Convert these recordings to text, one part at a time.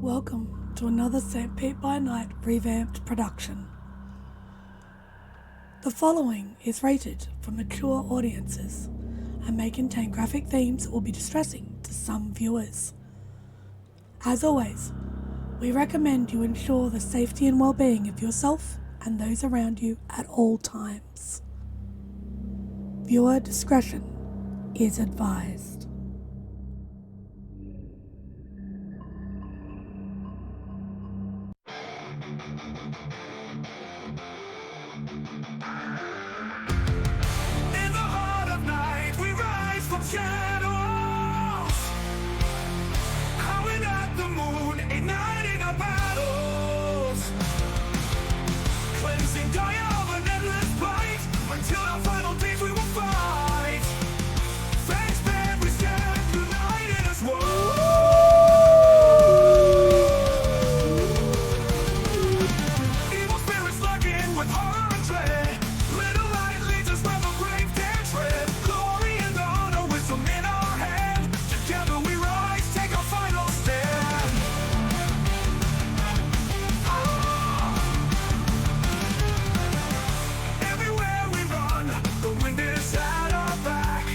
Welcome to another Stepford By Night revamped production. The following is rated for mature audiences and may contain graphic themes that will be distressing to some viewers. As always, we recommend you ensure the safety and well-being of yourself and those around you at all times. Viewer discretion is advised. In the heart of night, we rise from shadows, howling at the moon, igniting our battles, cleansing Gaia of an endless bite, until our final days we will fight. Thanks, man, we stand united as one. Evil spirits lurking with horror and dread. Little light leads us where the brave dare tread. Glory and honor, wisdom in our hand. Together we rise, take our final stand. Everywhere we run, the wind is at our back.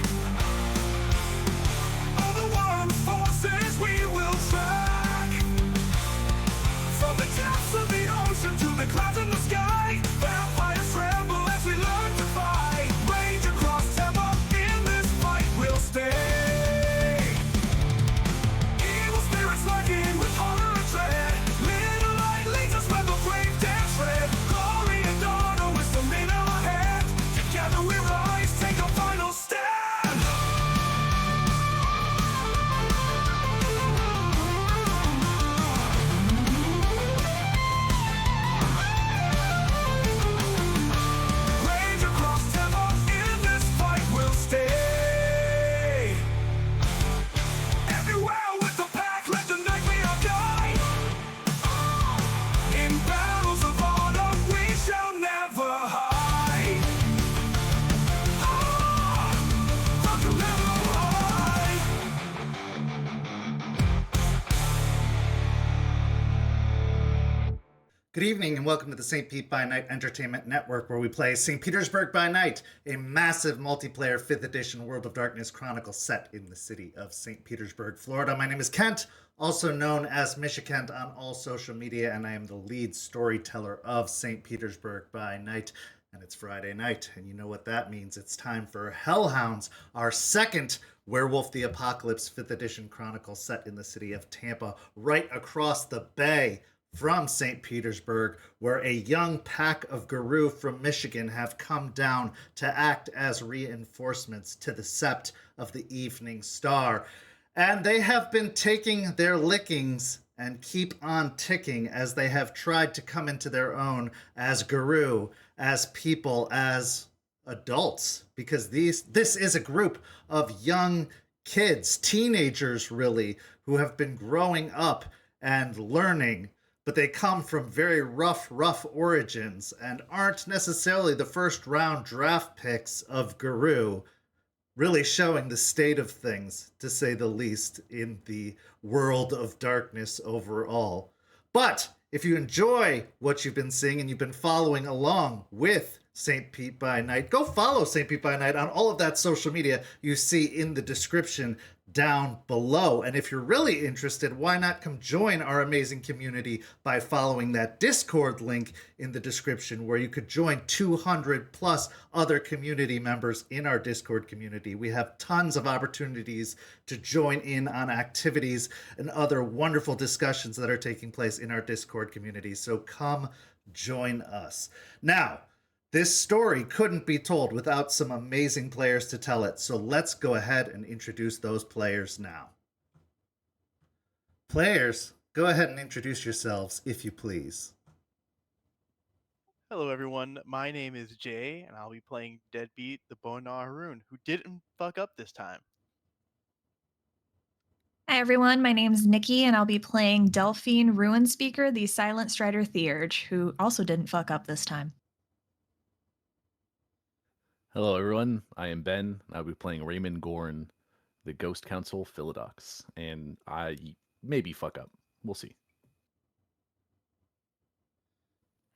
All the warring forces we will track. From the depths of the ocean to the clouds in the sky, vampires tremble as we learn to fight. Rage across timber, in this fight we'll stay. Evil spirits lurking with horror and dread. Little light leads us where the brave dare tread. Glory and honor, wisdom in our hand. Together we rise, take our final stand. Rage across timber, in this fight we'll stay. Everywhere with the pack, let the night be our guide. In battles of honor, we shall never hide. Rock will never hide. Good evening and welcome to the Stepford By Night Entertainment Network, where we play St. Petersburg by Night, a massive multiplayer 5th edition World of Darkness Chronicle set in the city of St. Petersburg, Florida. My name is Kent, also known as Kent on all social media, and I am the lead storyteller of St. Petersburg by Night. And it's Friday night, and you know what that means. It's time for Hounds, our second Werewolf the Apocalypse 5th edition Chronicle set in the city of Tampa, right across the bay from St. Petersburg, where a young pack of Guru from Michigan have come down to act as reinforcements to the Sept of the Evening Star. And they have been taking their lickings and keep on ticking as they have tried to come into their own as Guru, as people, as adults, because this is a group of young kids, teenagers really, who have been growing up and learning, but they come from very rough origins and aren't necessarily the first round draft picks of Guru, really showing the state of things, to say the least, in the world of darkness overall. But if you enjoy what you've been seeing and you've been following along with St. Pete by Night, go follow St. Pete by Night on all of that social media you see in the description down below. And if you're really interested, why not come join our amazing community by following that Discord link in the description, where you could join 200 plus other community members in our Discord community. We have tons of opportunities to join in on activities and other wonderful discussions that are taking place in our Discord community. So come join us. Now, this story couldn't be told without some amazing players to tell it, so let's go ahead and introduce those players now. Players, go ahead and introduce yourselves, if you please. Hello everyone, my name is Jay, and I'll be playing Deadbeat, the Bonar Haroon, who didn't fuck up this time. Hi everyone, my name's Nikki, and I'll be playing Delphine Ruin Speaker, the Silent Strider Theurge, who also didn't fuck up this time. Hello everyone, I am Ben. I'll be playing Raymond Gorn, the Ghost Council Philodox, and I maybe fuck up. We'll see.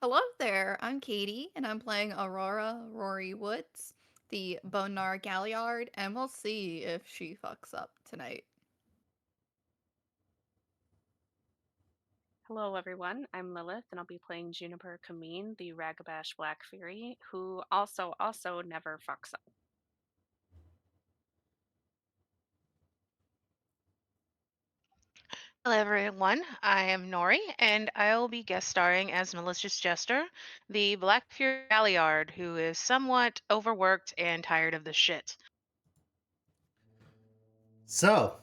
Hello there, I'm Katie, and I'm playing Aurora Rory Woods, the Bonar Galliard, and we'll see if she fucks up tonight. Hello, everyone. I'm Lilith, and I'll be playing Juniper Kameen, the Ragabash Black Fury, who also never fucks up. Hello, everyone. I am Nori, and I'll be guest starring as Malicious Jester, the Black Fury Galliard, who is somewhat overworked and tired of the shit. So,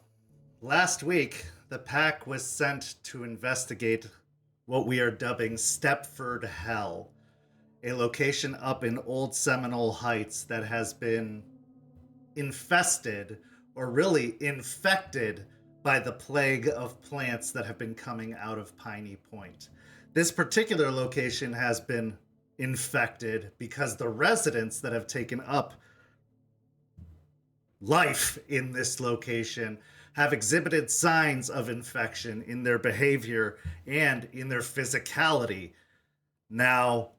last week, the pack was sent to investigate what we are dubbing Stepford Hell, a location up in Old Seminole Heights that has been infested, or really infected, by the plague of plants that have been coming out of Piney Point. This particular location has been infected because the residents that have taken up life in this location have exhibited signs of infection in their behavior and in their physicality. Now,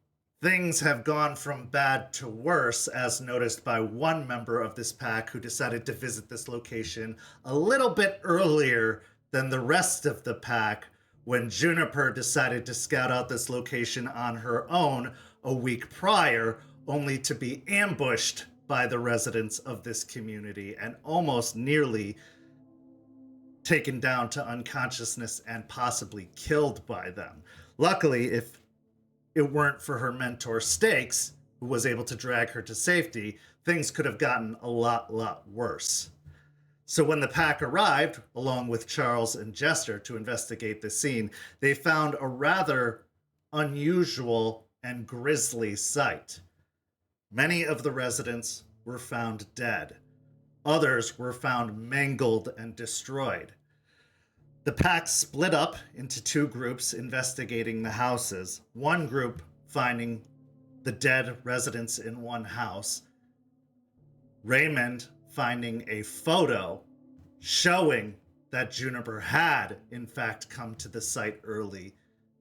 things have gone from bad to worse, as noticed by one member of this pack who decided to visit this location a little bit earlier than the rest of the pack, when Juniper decided to scout out this location on her own a week prior, only to be ambushed by the residents of this community and almost nearly taken down to unconsciousness and possibly killed by them. Luckily, if it weren't for her mentor Stakes, who was able to drag her to safety, things could have gotten a lot worse. So when the pack arrived, along with Charles and Jester, to investigate the scene, they found a rather unusual and grisly sight. Many of the residents were found dead. Others were found mangled and destroyed. The pack split up into two groups investigating the houses. One group finding the dead residents in one house. Raymond finding a photo showing that Juniper had, in fact, come to the site early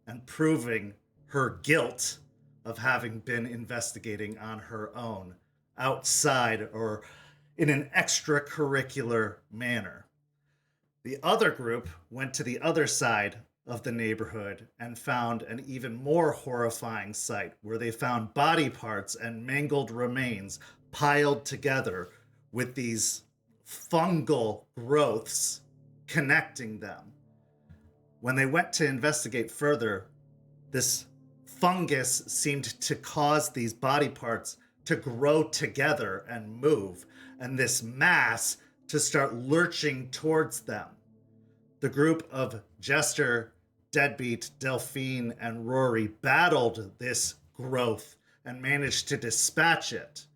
and proving her guilt of having been investigating on her own, outside or in an extracurricular manner. The other group went to the other side of the neighborhood and found an even more horrifying sight, where they found body parts and mangled remains piled together with these fungal growths connecting them. When they went to investigate further, this fungus seemed to cause these body parts to grow together and move, and this mass to start lurching towards them. The group of Jester, Deadbeat, Delphine, and Rory battled this growth and managed to dispatch it.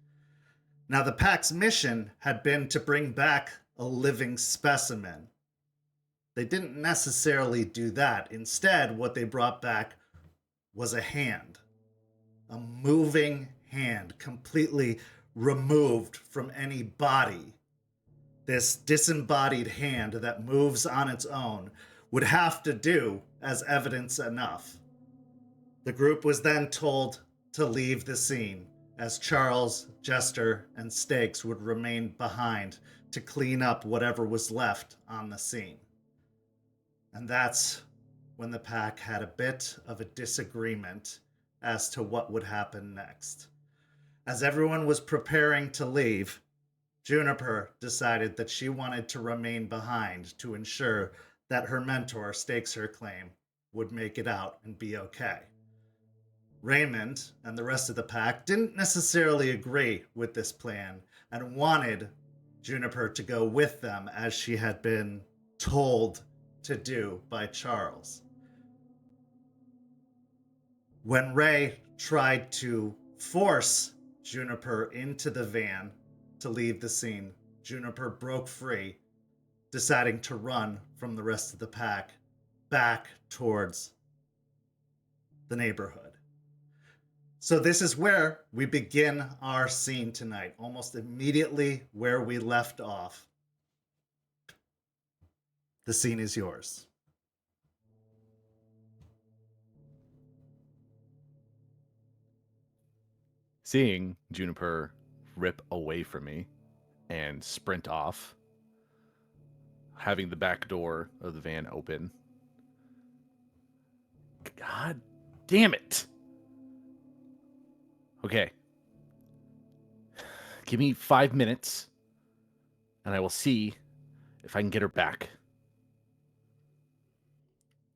Now, the pack's mission had been to bring back a living specimen. They didn't necessarily do that. Instead, what they brought back was a hand. A moving hand, completely removed from any body. This disembodied hand that moves on its own would have to do as evidence enough. The group was then told to leave the scene, as Charles, Jester, and Stakes would remain behind to clean up whatever was left on the scene. And that's when the pack had a bit of a disagreement as to what would happen next. As everyone was preparing to leave, Juniper decided that she wanted to remain behind to ensure that her mentor, Stakes Her Claim, would make it out and be okay. Raymond and the rest of the pack didn't necessarily agree with this plan and wanted Juniper to go with them, as she had been told to do by Charles. When Ray tried to force Juniper into the van to leave the scene, Juniper broke free, deciding to run from the rest of the pack back towards the neighborhood. So this is where we begin our scene tonight, almost immediately where we left off. The scene is yours. Seeing Juniper rip away from me and sprint off, having the back door of the van open. God damn it. Okay. Give me 5 minutes, and I will see if I can get her back.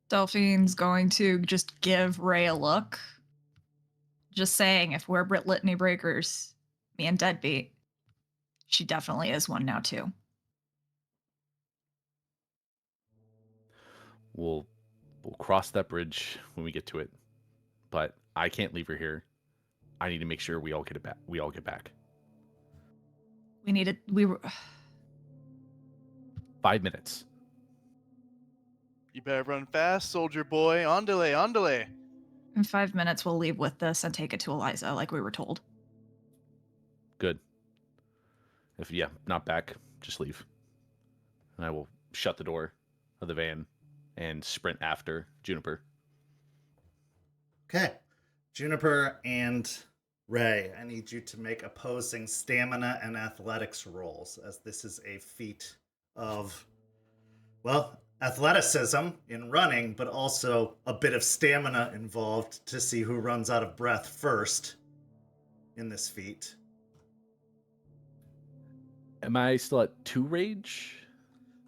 Delphine's going to just give Ray a look. Just saying, if we're Brit Litany Breakers, me and Deadbeat, she definitely is one now, too. We'll cross that bridge when we get to it. But I can't leave her here. I need to make sure we all get it back. We all get back. We were 5 minutes. You better run fast, soldier boy. Andale, andale. in 5 minutes. We'll leave with this and take it to Eliza, like we were told. Good. If not back, just leave. And I will shut the door of the van and sprint after Juniper. Okay. Juniper and Ray, I need you to make opposing stamina and athletics rolls, as this is a feat of, well, athleticism in running, but also a bit of stamina involved to see who runs out of breath first in this feat. Am I still at 2 rage?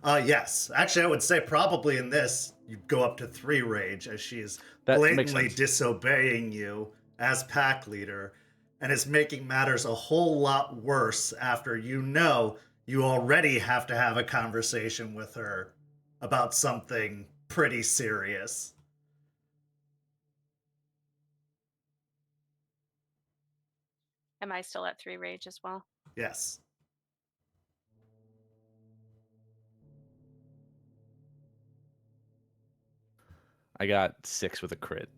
Yes. Actually, I would say probably in this, you'd go up to 3 rage, as she is That makes blatantly sense. disobeying you as pack leader, and is making matters a whole lot worse after you know you already have to have a conversation with her about something pretty serious. Am I still at 3 rage as well? Yes. I got 6 with a crit.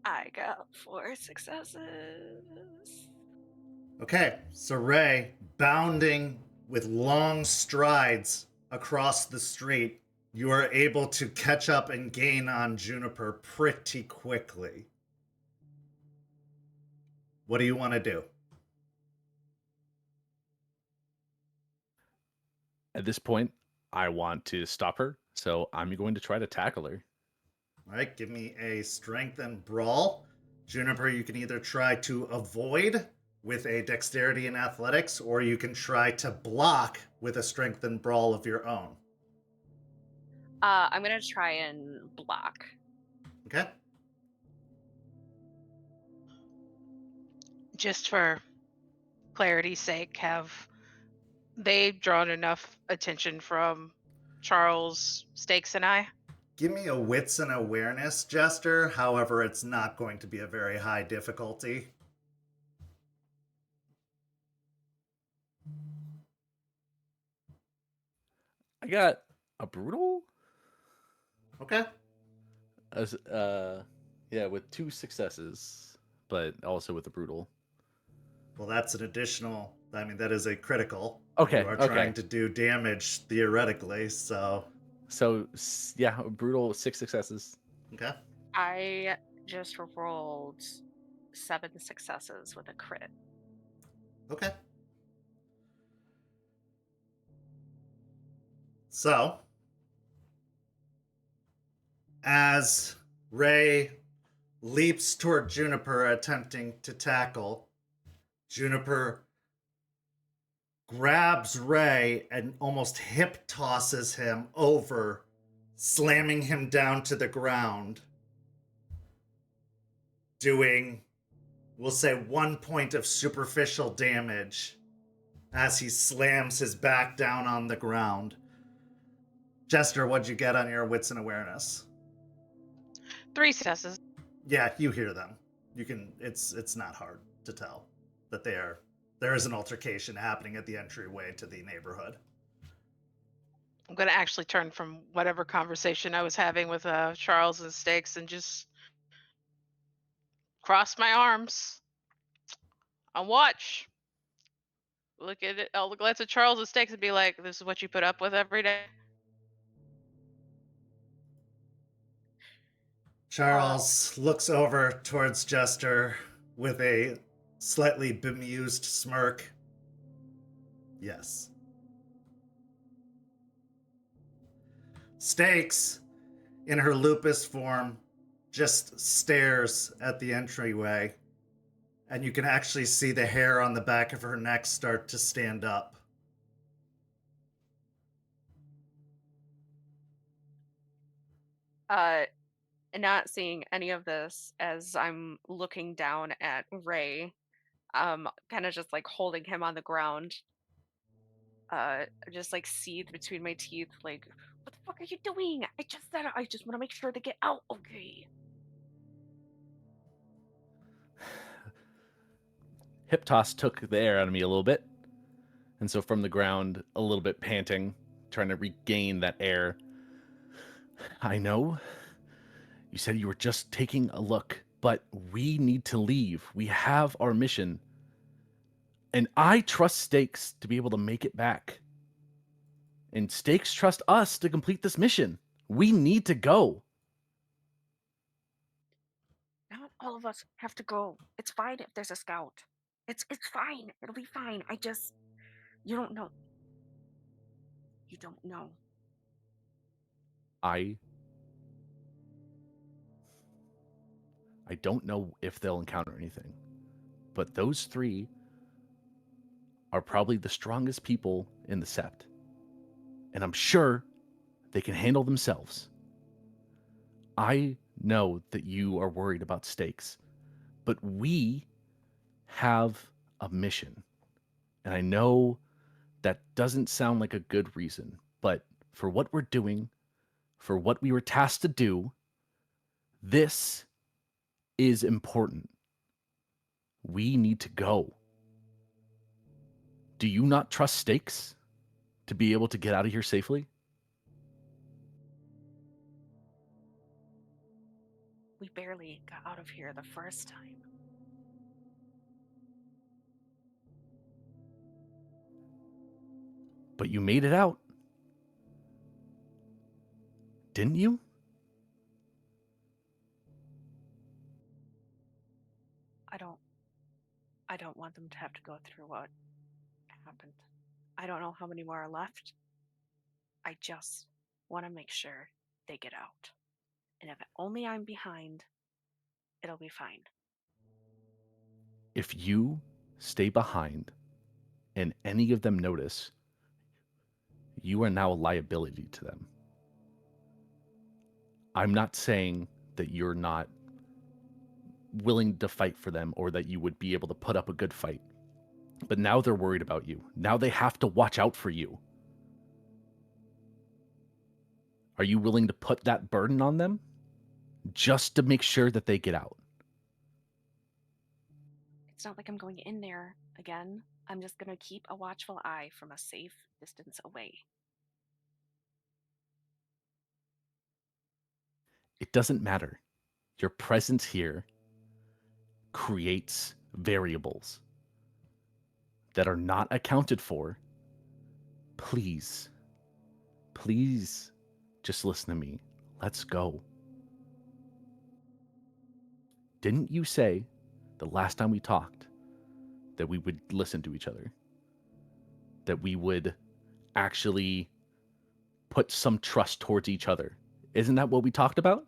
I got 4 successes. Okay, so Ray, bounding with long strides across the street, you are able to catch up and gain on Juniper pretty quickly. What do you want to do? At this point, I want to stop her, so I'm going to try to tackle her. All right, give me a strength and brawl. Juniper, you can either try to avoid with a dexterity and athletics, or you can try to block with a strength and brawl of your own. I'm gonna try and block. Okay? Just for clarity's sake, have they drawn enough attention from Charles, Stakes, and I? Give me a wits and awareness, Jester. However, it's not going to be a very high difficulty. I got a brutal? Okay. With 2 successes, but also with a brutal. Well, that's an additional. I mean, that is a critical. Okay, You are okay. trying to do damage theoretically, so. So, a brutal 6 successes. Okay. I just rolled 7 successes with a crit. Okay. So, as Ray leaps toward Juniper, attempting to tackle, Juniper grabs Ray and almost hip tosses him over, slamming him down to the ground, doing, we'll say, 1 point of superficial damage as he slams his back down on the ground. Jester, what'd you get on your wits and awareness? 3 successes. Yeah, you hear them. You can. It's not hard to tell that there is an altercation happening at the entryway to the neighborhood. I'm going to actually turn from whatever conversation I was having with Charles and Stakes and just cross my arms and watch. Look at it. I'll glance at Charles and Stakes and be like, "This is what you put up with every day." Charles looks over towards Jester with a slightly bemused smirk. Yes. Stakes, in her lupus form, just stares at the entryway, and you can actually see the hair on the back of her neck start to stand up. Not seeing any of this as I'm looking down at Ray, kind of just like holding him on the ground, just like seethe between my teeth, like, what the fuck are you doing? I just said I just want to make sure they get out, okay? Hip toss took the air out of me a little bit. And so from the ground, a little bit panting, trying to regain that air. I know. You said you were just taking a look, but we need to leave. We have our mission. And I trust Stakes to be able to make it back. And Stakes trust us to complete this mission. We need to go. Not all of us have to go. It's fine if there's a scout. It's fine. It'll be fine. You don't know. You don't know. I don't know if they'll encounter anything, but those three are probably the strongest people in the Sept. And I'm sure they can handle themselves. I know that you are worried about Stakes, but we have a mission. And I know that doesn't sound like a good reason, but for what we're doing, for what we were tasked to do, this is important. We need to go. Do you not trust Stakes to be able to get out of here safely? We barely got out of here the first time. But you made it out. Didn't you? I don't want them to have to go through what happened. I don't know how many more are left. I just want to make sure they get out. And if only I'm behind, it'll be fine. If you stay behind and any of them notice, you are now a liability to them. I'm not saying that you're not willing to fight for them or that you would be able to put up a good fight. But now they're worried about you. Now they have to watch out for you. Are you willing to put that burden on them just to make sure that they get out? It's not like I'm going in there again. I'm just going to keep a watchful eye from a safe distance away. It doesn't matter. Your presence here creates variables that are not accounted for. Please, please just listen to me. Let's go. Didn't you say the last time we talked that we would listen to each other? That we would actually put some trust towards each other? Isn't that what we talked about?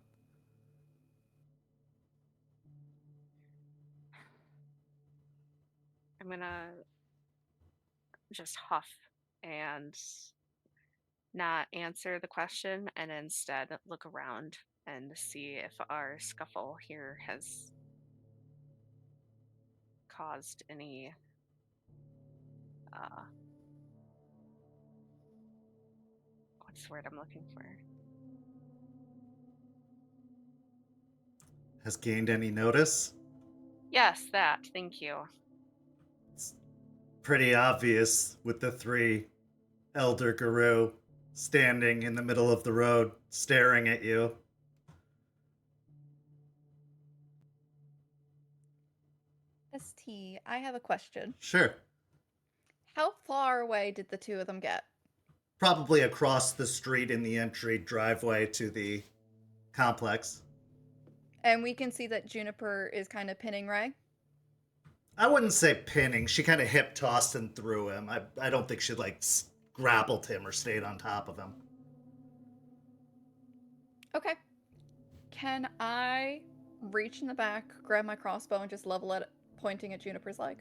I'm going to just huff and not answer the question and instead look around and see if our scuffle here has caused any what's the word I'm looking for? Has gained any notice? Yes, that. Thank you. It's pretty obvious with the three Elder Guru standing in the middle of the road, staring at you. ST, I have a question. Sure. How far away did the two of them get? Probably across the street in the entry driveway to the complex. And we can see that Juniper is kind of pinning Ray. I wouldn't say pinning. She kind of hip tossed and threw him. I don't think she like grappled him or stayed on top of him. Okay. Can I reach in the back, grab my crossbow, and just level it, pointing at Juniper's leg?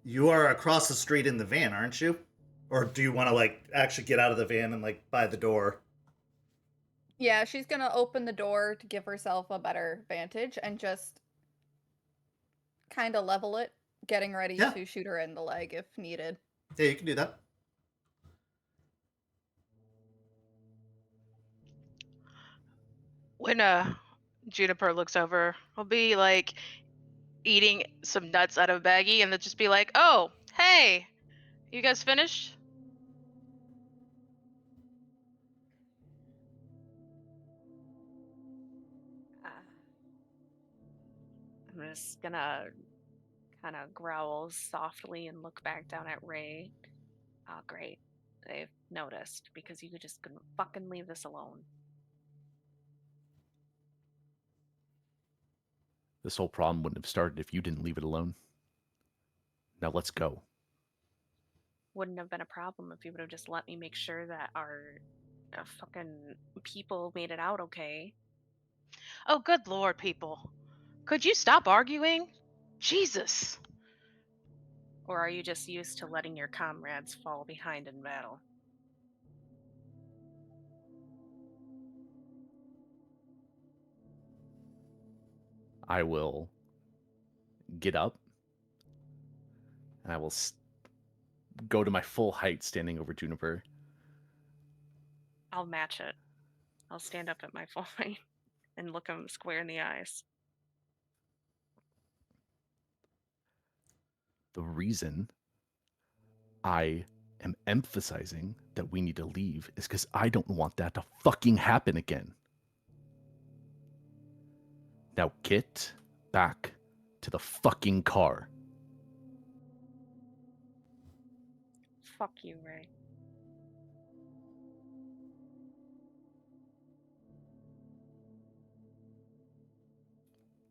You are across the street in the van, aren't you? Or do you want to like actually get out of the van and like by the door? Yeah, she's gonna open the door to give herself a better vantage and just kind of level it, getting ready Yeah. to shoot her in the leg if needed. Yeah, you can do that. When Juniper looks over, I'll be like eating some nuts out of a baggie and then just be like, "Oh, hey, you guys finished?" Uh, I'm just gonna kind of growl softly and look back down at Ray. Oh, great. They've noticed because you just couldn't fucking leave this alone. This whole problem wouldn't have started if you didn't leave it alone. Now let's go. Wouldn't have been a problem if you would have just let me make sure that our fucking people made it out okay. Oh, good lord, people. Could you stop arguing? Jesus. Or are you just used to letting your comrades fall behind in battle? I will get up and I will go to my full height standing over Juniper. I'll match it. I'll stand up at my full height and look him square in the eyes. The reason I am emphasizing that we need to leave is because I don't want that to fucking happen again. Now get back to the fucking car. Fuck you, Ray.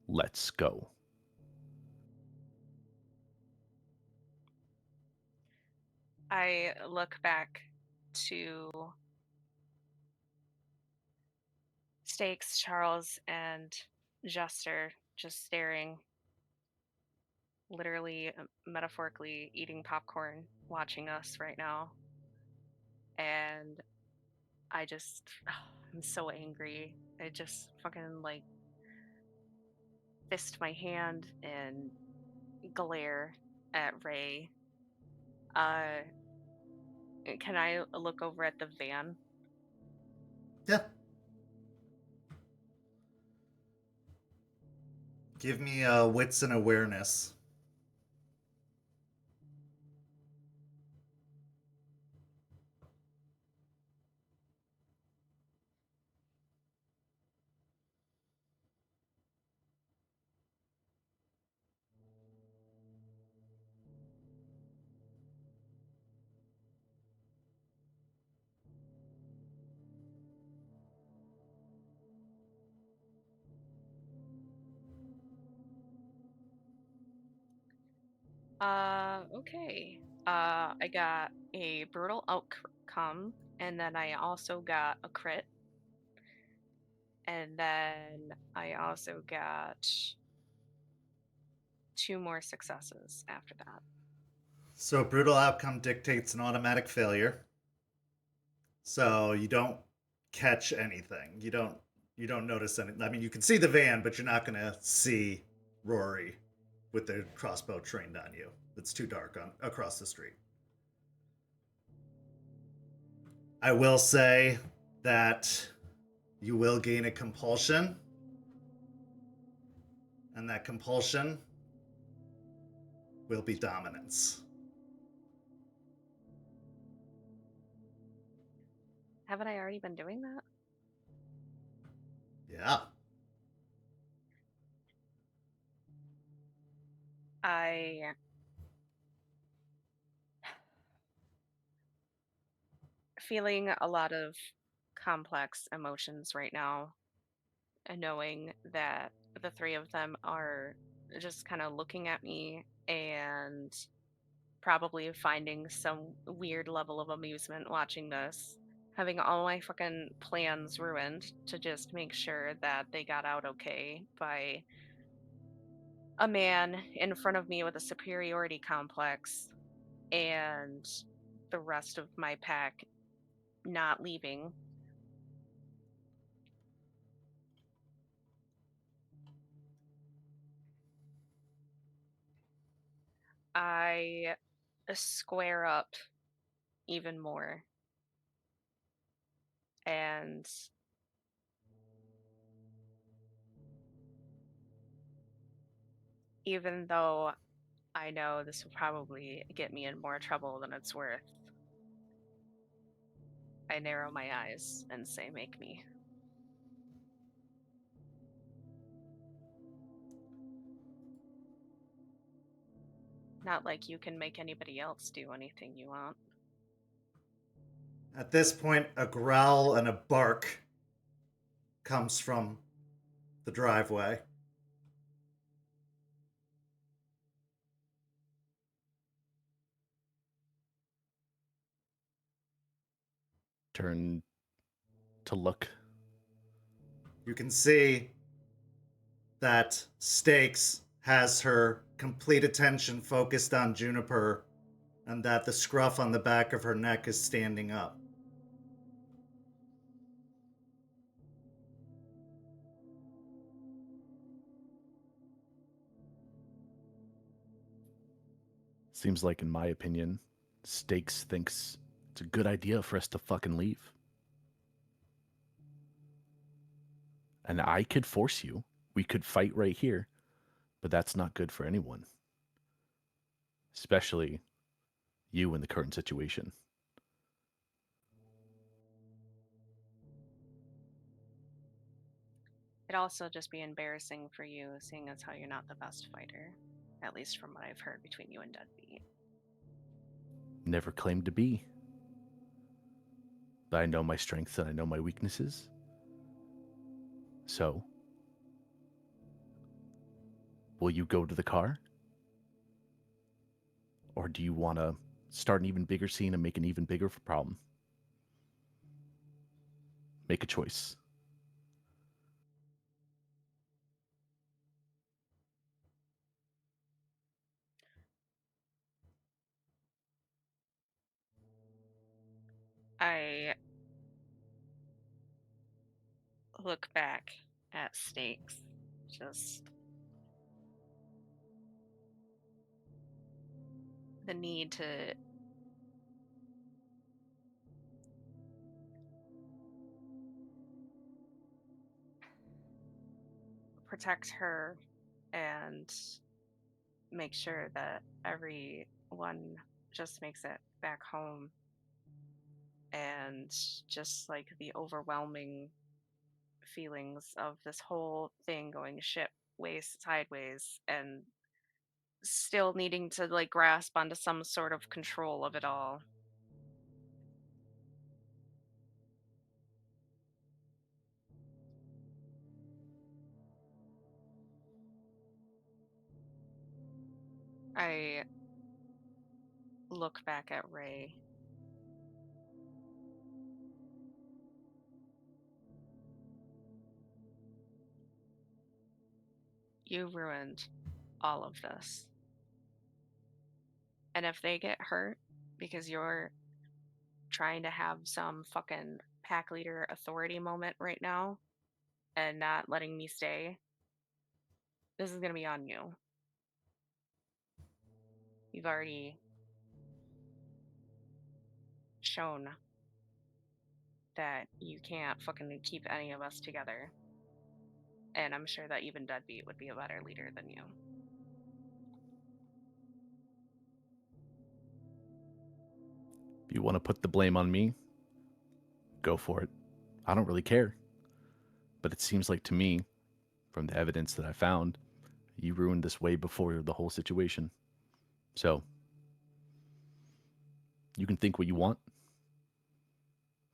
Let's go. I look back to Stakes, Charles, and Jester just staring, literally, metaphorically eating popcorn, watching us right now. And I just, I'm so angry. I just fucking like fist my hand and glare at Ray. Can I look over at the van? Yeah. Give me wits and awareness. Okay. I got a brutal outcome, and then I also got a crit. And then I also got 2 more successes after that. So brutal outcome dictates an automatic failure. So you don't catch anything. You don't notice anything. I mean, you can see the van, but you're not gonna see Rory with the crossbow trained on you. It's too dark across the street. I will say that you will gain a compulsion, and that compulsion will be dominance. Haven't I already been doing that? Yeah. I feeling a lot of complex emotions right now. and knowing that the three of them are just kind of looking at me and probably finding some weird level of amusement watching this, having all my fucking plans ruined to just make sure that they got out okay by a man in front of me with a superiority complex and the rest of my pack not leaving. I square up even more. And even though I know this will probably get me in more trouble than it's worth, I narrow my eyes and say, make me. Not like you can make anybody else do anything you want. At this point, a growl and a bark comes from the driveway. Turn to look. You can see that Stakes has her complete attention focused on Juniper, and that the scruff on the back of her neck is standing up. Seems like, in my opinion, Stakes thinks it's a good idea for us to fucking leave. And I could force you. We could fight right here, but that's not good for anyone. Especially you in the current situation. It'd also just be embarrassing for you, seeing as how you're not the best fighter, at least from what I've heard between you and Deadbeat. Never claimed to be. But I know my strengths and I know my weaknesses. So, will you go to the car? Or do you want to start an even bigger scene and make an even bigger problem? Make a choice. I look back at Stakes, just the need to protect her and make sure that everyone just makes it back home, and just like the overwhelming feelings of this whole thing going shit ways sideways and still needing to like grasp onto some sort of control of it all. I look back at Ray. You ruined all of this. And if they get hurt because you're trying to have some fucking pack leader authority moment right now and not letting me stay, this is going to be on you. You've already shown that you can't fucking keep any of us together. And I'm sure that even Deadbeat would be a better leader than you. If you want to put the blame on me, go for it. I don't really care. But it seems like to me, from the evidence that I found, you ruined this way before the whole situation. So, you can think what you want,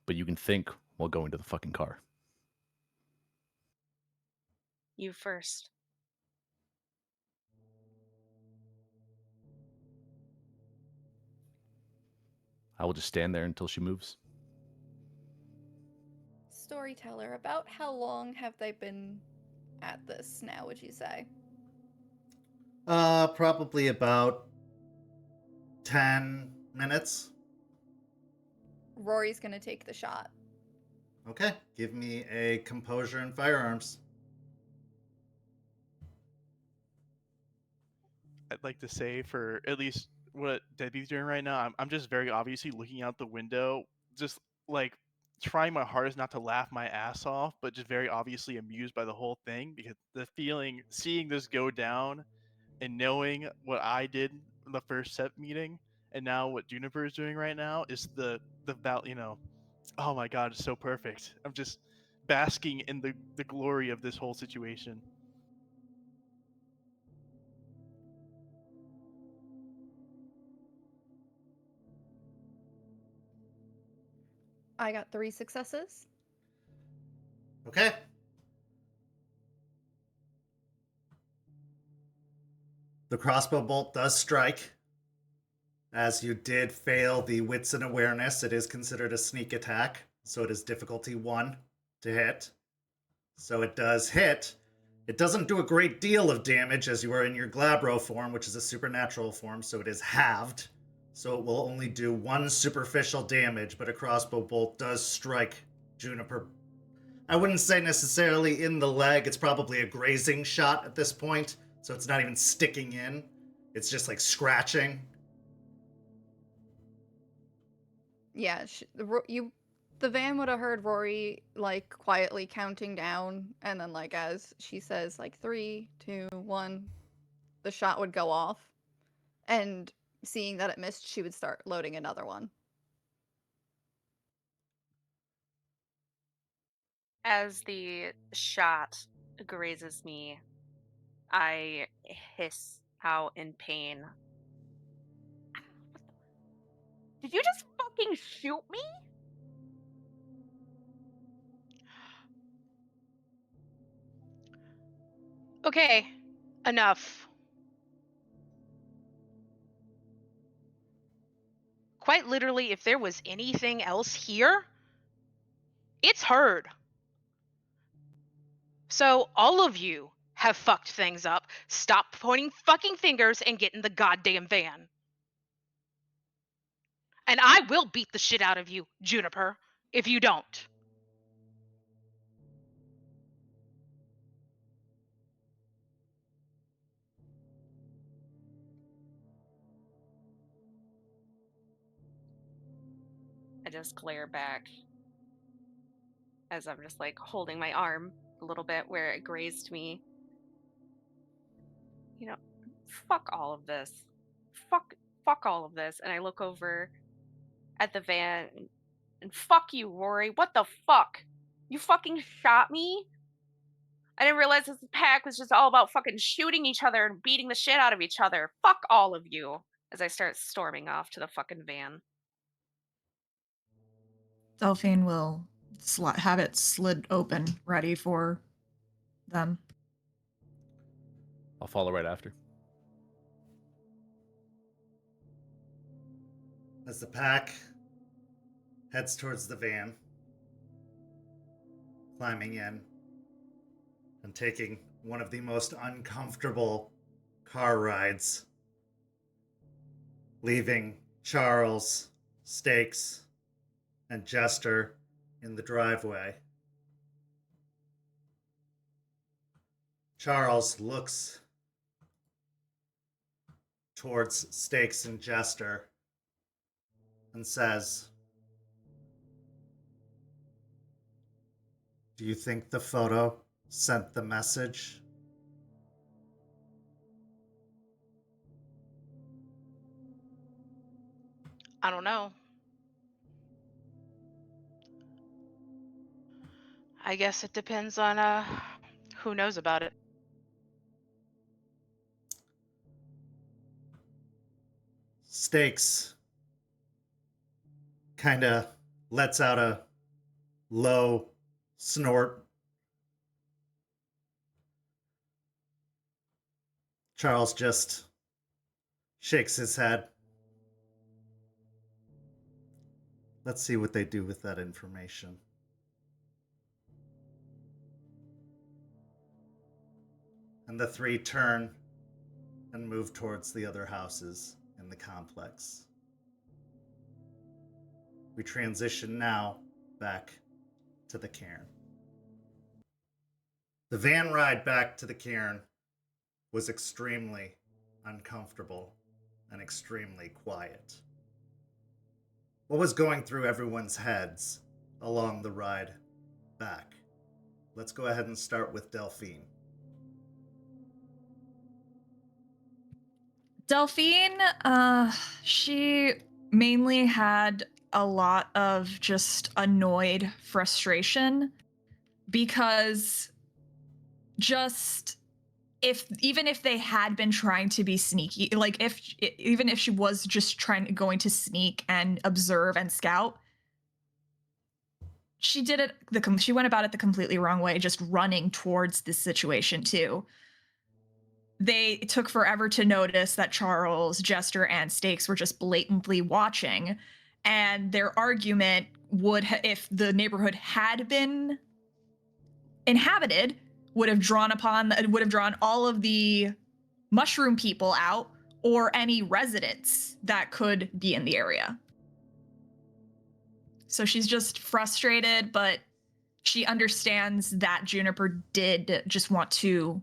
but you can think while going to the fucking car. You first. I will just stand there until she moves. Storyteller, about how long have they been at this now, would you say? Probably about 10 minutes. Rory's gonna take the shot. Okay, give me a composure and firearms. I'd like to say for at least what Deadbeat's doing right now, I'm just very obviously looking out the window, just like trying my hardest not to laugh my ass off, but just very obviously amused by the whole thing because the feeling, seeing this go down and knowing what I did in the first set meeting and now what Juniper is doing right now is oh my god, it's so perfect. I'm just basking in the glory of this whole situation. I got 3 successes. Okay. The crossbow bolt does strike. As you did fail the wits and awareness, it is considered a sneak attack, so it is difficulty 1 to hit. So it does hit. It doesn't do a great deal of damage as you are in your Glabro form, which is a supernatural form, so it is halved. So it will only do 1 superficial damage, but a crossbow bolt does strike Juniper. I wouldn't say necessarily in the leg. It's probably a grazing shot at this point, so it's not even sticking in. It's just like scratching. Yeah, the van would have heard Rory like quietly counting down, and then like as she says like 3, 2, 1, the shot would go off, and seeing that it missed, she would start loading another one. As the shot grazes me, I hiss out in pain. Did you just fucking shoot me? Okay, enough. Quite literally, if there was anything else here, it's heard. So all of you have fucked things up. Stop pointing fucking fingers and get in the goddamn van. And I will beat the shit out of you, Juniper, if you don't. I just glare back as I'm just like holding my arm a little bit where it grazed me. You know, fuck all of this. Fuck all of this. And I look over at the van and fuck you, Rory. What the fuck? You fucking shot me? I didn't realize this pack was just all about fucking shooting each other and beating the shit out of each other. Fuck all of you. As I start storming off to the fucking van. Delphine will have it slid open, ready for them. I'll follow right after. As the pack heads towards the van, climbing in and taking one of the most uncomfortable car rides, leaving Charles, Stakes, and Jester in the driveway. Charles looks towards Stakes and Jester and says, "Do you think the photo sent the message?" I don't know. I guess it depends on who knows about it. Stakes kind of lets out a low snort Charles just shakes his head. Let's see what they do with that information. And the three turn and move towards the other houses in the complex. We transition now back to the cairn. The van ride back to the cairn was extremely uncomfortable and extremely quiet. What was going through everyone's heads along the ride back? Let's go ahead and start with Delphine. Delphine, she mainly had a lot of just annoyed frustration because just even if they had been trying to be sneaky, like even if she was just going to sneak and observe and scout, she went about it the completely wrong way, just running towards this situation too. They took forever to notice that Charles, Jester, and Stakes were just blatantly watching, and their argument if the neighborhood had been inhabited, would have drawn all of the mushroom people out or any residents that could be in the area. So she's just frustrated, but she understands that Juniper did just want to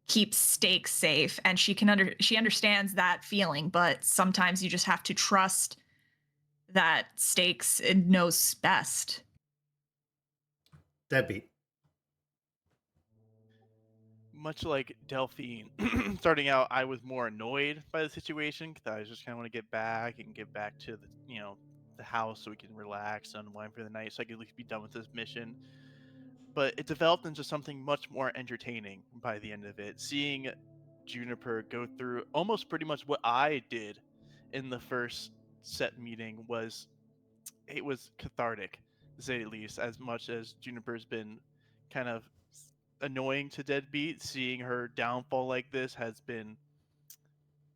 keep Stakes safe, and she understands that feeling, but sometimes you just have to trust that Stakes knows best. Deadbeat. Much like Delphine, starting out, I was more annoyed by the situation because I just kind of want to get back to the house so we can relax and unwind for the night, so I can at least be done with this mission. But it developed into something much more entertaining by the end of it. Seeing Juniper go through almost pretty much what I did in the first set meeting was cathartic, to say the least. As much as Juniper's been kind of annoying to Deadbeat, seeing her downfall like this has been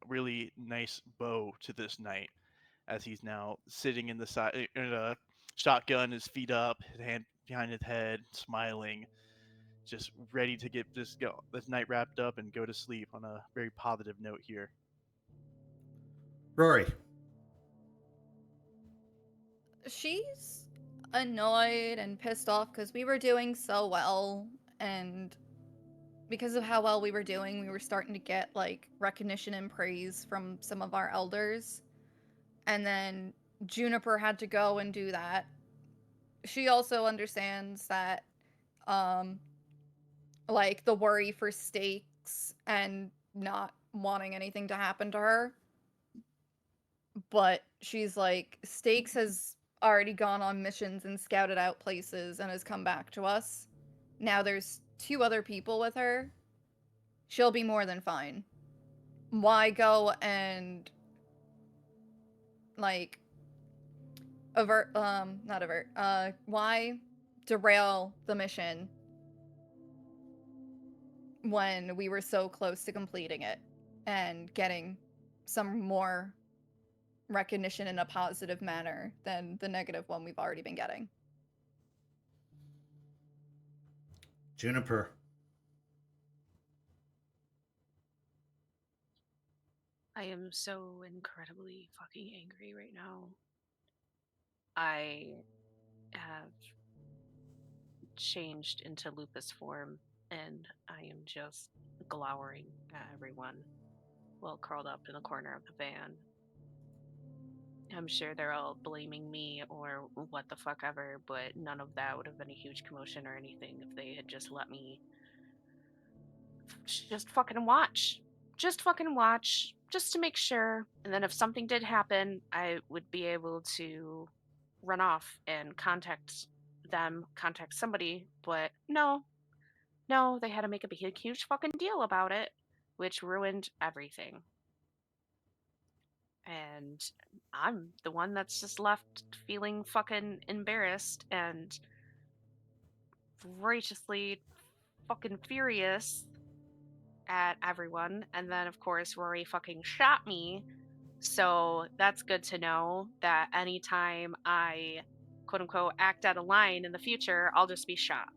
a really nice bow to this night, as he's now sitting in a shotgun, his feet up, his hand behind his head, smiling, just ready to get this night wrapped up and go to sleep on a very positive note here. Rory. She's annoyed and pissed off because we were doing so well, and because of how well we were doing, we were starting to get like recognition and praise from some of our elders. And then Juniper had to go and do that. She also understands that like the worry for Stakes and not wanting anything to happen to her. But she's like, Stakes has already gone on missions and scouted out places and has come back to us. Now there's 2 other people with her. She'll be more than fine. Why go and like why derail the mission when we were so close to completing it and getting some more recognition in a positive manner than the negative one we've already been getting? Juniper. I am so incredibly fucking angry right now. I have changed into lupus form, and I am just glowering at everyone while curled up in the corner of the van. I'm sure they're all blaming me or what the fuck ever, but none of that would have been a huge commotion or anything if they had just let me just fucking watch. Just fucking watch, just to make sure. And then if something did happen, I would be able to run off and contact somebody. But no, they had to make a big, huge fucking deal about it, which ruined everything. And I'm the one that's just left feeling fucking embarrassed and righteously fucking furious at everyone. And then, of course, Rory fucking shot me. So that's good to know that anytime I, quote unquote, act out of line in the future, I'll just be shot.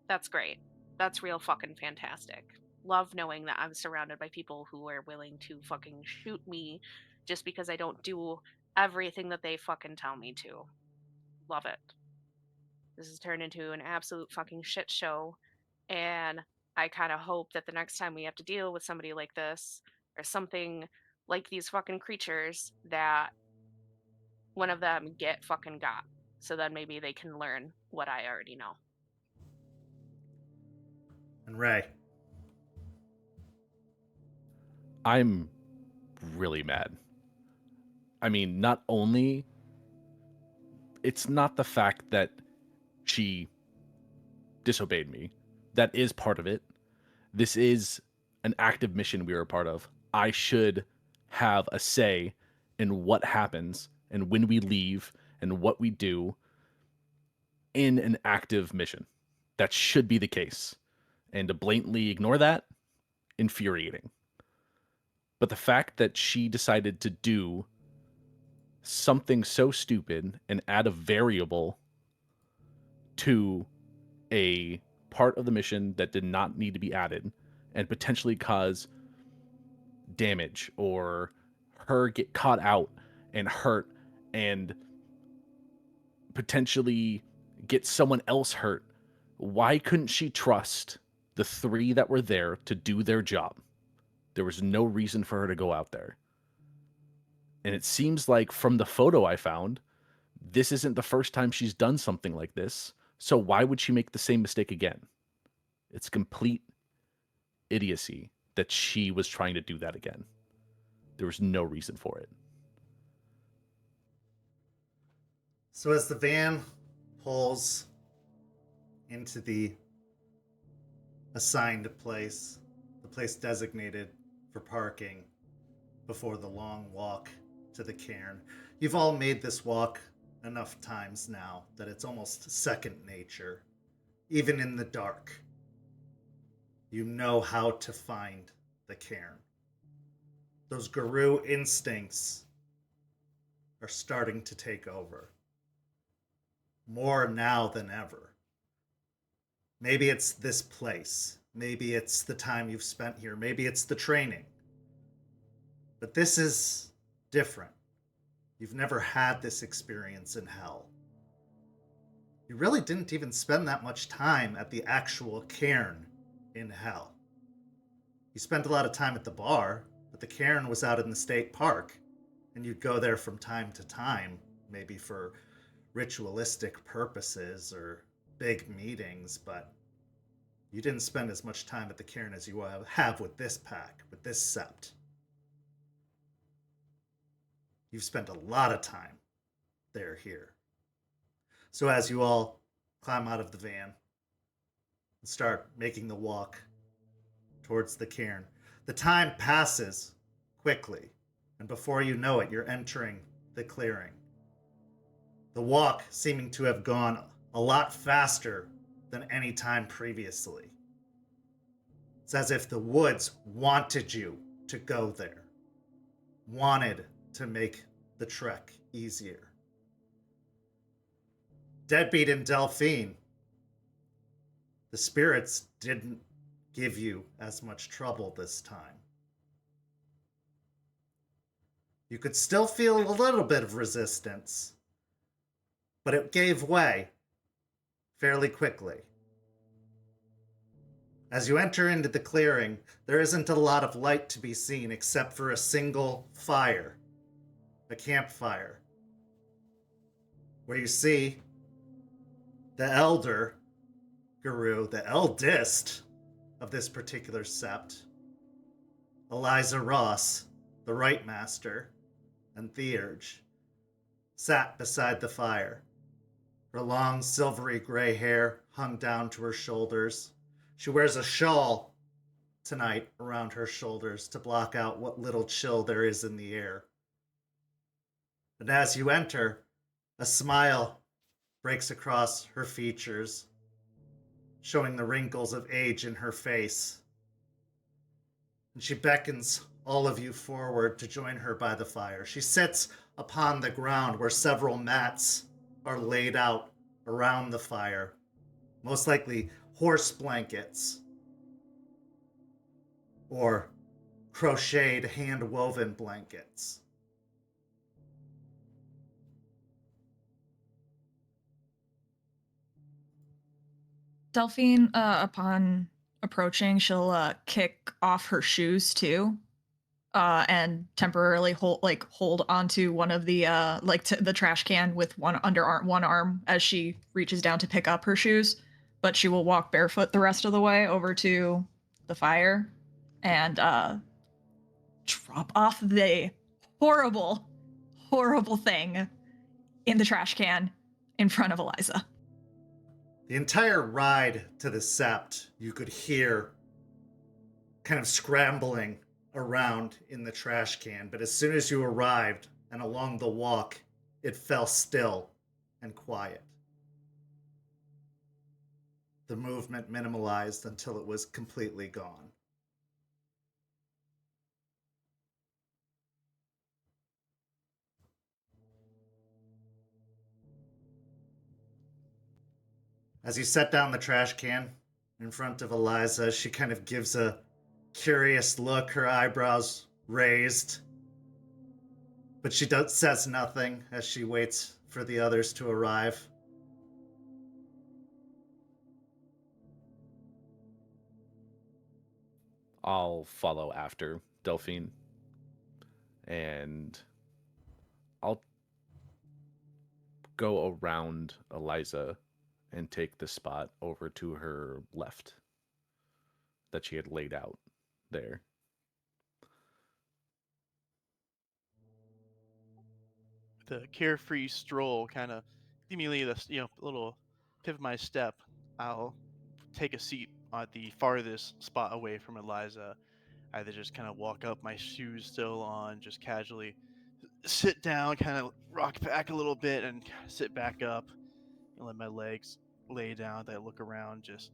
That's great. That's real fucking fantastic. Love knowing that I'm surrounded by people who are willing to fucking shoot me just because I don't do everything that they fucking tell me to. Love it. This has turned into an absolute fucking shit show. And I kind of hope that the next time we have to deal with somebody like this or something like these fucking creatures, that one of them get fucking got. So then maybe they can learn what I already know. And Ray. I'm really mad. I mean, not only it's not the fact that she disobeyed me. That is part of it. This is an active mission we were a part of. I should have a say in what happens and when we leave and what we do in an active mission. That should be the case. And to blatantly ignore that, infuriating. But the fact that she decided to do something so stupid and add a variable to a part of the mission that did not need to be added and potentially cause damage or her get caught out and hurt and potentially get someone else hurt. Why couldn't she trust the three that were there to do their job? There was no reason for her to go out there. And it seems like from the photo I found, this isn't the first time she's done something like this. So why would she make the same mistake again? It's complete idiocy that she was trying to do that again. There was no reason for it. So as the van pulls into the assigned place, the place designated for parking before the long walk to the cairn, you've all made this walk enough times now that it's almost second nature. Even in the dark, you know how to find the cairn. Those guru instincts are starting to take over. More now than ever. Maybe it's this place. Maybe it's the time you've spent here. Maybe it's the training. But this is different. You've never had this experience in hell. You really didn't even spend that much time at the actual cairn in hell. You spent a lot of time at the bar, but the cairn was out in the state park, and you'd go there from time to time, maybe for ritualistic purposes or big meetings, but you didn't spend as much time at the cairn as you have with this pack, with this sept. You've spent a lot of time there here. So as you all climb out of the van and start making the walk towards the cairn, the time passes quickly, and before you know it, you're entering the clearing. The walk seeming to have gone a lot faster than any time previously. It's as if the woods wanted you to go there, wanted to make the trek easier. Deadbeat and Delphine, the spirits didn't give you as much trouble this time. You could still feel a little bit of resistance, but it gave way fairly quickly. As you enter into the clearing, there isn't a lot of light to be seen except for a single fire, a campfire, where you see the elder guru, the eldest of this particular sept, Eliza Ross, the Rite Master, and Theurge, sat beside the fire. Her long silvery gray hair hung down to her shoulders. She wears a shawl tonight around her shoulders to block out what little chill there is in the air. And as you enter, a smile breaks across her features, showing the wrinkles of age in her face. and she beckons all of you forward to join her by the fire. She sits upon the ground where several mats are laid out around the fire, most likely horse blankets or crocheted hand-woven blankets. Delphine, upon approaching, she'll kick off her shoes too, and temporarily hold onto one of the the trash can with one arm as she reaches down to pick up her shoes. But she will walk barefoot the rest of the way over to the fire and drop off the horrible, horrible thing in the trash can in front of Eliza. The entire ride to the sept, you could hear kind of scrambling around in the trash can, but as soon as you arrived and along the walk, it fell still and quiet. The movement minimalized until it was completely gone. As you set down the trash can in front of Eliza, she kind of gives a curious look, her eyebrows raised. But she says nothing as she waits for the others to arrive. I'll follow after Delphine. And I'll go around Eliza and take the spot over to her left that she had laid out there. The carefree stroll, kind of immediately, a little pivot my step. I'll take a seat at the farthest spot away from Eliza. Either just kind of walk up, my shoes still on, just casually sit down, kind of rock back a little bit, and sit back up, and let my legs lay down. I look around, just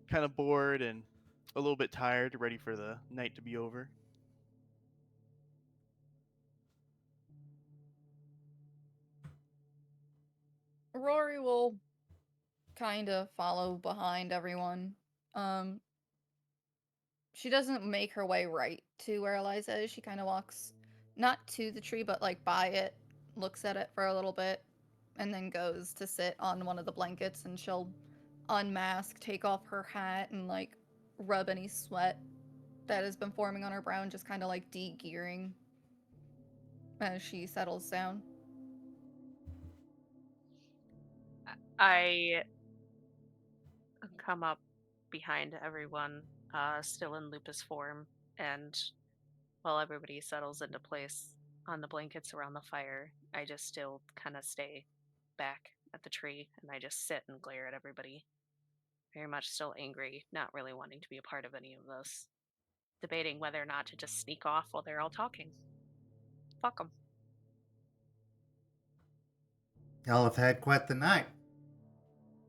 kind of bored and a little bit tired, ready for the night to be over. Rory will kind of follow behind everyone. She doesn't make her way right to where Eliza is. She kind of walks not to the tree, but like by it, looks at it for a little bit, and then goes to sit on one of the blankets, and she'll unmask, take off her hat, and like rub any sweat that has been forming on her brow, and just kind of like de-gearing as she settles down. I come up behind everyone, still in lupus form, and while everybody settles into place on the blankets around the fire, I just still kind of stay back at the tree, and I just sit and glare at everybody. Very much still angry, not really wanting to be a part of any of this. Debating whether or not to just sneak off while they're all talking. Fuck them. Y'all have had quite the night.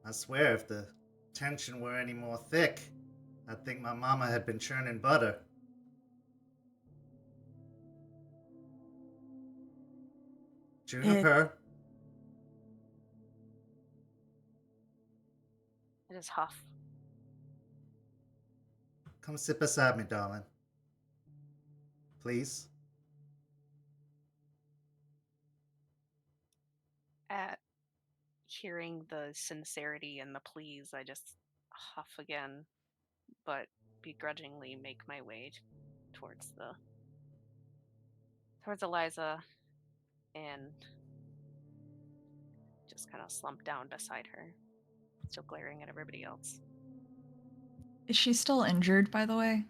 I swear, if the tension were any more thick, I'd think my mama had been churning butter. Juniper? I just huff. Come sit beside me, darling. Please? At hearing the sincerity and the pleas, I just huff again, but begrudgingly make my way towards Eliza and just kind of slump down beside her, still glaring at everybody else. Is she still injured, by the way?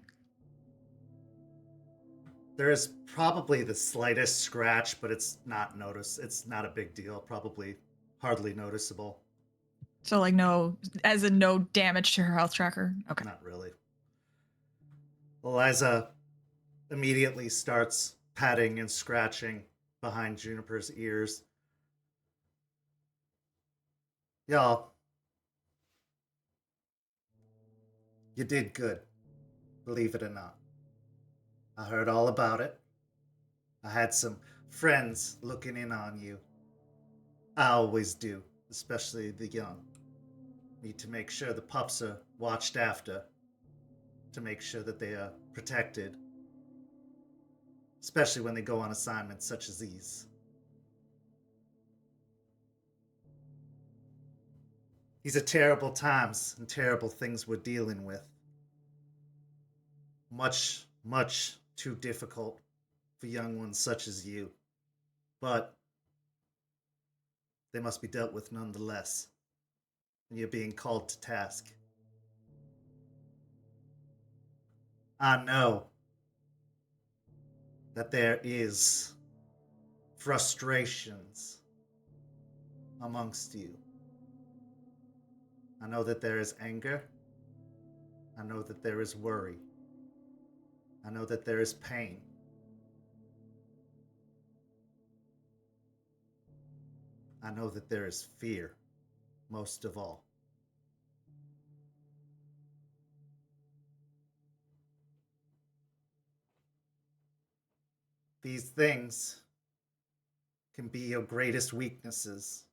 There is probably the slightest scratch, but it's not It's not a big deal. Probably hardly noticeable. So, like, no damage to her health tracker? Okay. Not really. Eliza immediately starts patting and scratching behind Juniper's ears. Y'all, you did good, believe it or not. I heard all about it. I had some friends looking in on you. I always do, especially the young. Need to make sure the pups are watched after, to make sure that they are protected, especially when they go on assignments such as these. These are terrible times and terrible things we're dealing with. Much, much too difficult for young ones such as you. But they must be dealt with nonetheless. And you're being called to task. I know that there is frustrations amongst you. I know that there is anger. I know that there is worry. I know that there is pain. I know that there is fear, most of all. These things can be your greatest weaknesses.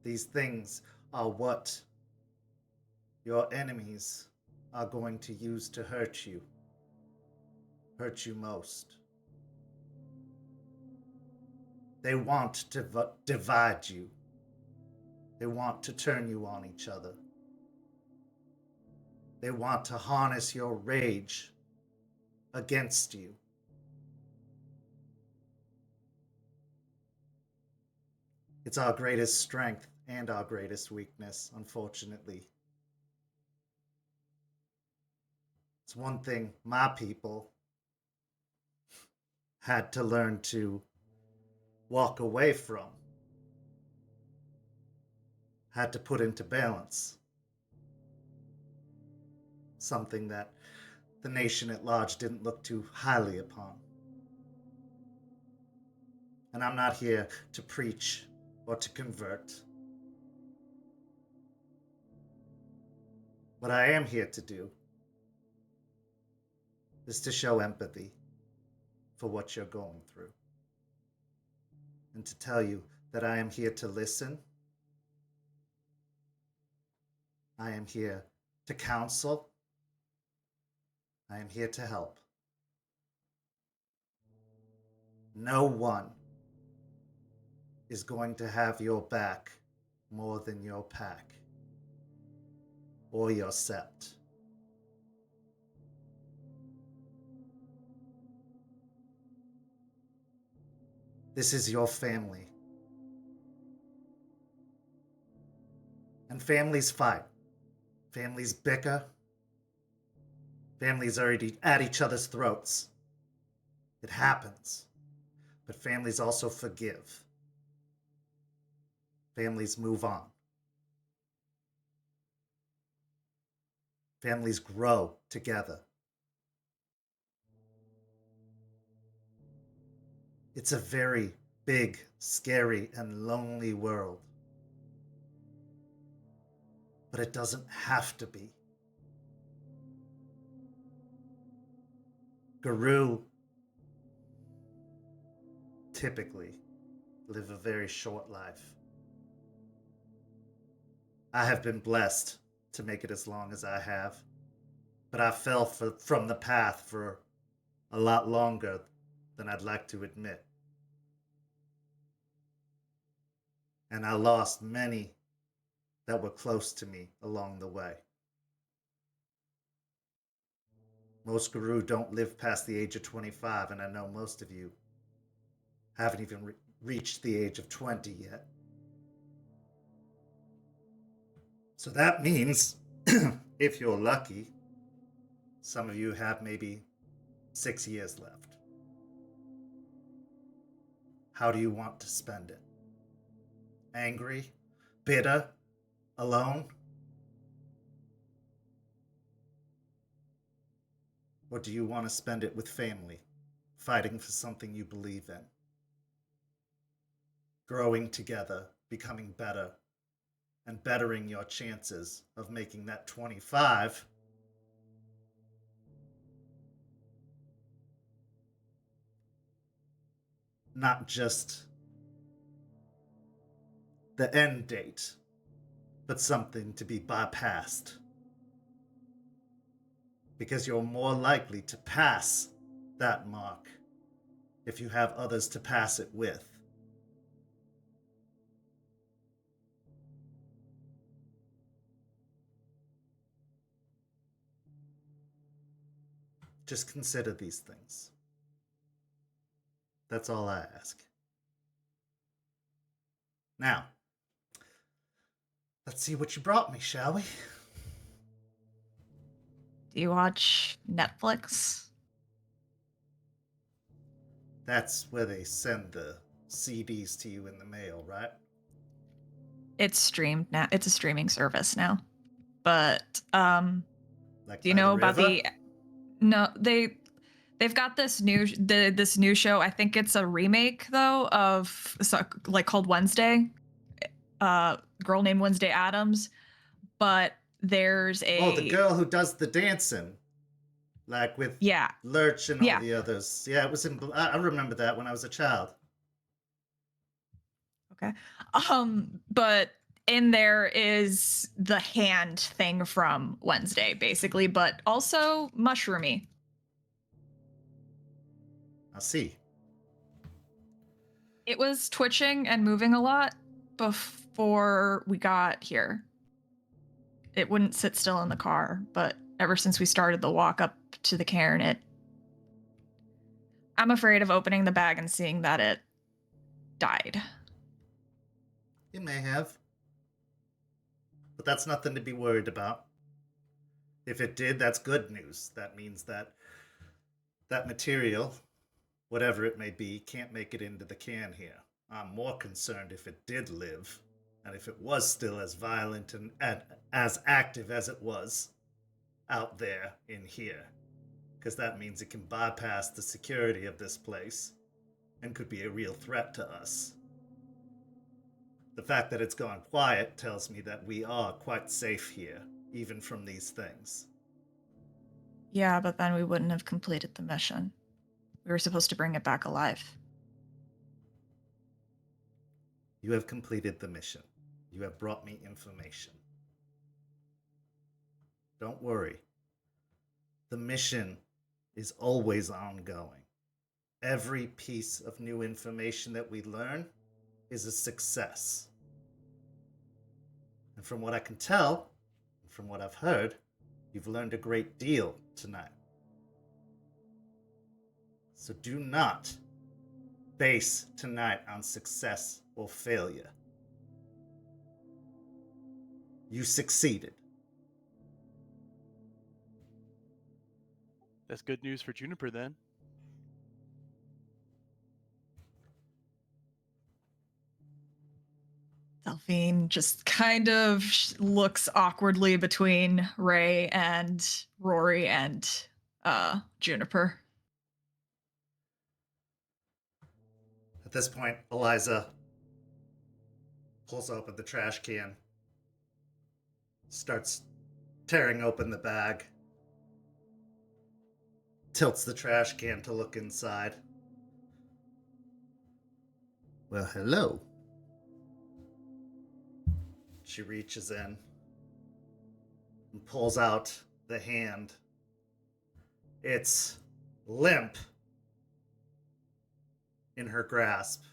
These things are what your enemies are going to use to hurt you most. They want to divide you. They want to turn you on each other. They want to harness your rage against you. It's our greatest strength and our greatest weakness, unfortunately. It's one thing my people had to learn to walk away from, had to put into balance. Something that the nation at large didn't look too highly upon. And I'm not here to preach or to convert. What I am here to do is to show empathy for what you're going through. And to tell you that I am here to listen. I am here to counsel. I am here to help. No one is going to have your back more than your pack or your sept. This is your family. And families fight. Families bicker. Families are at each other's throats. It happens. But families also forgive. Families move on. Families grow together. It's a very big, scary, and lonely world. But it doesn't have to be. Garou typically live a very short life. I have been blessed to make it as long as I have, but I fell from the path for a lot longer than I'd like to admit. And I lost many that were close to me along the way. Most Garou don't live past the age of 25, and I know most of you haven't even reached the age of 20 yet. So that means, if you're lucky, some of you have maybe 6 years left. How do you want to spend it? Angry? Bitter? Alone? Or do you want to spend it with family, fighting for something you believe in? Growing together, becoming better, and bettering your chances of making that 25 not just the end date, but something to be bypassed. Because you're more likely to pass that mark if you have others to pass it with. Just consider these things. That's all I ask. Now, let's see what you brought me, shall we? Do you watch Netflix? That's where they send the CDs to you in the mail, right? It's streamed now. It's a streaming service now. But Like do you by know the about river? the No, they've got this new show. I think it's a remake though of like called Wednesday. Girl named Wednesday Addams, but there's a Oh, the girl who does the dancing. Like with yeah. Lurch and all Yeah. the others. Yeah, it was in. I remember that when I was a child. Okay. But in there is the hand thing from Wednesday, basically, but also mushroomy. I see. It was twitching and moving a lot before we got here. It wouldn't sit still in the car, but ever since we started the walk up to the cairn, I'm afraid of opening the bag and seeing that it died. You may have. But that's nothing to be worried about. If it did, that's good news. That means that that material, whatever it may be, can't make it into the can here. I'm more concerned if it did live, and if it was still as violent and as active as it was out there in here. Because that means it can bypass the security of this place and could be a real threat to us. The fact that it's gone quiet tells me that we are quite safe here, even from these things. Yeah, but then we wouldn't have completed the mission. We were supposed to bring it back alive. You have completed the mission. You have brought me information. Don't worry. The mission is always ongoing. Every piece of new information that we learn is a success. And from what I can tell, and from what I've heard, you've learned a great deal tonight. So do not base tonight on success or failure. You succeeded. That's good news for Juniper then. Delphine just kind of looks awkwardly between Ray and Rory and Juniper. At this point, Eliza pulls open the trash can, starts tearing open the bag, tilts the trash can to look inside. Well, hello. She reaches in and pulls out the hand. It's limp in her grasp.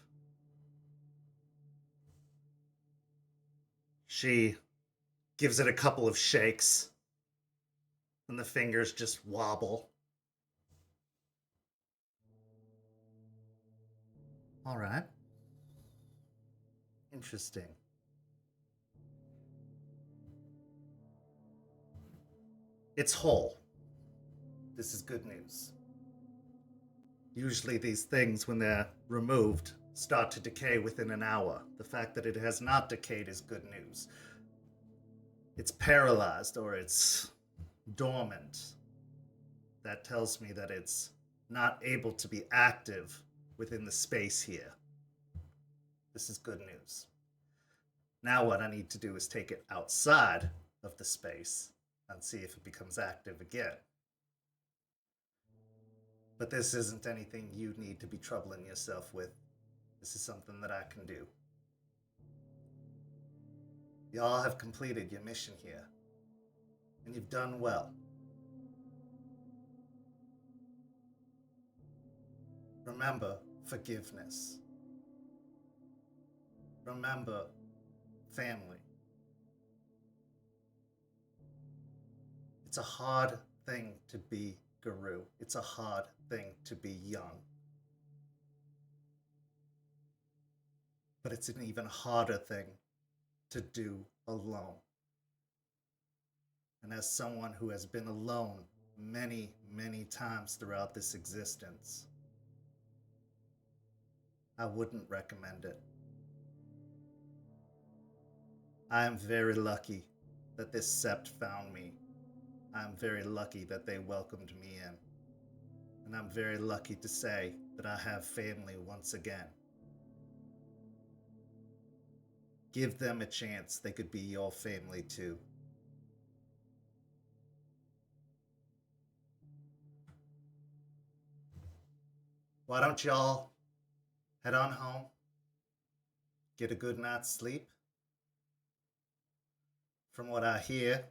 She gives it a couple of shakes, and the fingers just wobble. All right. Interesting. It's whole. This is good news. Usually these things, when they're removed, start to decay within an hour. The fact that it has not decayed is good news. It's paralyzed or it's dormant. That tells me that it's not able to be active within the space here. This is good news. Now what I need to do is take it outside of the space and see if it becomes active again. But this isn't anything you need to be troubling yourself with. This is something that I can do. Y'all have completed your mission here, and you've done well. Remember forgiveness. Remember family. It's a hard thing to be Guru. It's a hard thing to be young. But it's an even harder thing to do alone. And as someone who has been alone many, many times throughout this existence, I wouldn't recommend it. I am very lucky that this sept found me. I am very lucky that they welcomed me in. And I'm very lucky to say that I have family once again. Give them a chance. They could be your family too. Why don't y'all head on home, get a good night's sleep? From what I hear,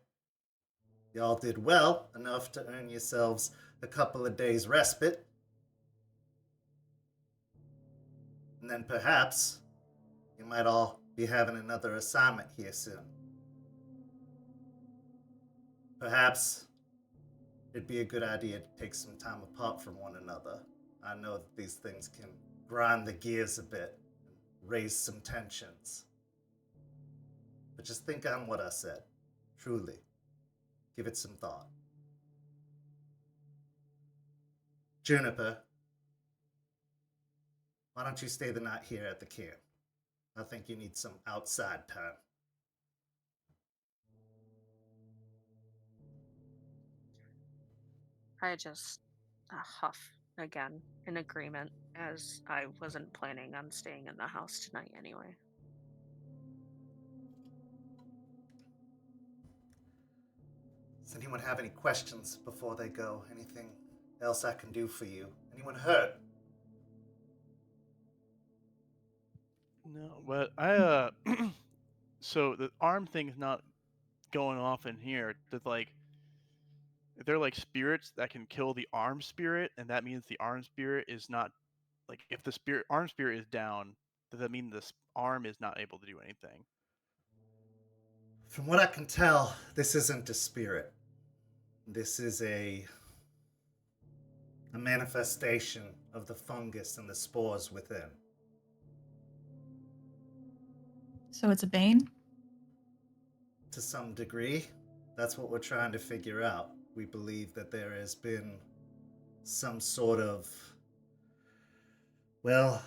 y'all did well enough to earn yourselves a couple of days respite. And then perhaps you might all be having another assignment here soon. Perhaps it'd be a good idea to take some time apart from one another. I know that these things can grind the gears a bit and raise some tensions. But just think on what I said. Truly. Give it some thought. Juniper, why don't you stay the night here at the camp? I think you need some outside time. I just huff again in agreement, as I wasn't planning on staying in the house tonight anyway. Does anyone have any questions before they go? Anything else I can do for you? Anyone hurt? No, but so the arm thing's not going off in here. That like, if they're like spirits that can kill the arm spirit, and that means the arm spirit is not like, if the arm spirit is down, does that mean this arm is not able to do anything? From what I can tell, this isn't a spirit. This is a manifestation of the fungus and the spores within. So it's a bane? To some degree, that's what we're trying to figure out. We believe that there has been some sort of, well,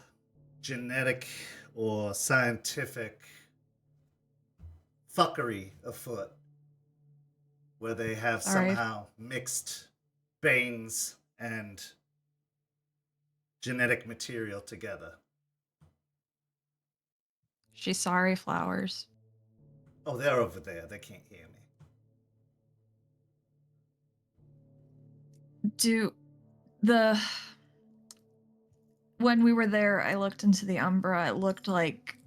genetic or scientific fuckery afoot, where they have somehow mixed banes and genetic material together. She's sorry, Flowers. Oh, they're over there. They can't hear me. When we were there, I looked into the Umbra. It looked like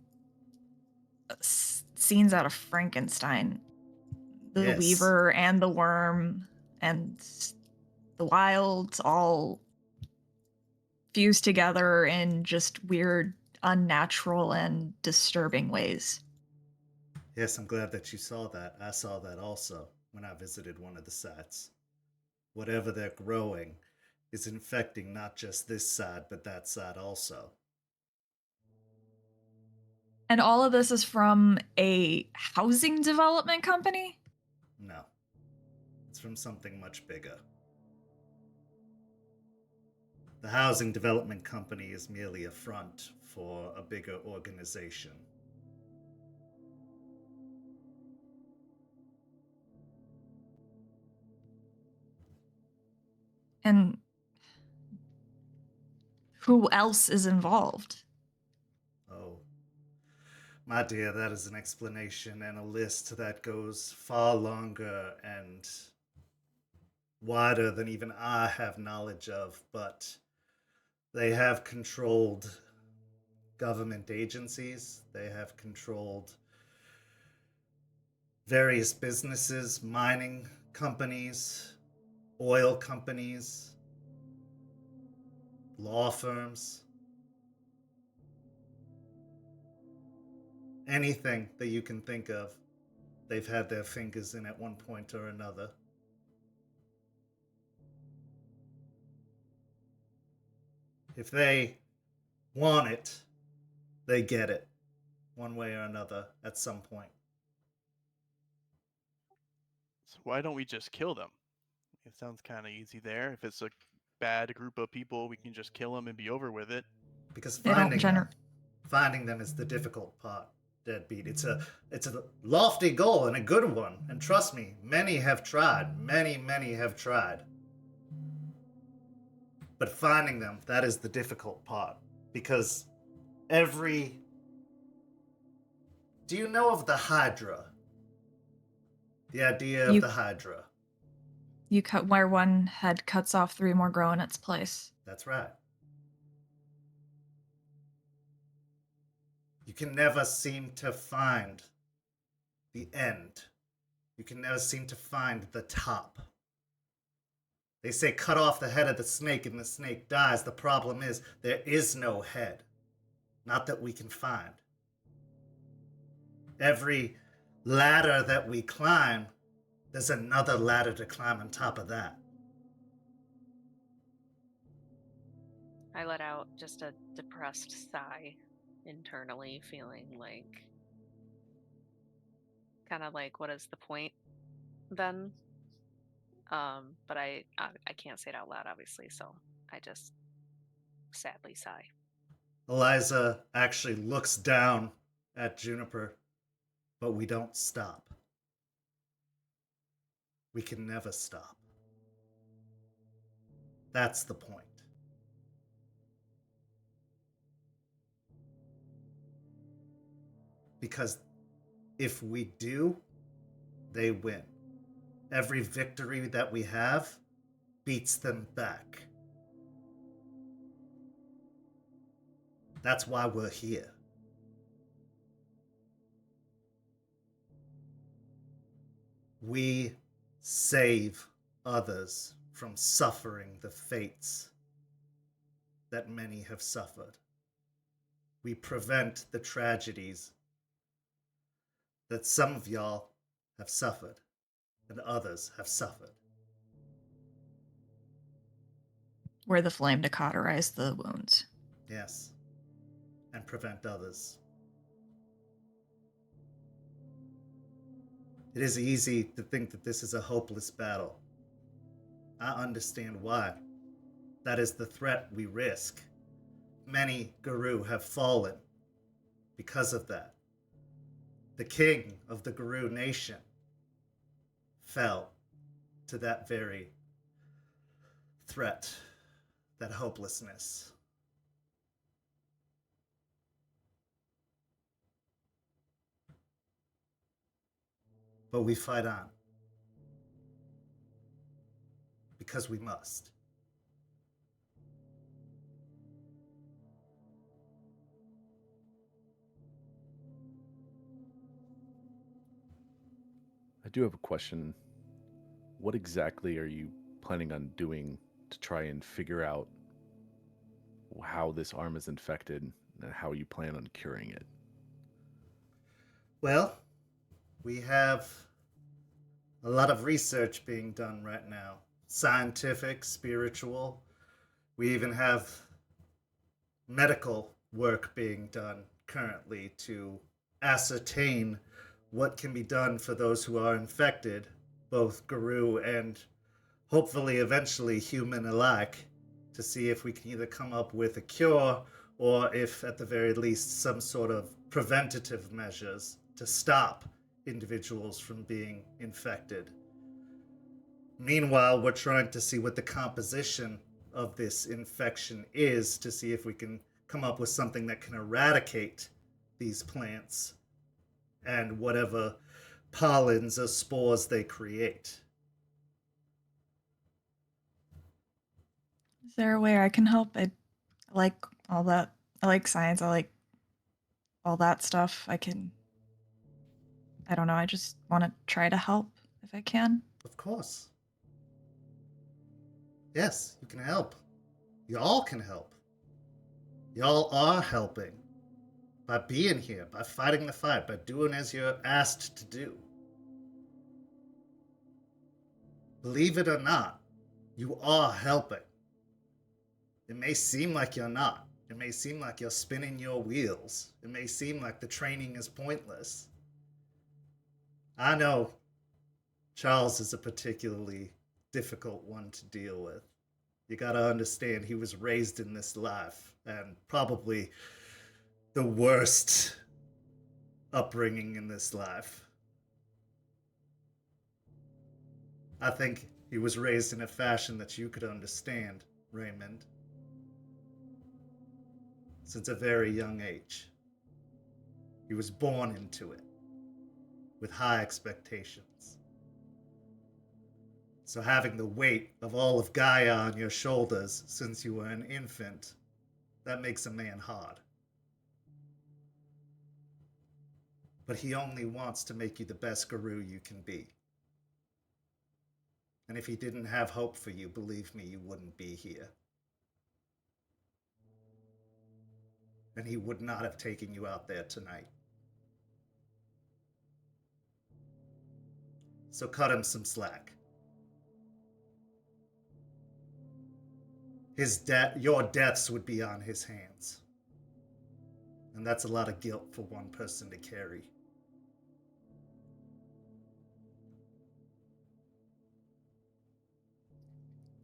scenes out of Frankenstein. The Yes. Weaver and the Worm and the Wilds all fused together in just weird, unnatural, and disturbing ways. Yes, I'm glad that you saw that. I saw that also when I visited one of the sites. Whatever they're growing is infecting not just this side, but that side also. And all of this is from a housing development company? No. It's from something much bigger. The housing development company is merely a front for a bigger organization. And who else is involved? Oh, my dear, that is an explanation and a list that goes far longer and wider than even I have knowledge of, but they have controlled government agencies. They have controlled various businesses, mining companies, oil companies, law firms. Anything that you can think of, they've had their fingers in at one point or another. If they want it, they get it, one way or another, at some point. So why don't we just kill them? It sounds kind of easy there. If it's a bad group of people, we can just kill them and be over with it. Because They don't finding them is the difficult part, Deadbeat. It's a lofty goal and a good one. And trust me, many have tried. Many have tried. But finding them, that is the difficult part. Because do you know of the Hydra? The idea of the Hydra. You cut where one head cuts off, 3 more grow in its place. That's right. You can never seem to find the end. You can never seem to find the top. They say cut off the head of the snake and the snake dies. The problem is there is no head. Not that we can find. Every ladder that we climb, there's another ladder to climb on top of that. I let out just a depressed sigh internally, feeling like kind of like, what is the point then? But I can't say it out loud, obviously, so I just sadly sigh. Eliza actually looks down at Juniper, but we don't stop. We can never stop. That's the point. Because if we do, they win. Every victory that we have beats them back. That's why we're here. We save others from suffering the fates that many have suffered. We prevent the tragedies that some of y'all have suffered and others have suffered. We're the flame to cauterize the wounds. Yes. And prevent others. It is easy to think that this is a hopeless battle. I understand why. That is the threat we risk. Many Guru have fallen because of that. The king of the Guru nation fell to that very threat, that hopelessness. But we fight on. Because we must. I do have a question. What exactly are you planning on doing to try and figure out how this arm is infected and how you plan on curing it? Well, we have a lot of research being done right now. Scientific, spiritual. We even have medical work being done currently to ascertain what can be done for those who are infected, both Guru and hopefully eventually human alike, to see if we can either come up with a cure or if at the very least some sort of preventative measures to stop individuals from being infected. Meanwhile, we're trying to see what the composition of this infection is to see if we can come up with something that can eradicate these plants and whatever pollens or spores they create. Is there a way I can help? I like all that. I like science. I like all that stuff. I don't know, I just want to try to help if I can. Of course. Yes, you can help. Y'all can help. Y'all are helping. By being here, by fighting the fight, by doing as you're asked to do. Believe it or not, you are helping. It may seem like you're not. It may seem like you're spinning your wheels. It may seem like the training is pointless. I know Charles is a particularly difficult one to deal with. You gotta understand, he was raised in this life, and probably the worst upbringing in this life. I think he was raised in a fashion that you could understand, Raymond. Since a very young age. He was born into it, with high expectations. So having the weight of all of Gaia on your shoulders since you were an infant, that makes a man hard. But he only wants to make you the best guru you can be. And if he didn't have hope for you, believe me, you wouldn't be here. And he would not have taken you out there tonight. So cut him some slack. Your deaths would be on his hands. And that's a lot of guilt for one person to carry.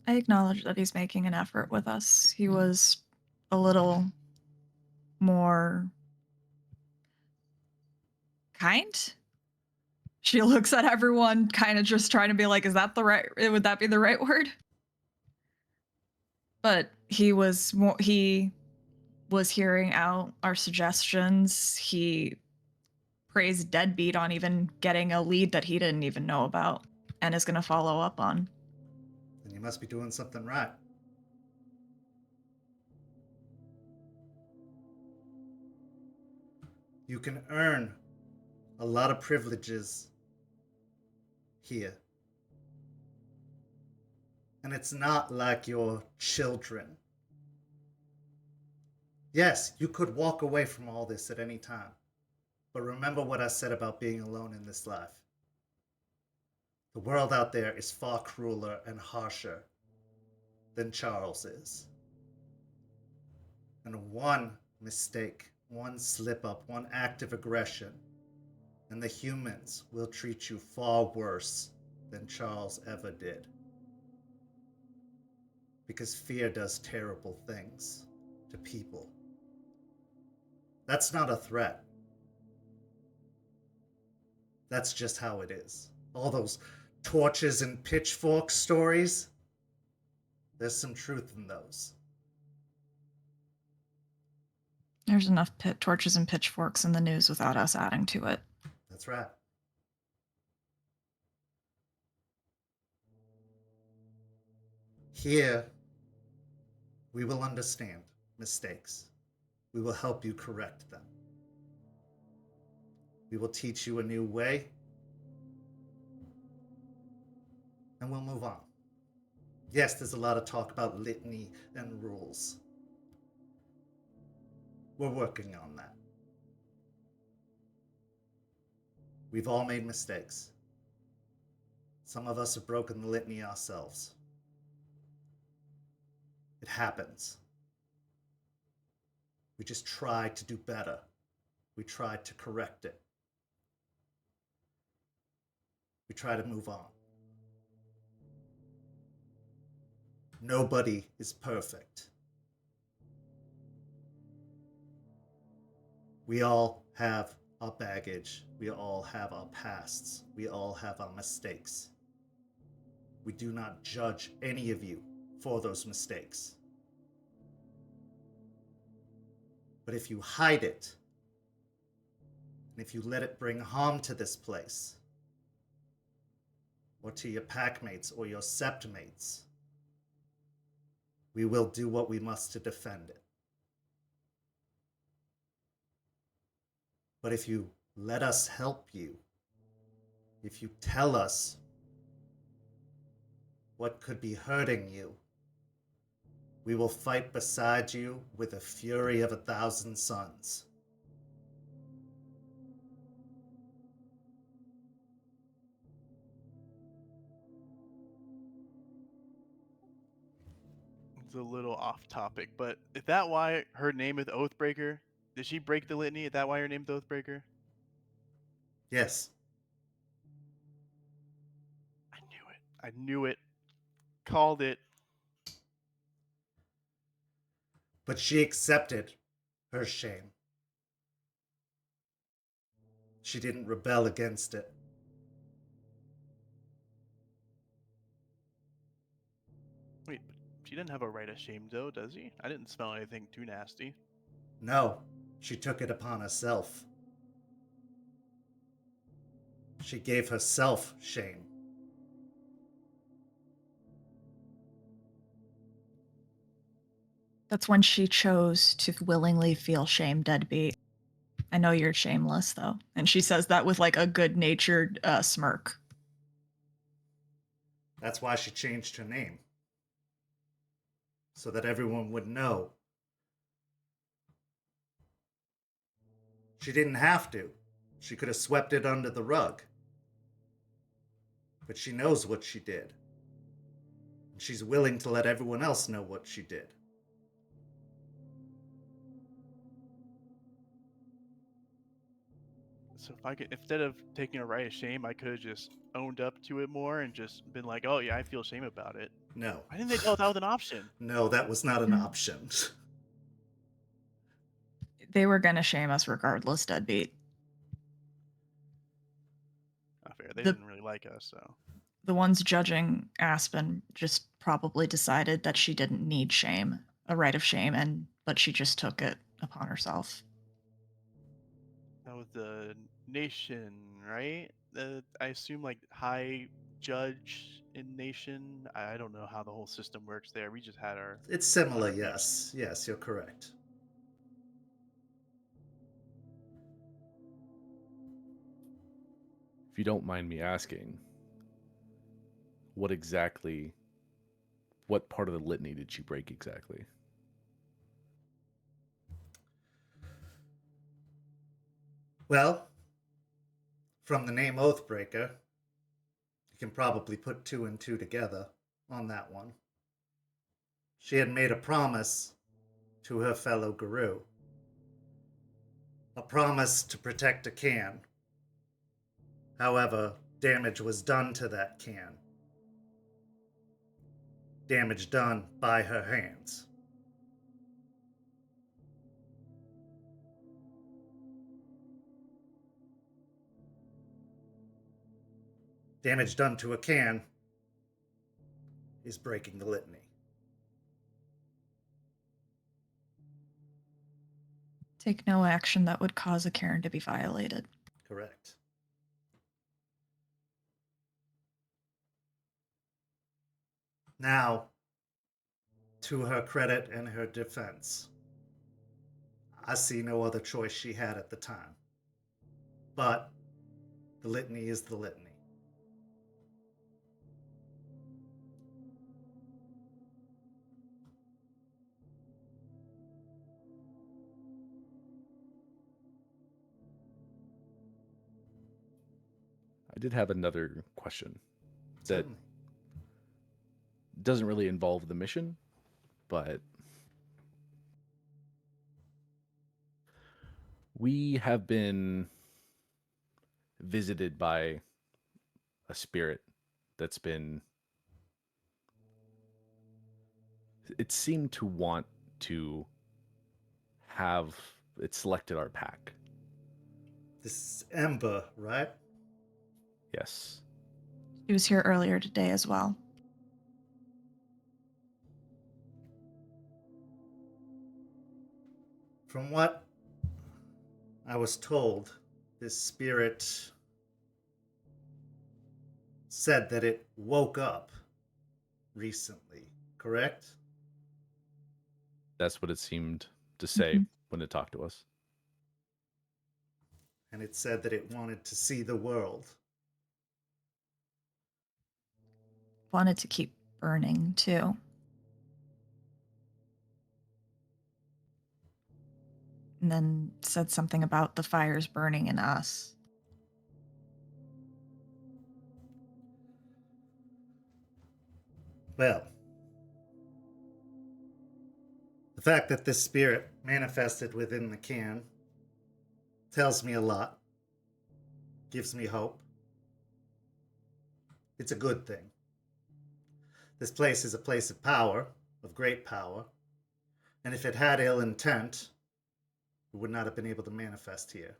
I acknowledge that he's making an effort with us. He was a little more kind. She looks at everyone, kind of just trying to be like, would that be the right word? But he was hearing out our suggestions. He praised Deadbeat on even getting a lead that he didn't even know about and is going to follow up on. Then you must be doing something right. You can earn a lot of privileges here. And it's not like you're children. Yes, you could walk away from all this at any time. But remember what I said about being alone in this life. The world out there is far crueler and harsher than Charles is. And one mistake, one slip up, one act of aggression, and the humans will treat you far worse than Charles ever did. Because fear does terrible things to people. That's not a threat. That's just how it is. All those torches and pitchfork stories, there's some truth in those. There's enough torches and pitchforks in the news without us adding to it. That's right. Here, we will understand mistakes. We will help you correct them. We will teach you a new way, and we'll move on. Yes, there's a lot of talk about litany and rules. We're working on that. We've all made mistakes. Some of us have broken the litany ourselves. It happens. We just try to do better. We try to correct it. We try to move on. Nobody is perfect. We all have our baggage. We all have our pasts. We all have our mistakes. We do not judge any of you for those mistakes. But if you hide it, and if you let it bring harm to this place, or to your packmates or your septmates, we will do what we must to defend it. But if you let us help you, if you tell us what could be hurting you, we will fight beside you with the fury of 1,000 suns. It's a little off topic, but is that why her name is Oathbreaker? Did she break the litany? Is that why her name's Oathbreaker? Yes, I knew it. I knew it. Called it. but she accepted her shame. She didn't rebel against it. Wait, but she didn't have a right of shame, though, does she? I didn't smell anything too nasty. No, she took it upon herself. She gave herself shame. That's when she chose to willingly feel shame, Deadbeat. I know you're shameless, though. And she says that with like a good-natured smirk. That's why she changed her name. So that everyone would know. She didn't have to. She could have swept it under the rug. But she knows what she did. And she's willing to let everyone else know what she did. So if I could, instead of taking a right of shame, I could have just owned up to it more and just been like, "Oh yeah, I feel shame about it." No. Why didn't they tell us that was an option? No, that was not an option. They were gonna shame us regardless, Deadbeat. Not fair. They The- didn't really like us, so. The ones judging Aspen just probably decided that she didn't need shame, a right of shame, but she just took it upon herself. That was the nation, right? I assume like high judge in nation. I don't know how the whole system works there. We just had our. It's similar, our yes. Yes, you're correct. If you don't mind me asking, what part of the litany did she break exactly? Well, from the name Oathbreaker, you can probably put 2 and 2 together on that one. She had made a promise to her fellow Guru. A promise to protect a Caern. However, damage was done to that Caern. Damage done by her hands. Damage done to a Caern is breaking the litany. Take no action that would cause a Cairn to be violated. Correct. Now, to her credit and her defense, I see no other choice she had at the time. But the litany is the litany. I did have another question that Certainly. doesn't really involve the mission, but we have been visited by a spirit that's been, it seemed to want to have, it selected our pack. This is Ember, right? Yes. She was here earlier today as well. From what I was told, this spirit said that it woke up recently, correct? That's what it seemed to say when it talked to us. and it said that it wanted to see the world. Wanted to keep burning too. And then said something about the fires burning in us. Well, the fact that this spirit manifested within the Caern tells me a lot, gives me hope. It's a good thing. This place is a place of power, of great power, and if it had ill intent, it would not have been able to manifest here.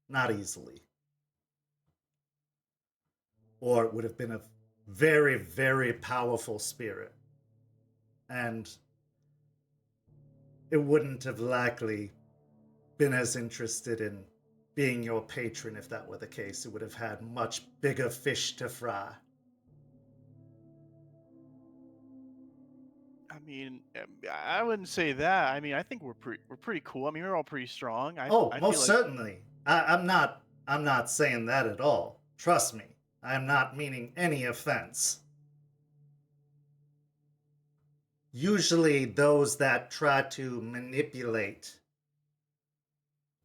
Not easily. Or it would have been a very, very powerful spirit. And it wouldn't have likely been as interested in being your patron if that were the case. It would have had much bigger fish to fry. I mean, I wouldn't say that. I mean, I think we're pretty cool. I mean, we're all pretty strong. I Oh, feel most like certainly. I'm not saying that at all. Trust me. I am not meaning any offense. Usually those that try to manipulate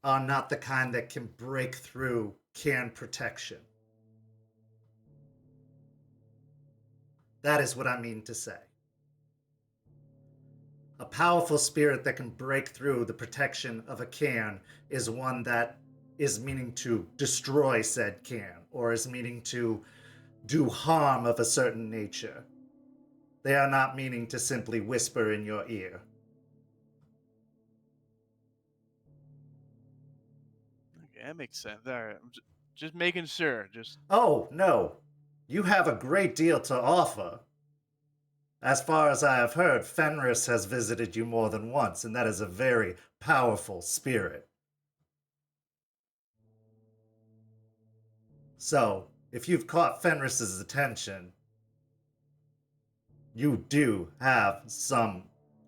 are not the kind that can break through Cairn protection. That is what I mean to say. A powerful spirit that can break through the protection of a Cairn is one that is meaning to destroy said Cairn, or is meaning to do harm of a certain nature. They are not meaning to simply whisper in your ear. okay, that makes sense. All right, I'm just making sure. Just Oh, no. You have a great deal to offer. As far as I have heard, Fenris has visited you more than once, and that is a very powerful spirit. So, if you've caught Fenris's attention, you do have some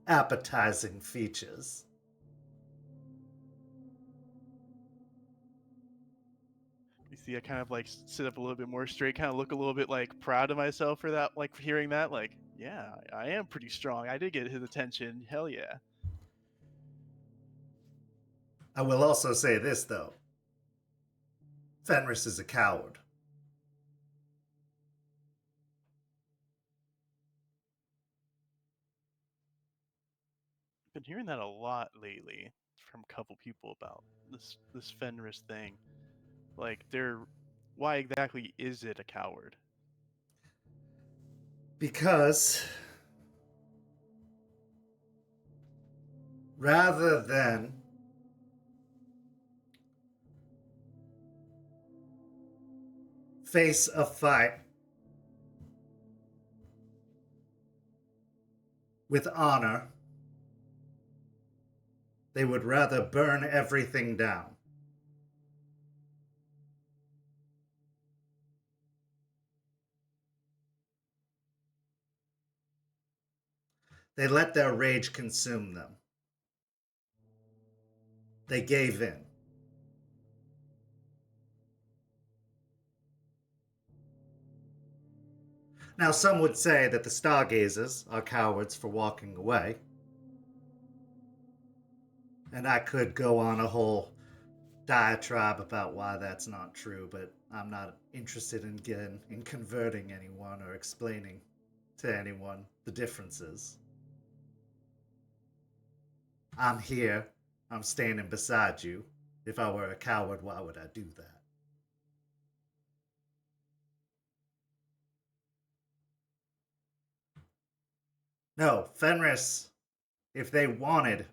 appetizing features. you see, I kind of like sit up a little bit more straight, kind of look a little bit like proud of myself for that, like for hearing that. Like, yeah, I am pretty strong. I did get his attention. Hell yeah. I will also say this, though. Fenris is a coward. Been hearing that a lot lately from a couple people about this Fenris thing. Like, why exactly is it a coward? Because rather than face a fight with honor, they would rather burn everything down. They let their rage consume them. They gave in. Now, some would say that the Stargazers are cowards for walking away. And I could go on a whole diatribe about why that's not true, but I'm not interested in converting anyone or explaining to anyone the differences. I'm here. I'm standing beside you. If I were a coward, why would I do that? No, Fenris, if they wanted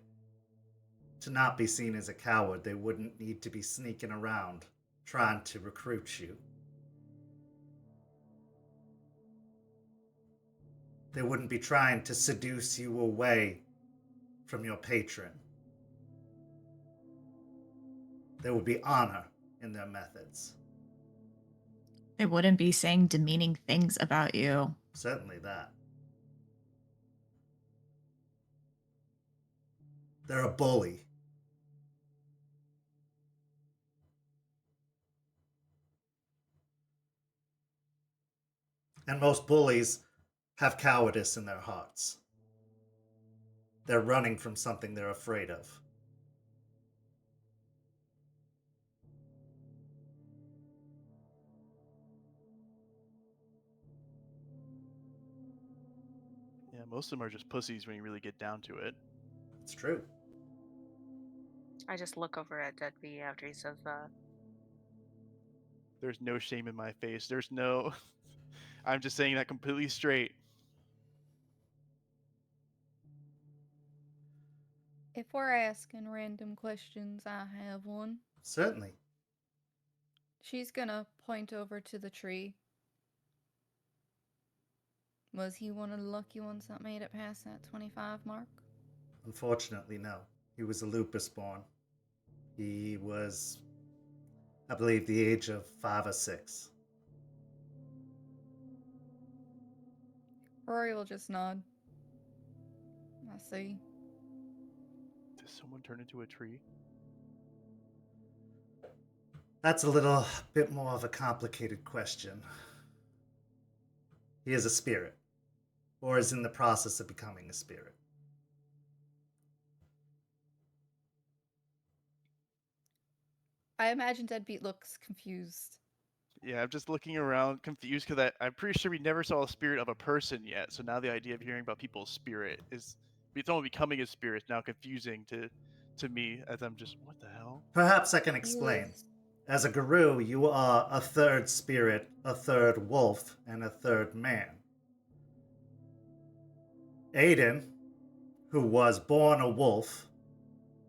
to not be seen as a coward, they wouldn't need to be sneaking around trying to recruit you. They wouldn't be trying to seduce you away from your patron. There would be honor in their methods. They wouldn't be saying demeaning things about you. Certainly that. They're a bully. And most bullies have cowardice in their hearts. They're running from something they're afraid of. Yeah, most of them are just pussies when you really get down to it. It's true. I just look over at Deadbeat after he says that. There's no shame in my face. There's no. I'm just saying that completely straight. If we're asking random questions, I have one. Certainly. She's gonna point over to the tree. Was he one of the lucky ones that made it past that 25 mark? Unfortunately, no. He was a lupus born. He was, I believe, the age of 5 or 6. Rory will just nod. I see. Does someone turn into a tree? That's a little bit more of a complicated question. He is a spirit, or is in the process of becoming a spirit. I imagine Deadbeat looks confused. Yeah, I'm just looking around confused because I'm pretty sure we never saw a spirit of a person yet. So now the idea of hearing about people's spirit is someone becoming a spirit is now confusing to me as I'm just, what the hell? Perhaps I can He explain. was As a guru, you are a third spirit, a third wolf, and a third man. Aiden, who was born a wolf,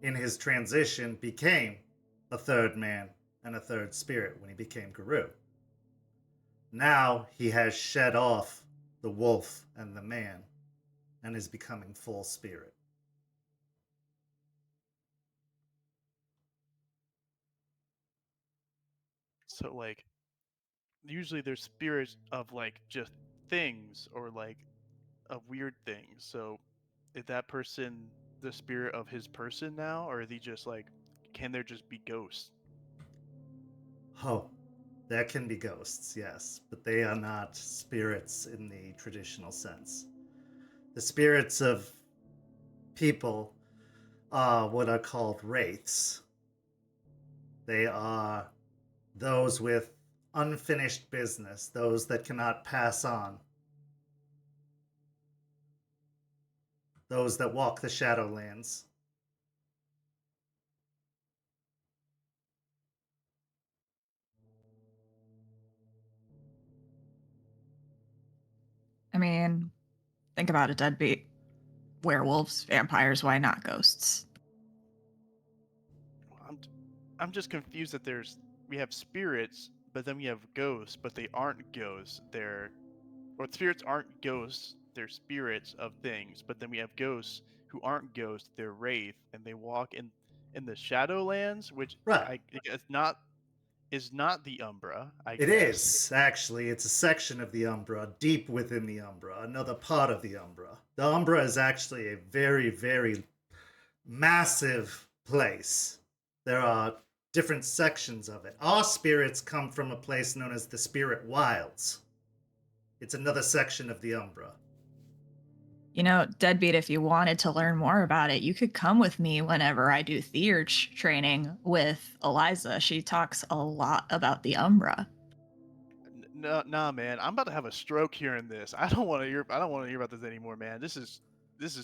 in his transition became a third man and a third spirit when he became guru. Now he has shed off the wolf and the man and is becoming full spirit. So like, usually there's spirits of like just things or like of weird things. So is that person the spirit of his person now, or is he just like, can there just be ghosts? Oh, there can be ghosts, yes, but they are not spirits in the traditional sense. The spirits of people are what are called wraiths. They are those with unfinished business, those that cannot pass on, those that walk the Shadowlands. I mean, think about it, Deadbeat. Werewolves, vampires, why not ghosts? I'm just confused that we have spirits, but then we have ghosts, but they aren't ghosts. Spirits aren't ghosts. They're spirits of things. But then we have ghosts who aren't ghosts. They're wraith, and they walk in the Shadowlands, which Right. I guess is not the Umbra. I It guess. is, actually. It's a section of the Umbra, deep within the Umbra, another part of the Umbra. The Umbra is actually a very, very massive place. There are different sections of it. Our spirits come from a place known as the Spirit Wilds. It's another section of the Umbra. You know, Deadbeat, if you wanted to learn more about it, you could come with me whenever I do theurge training with Eliza. She talks a lot about the Umbra. No, nah, man. I'm about to have a stroke hearing this. I don't want to hear. I don't want to hear about this anymore, man. This is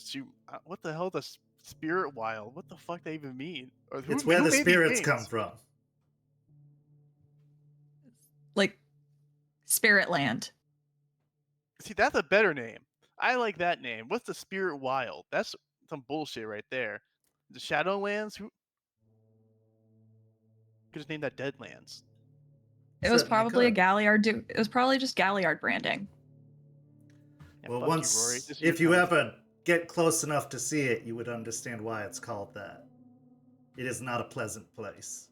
too. What the hell? The spirit wild? What the fuck they even mean? Or It's where who the made these spirits come names? from. Like Spirit Land. See, that's a better name. I like that name. What's the spirit wild? That's some bullshit right there. The Shadowlands? Who could just name that Deadlands? It was Certainly probably a could. Galliard. It was probably just Galliard branding. Yeah, Well, fuck you, Rory. once, This is your if you time. ever get close enough to see it, you would understand why it's called that. It is not a pleasant place.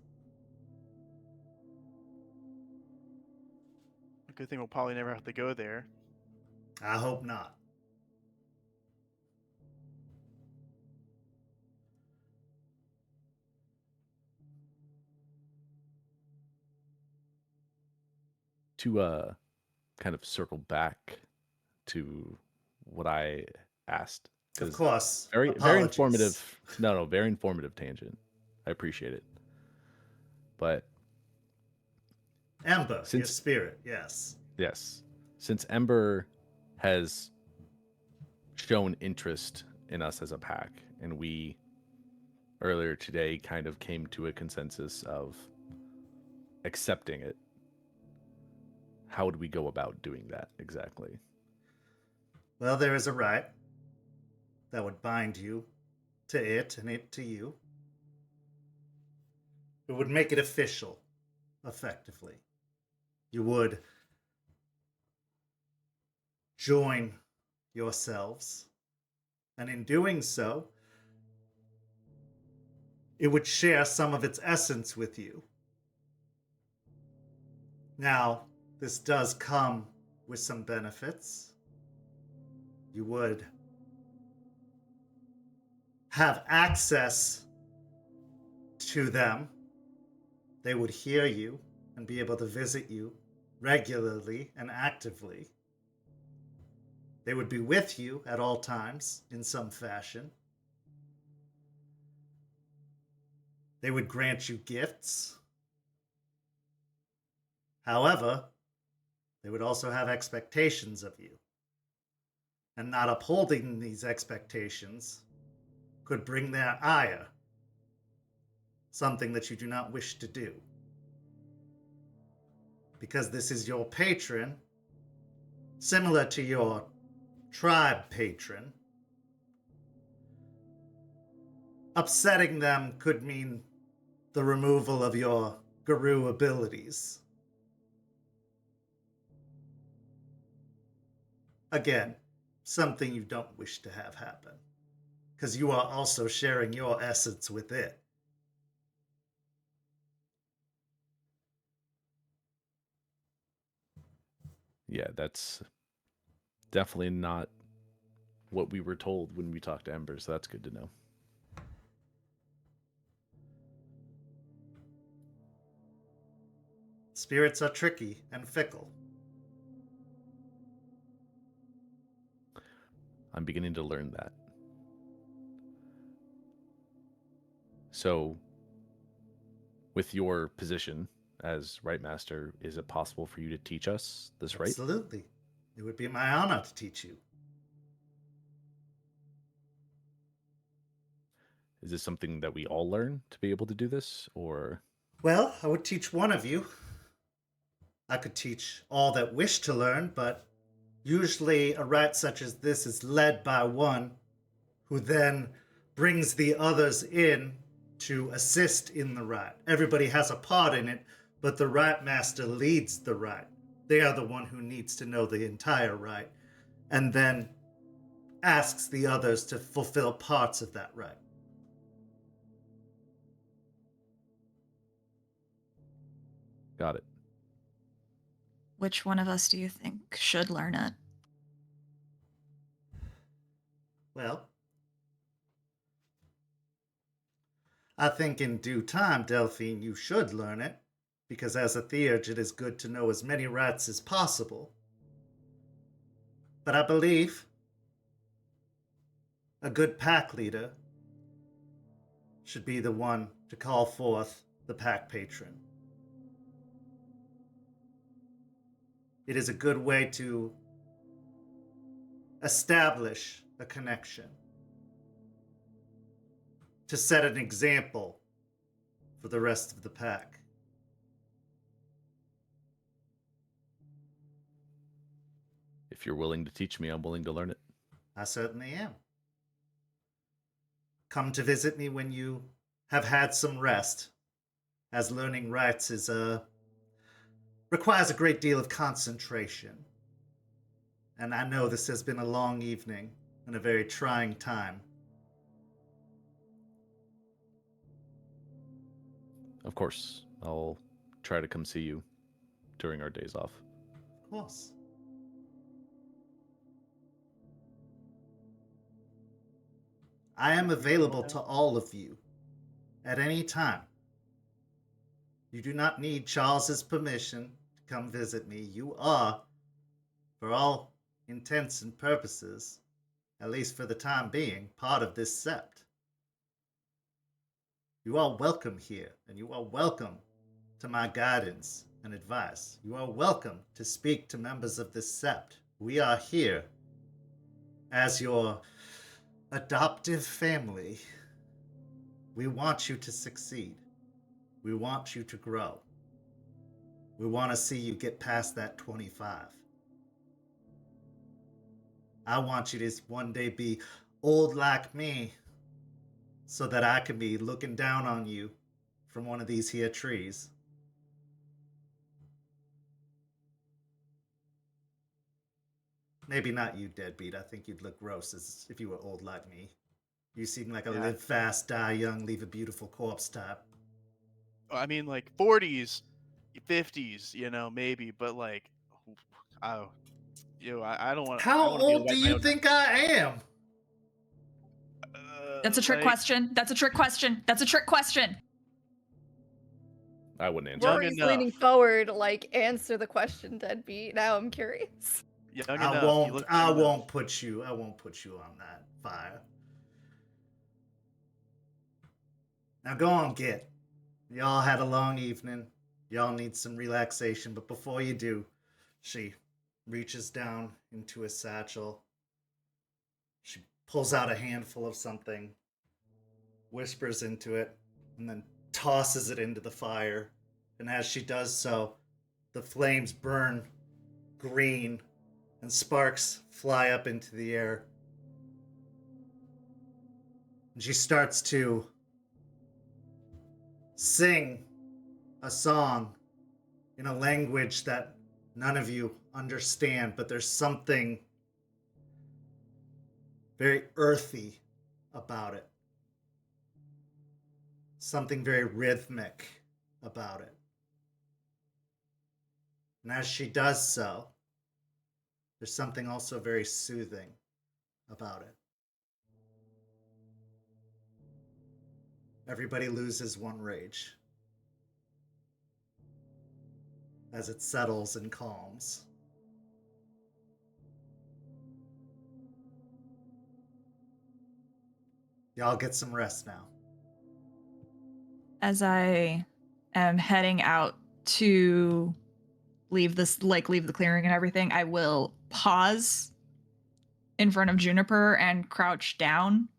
Good thing we'll probably never have to go there. I hope not. To kind of circle back to what I asked. Of course. Very Apologies. informative. No, very informative tangent. I appreciate it. But Ember, your Since- spirit, yes. yes, since Ember has shown interest in us as a pack, and we earlier today kind of came to a consensus of accepting it, how would we go about doing that exactly? Well, there is a rite that would bind you to it and it to you. It would make it official, effectively. You would join yourselves, and in doing so, it would share some of its essence with you. Now, this does come with some benefits. You would have access to them. They would hear you and be able to visit you regularly and actively. They would be with you at all times in some fashion. They would grant you gifts. However, they would also have expectations of you. And not upholding these expectations could bring their ire, something that you do not wish to do. Because this is your patron, similar to your tribe patron, upsetting them could mean the removal of your guru abilities. Again, something you don't wish to have happen, because you are also sharing your essence with it. Yeah, that's definitely not what we were told when we talked to Ember, so that's good to know. Spirits are tricky and fickle. I'm beginning to learn that. So, with your position as Rite Master, is it possible for you to teach us this rite? Absolutely. It would be my honor to teach you. Is this something that we all learn to be able to do this, or? Well, I would teach one of you. I could teach all that wish to learn, but usually a rite such as this is led by one who then brings the others in to assist in the rite. Everybody has a part in it, but the Rite Master leads the rite. They are the one who needs to know the entire rite, and then asks the others to fulfill parts of that rite. Got it. Which one of us do you think should learn it? Well, I think in due time, Delphine, you should learn it, because as a theurge, it is good to know as many rites as possible. But I believe a good pack leader should be the one to call forth the pack patron. It is a good way to establish a connection, to set an example for the rest of the pack. If you're willing to teach me, I'm willing to learn it. I certainly am. Come to visit me when you have had some rest, as learning rites is requires a great deal of concentration. And I know this has been a long evening and a very trying time. Of course, I'll try to come see you during our days off. Of course. I am available to all of you at any time. You do not need Charles's permission to come visit me. You are for all intents and purposes, at least for the time being, part of this sept. You are welcome here, and you are welcome to my guidance and advice. You are welcome to speak to members of this sept. We are here as your adoptive family. We want you to succeed. We want you to grow. We want to see you get past that 25. I want you to one day be old like me so that I can be looking down on you from one of these here trees. Maybe not you, Deadbeat. I think you'd look gross as if you were old like me. You seem like a live fast, die young, leave a beautiful corpse type. I mean, like 40s, 50s, maybe, but like, I don't want. How old do you think I am? That's a trick question. That's a trick question. That's a trick question. I wouldn't answer. Rory's leaning forward, like, answer the question, Deadbeat. Now I'm curious. I won't put you on that fire. Now go on, Git. Y'all had a long evening. Y'all need some relaxation, but before you do, she reaches down into a satchel. She pulls out a handful of something, whispers into it, and then tosses it into the fire. And as she does so, the flames burn green and sparks fly up into the air. And she starts to sing a song in a language that none of you understand, but there's something very earthy about it. Something very rhythmic about it. And as she does so, there's something also very soothing about it. Everybody loses one rage as it settles and calms. Y'all get some rest now. As I am heading out to leave the clearing and everything, I will pause in front of Juniper and crouch down.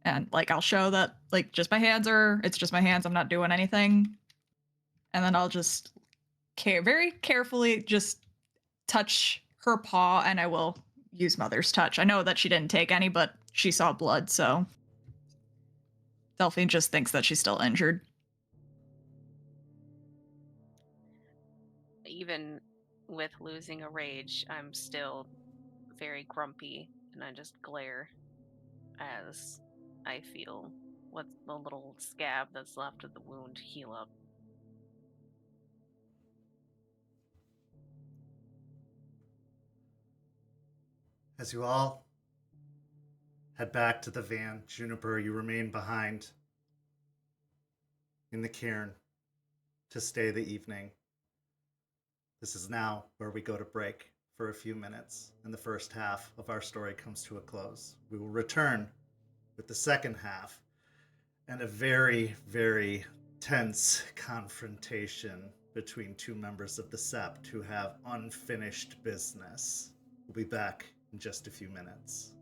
And I'll show that it's just my hands, I'm not doing anything. And then I'll just very carefully just touch her paw, and I will use Mother's Touch. I know that she didn't take any, but she saw blood, so Delphine just thinks that she's still injured. Even with losing a rage, I'm still very grumpy, and I just glare as I feel what's the little scab that's left of the wound heal up. As you all head back to the van, Juniper, you remain behind in the cairn to stay the evening. This is now where we go to break for a few minutes, and the first half of our story comes to a close. We will return with the second half and a very, very tense confrontation between two members of the Sept who have unfinished business. We'll be back in just a few minutes.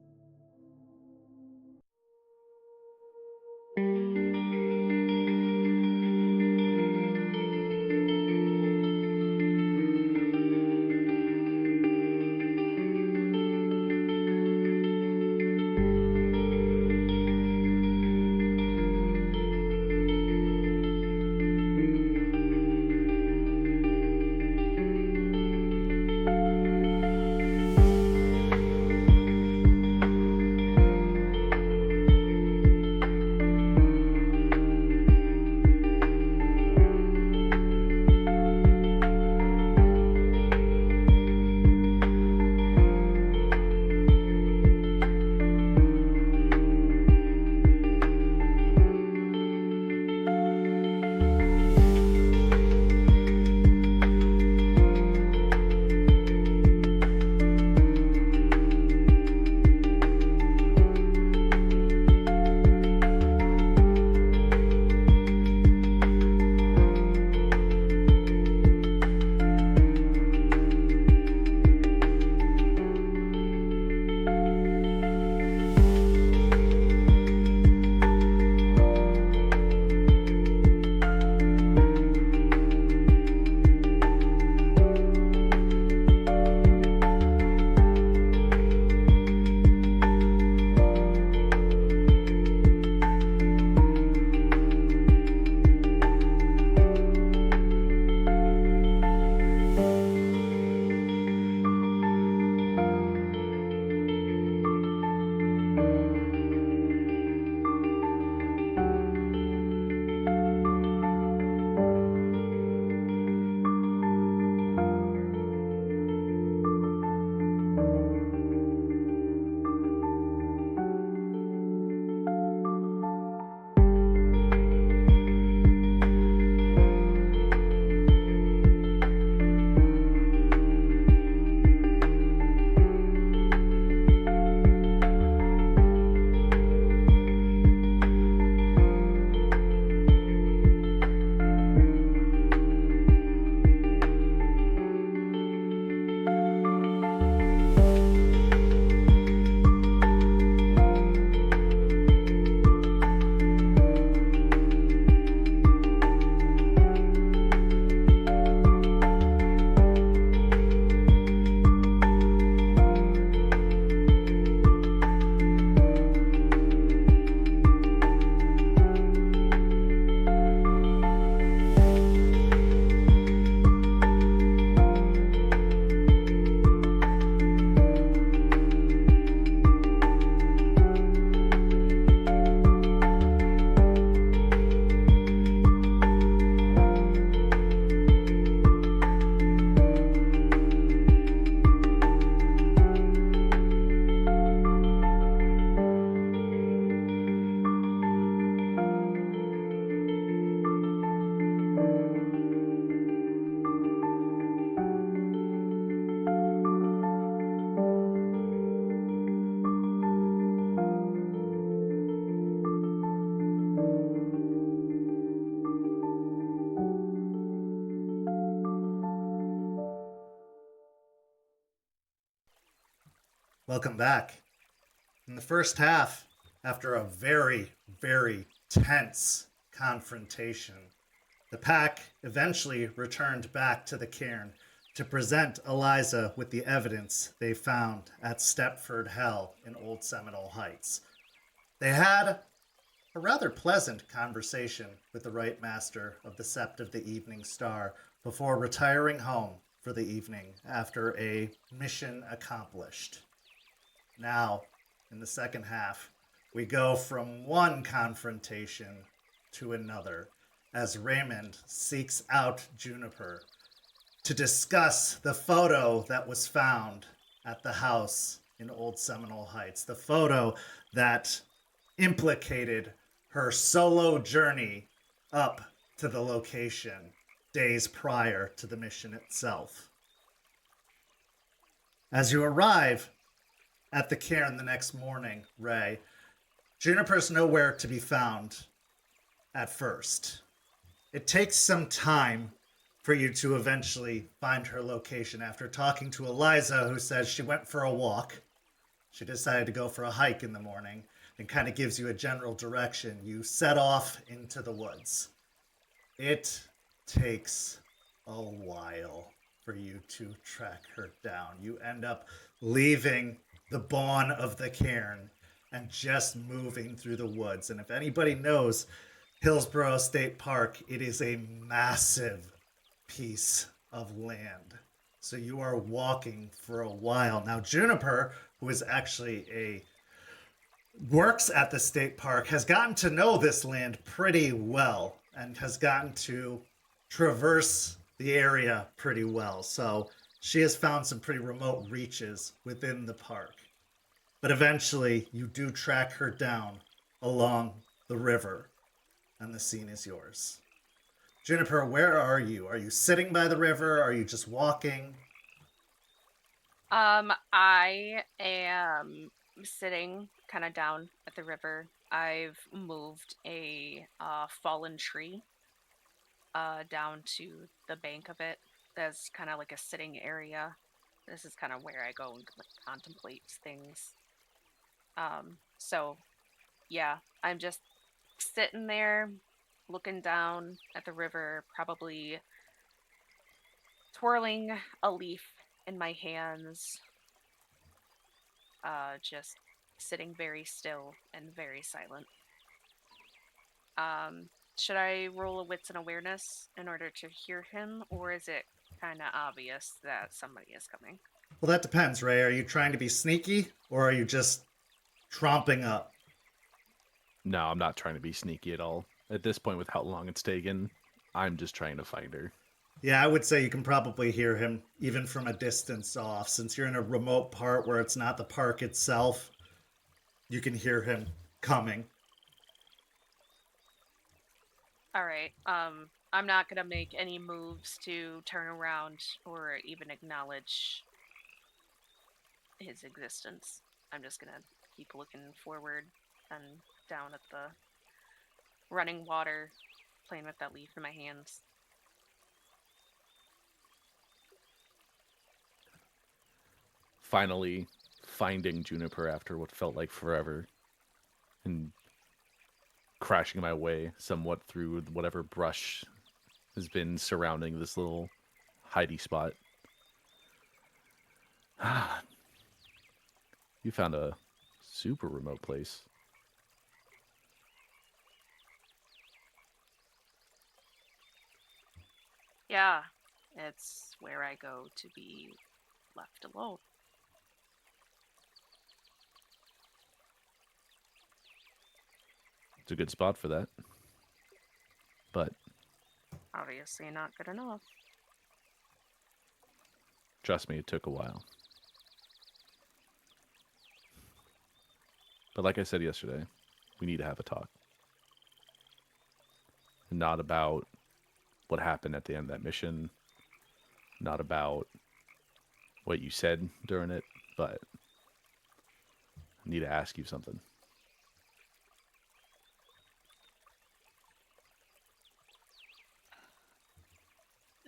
Welcome back. In the first half, after a very, very tense confrontation, the pack eventually returned back to the cairn to present Eliza with the evidence they found at Stepford Hell in Old Seminole Heights. They had a rather pleasant conversation with the Rite Master of the Sept of the Evening Star before retiring home for the evening after a mission accomplished. Now, in the second half, we go from one confrontation to another as Raymond seeks out Juniper to discuss the photo that was found at the house in Old Seminole Heights, the photo that implicated her solo journey up to the location days prior to the mission itself. As you arrive at the cairn the next morning, Ray, Juniper's nowhere to be found at first. It takes some time for you to eventually find her location after talking to Eliza, who says she went for a walk. She decided to go for a hike in the morning and kind of gives you a general direction. You set off into the woods. It takes a while for you to track her down. You end up leaving the bawn of the cairn and just moving through the woods. And if anybody knows Hillsborough State Park, it is a massive piece of land. So you are walking for a while. Now, Juniper, who is actually works at the state park, has gotten to know this land pretty well and has gotten to traverse the area pretty well. So she has found some pretty remote reaches within the park. But eventually, you do track her down along the river, and the scene is yours. Juniper, where are you? Are you sitting by the river? Are you just walking? I am sitting kind of down at the river. I've moved a fallen tree down to the bank of it. That's kind of like a sitting area. This is kind of where I go and contemplate things. So yeah, I'm just sitting there looking down at the river, probably twirling a leaf in my hands, just sitting very still and very silent. Should I roll a wits and awareness in order to hear him, or is it kind of obvious that somebody is coming? Well, that depends, Ray. Are you trying to be sneaky, or are you just tromping up? No, I'm not trying to be sneaky at all. At this point, with how long it's taken, I'm just trying to find her. Yeah, I would say you can probably hear him even from a distance off. Since you're in a remote part where it's not the park itself, you can hear him coming. All right. I'm not gonna make any moves to turn around or even acknowledge his existence. I'm just gonna keep looking forward and down at the running water, playing with that leaf in my hands. Finally, finding Juniper after what felt like forever, and crashing my way somewhat through whatever brush has been surrounding this little hidey spot. You found a super remote place. Yeah, it's where I go to be left alone. It's a good spot for that. But Obviously not good enough. trust me, it took a while. But like I said yesterday, we need to have a talk. Not about what happened at the end of that mission, not about what you said during it, but I need to ask you something.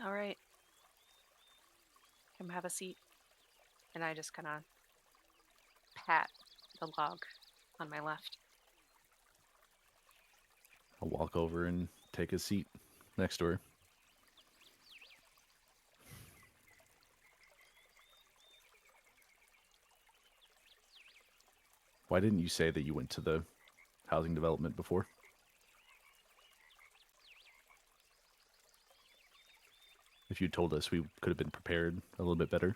All right. Come have a seat. And I just kind of pat the log on my left. I'll walk over and take a seat next to her. Why didn't you say that you went to the housing development before? If you told us, we could have been prepared a little bit better.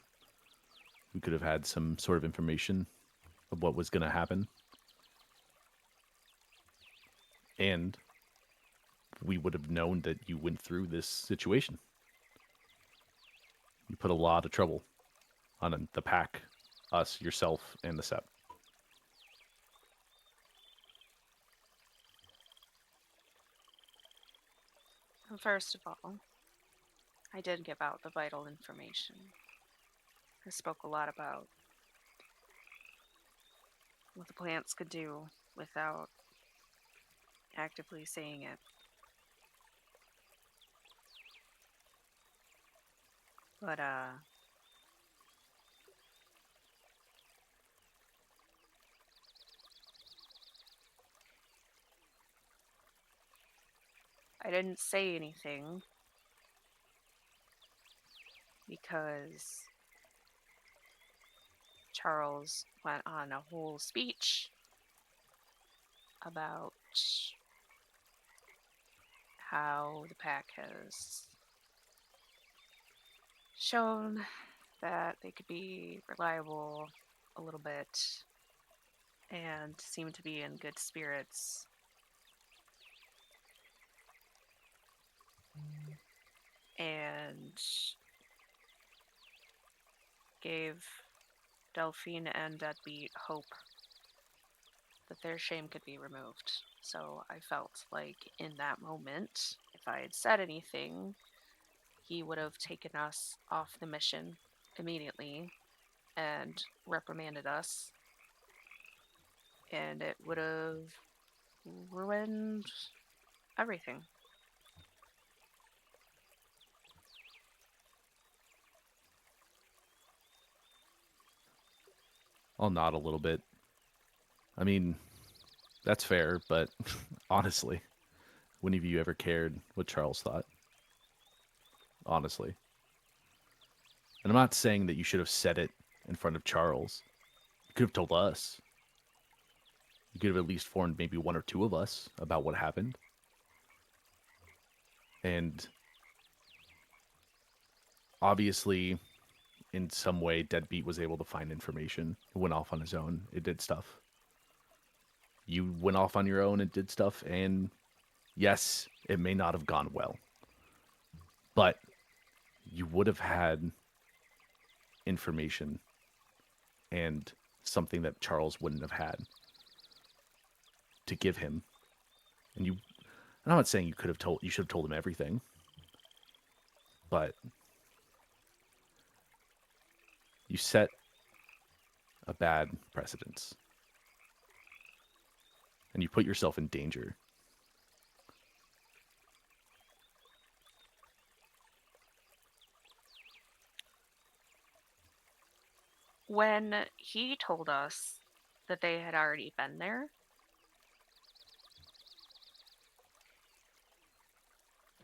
We could have had some sort of information of what was going to happen. And we would have known that you went through this situation. You put a lot of trouble on the pack, us, yourself, and the SEP. First of all, I did give out the vital information. I spoke a lot about what the plants could do without actively saying it. But, I didn't say anything because Charles went on a whole speech about how the pack has shown that they could be reliable a little bit and seem to be in good spirits. And gave Delphine and Deadbeat hope that their shame could be removed. So I felt like in that moment, if I had said anything, he would have taken us off the mission immediately and reprimanded us. And it would have ruined everything. I'll nod a little bit. I mean, that's fair, but honestly, when have you ever cared what Charles thought? Honestly. And I'm not saying that you should have said it in front of Charles. You could have told us. You could have at least warned maybe one or two of us about what happened. And obviously, in some way, Deadbeat was able to find information. It went off on his own. It did stuff. You went off on your own and did stuff, and yes, it may not have gone well. But you would have had information and something that Charles wouldn't have had to give him. And I'm not saying you should have told him everything, but you set a bad precedence. And you put yourself in danger. When he told us that they had already been there,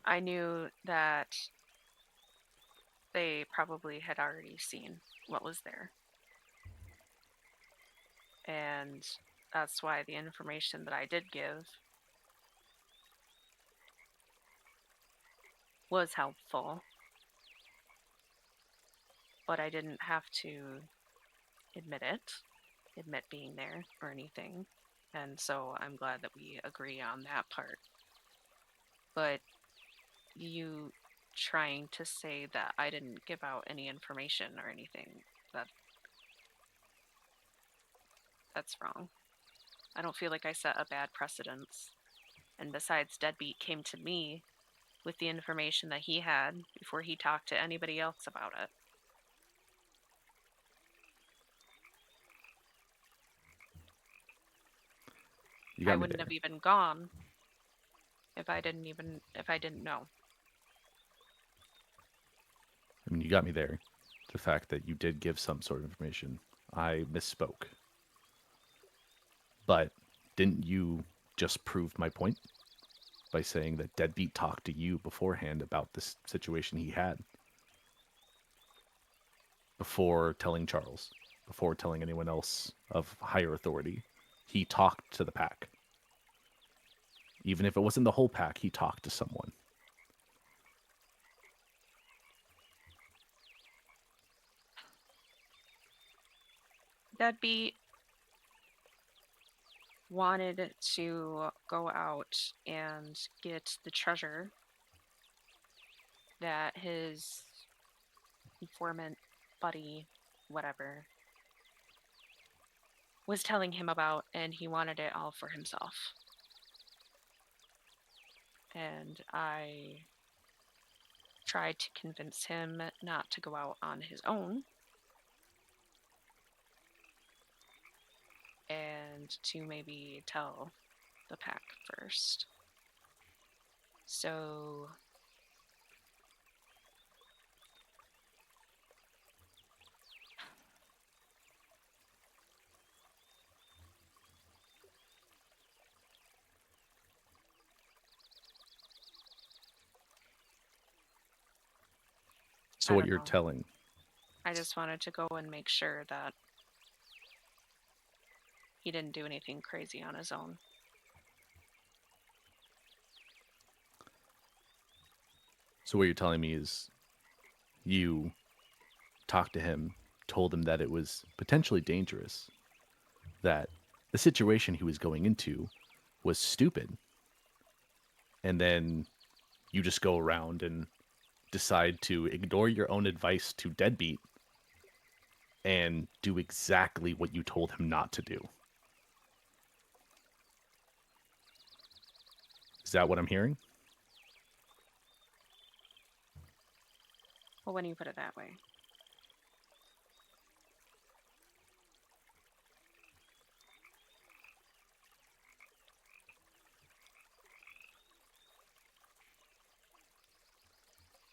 I knew that they probably had already seen what was there. And that's why the information that I did give was helpful. But I didn't have to admit being there or anything. And so I'm glad that we agree on that part. But you trying to say that I didn't give out any information or anything, that's wrong. I don't feel like I set a bad precedence. And besides, Deadbeat came to me with the information that he had before he talked to anybody else about it. I wouldn't have even gone if I didn't know. I mean, you got me there. The fact that you did give some sort of information. I misspoke. But didn't you just prove my point by saying that Deadbeat talked to you beforehand about this situation he had? Before telling Charles, before telling anyone else of higher authority, he talked to the pack. Even if it wasn't the whole pack, he talked to someone. Deadbeat wanted to go out and get the treasure that his informant buddy, whatever, was telling him about, and he wanted it all for himself. And I tried to convince him not to go out on his own and to maybe tell the pack first. So So I what don't you're know. telling, I just wanted to go and make sure that he didn't do anything crazy on his own. so what you're telling me is you talked to him, told him that it was potentially dangerous, that the situation he was going into was stupid, and then you just go around and decide to ignore your own advice to Deadbeat and do exactly what you told him not to do. Is that what I'm hearing? Well, when you put it that way.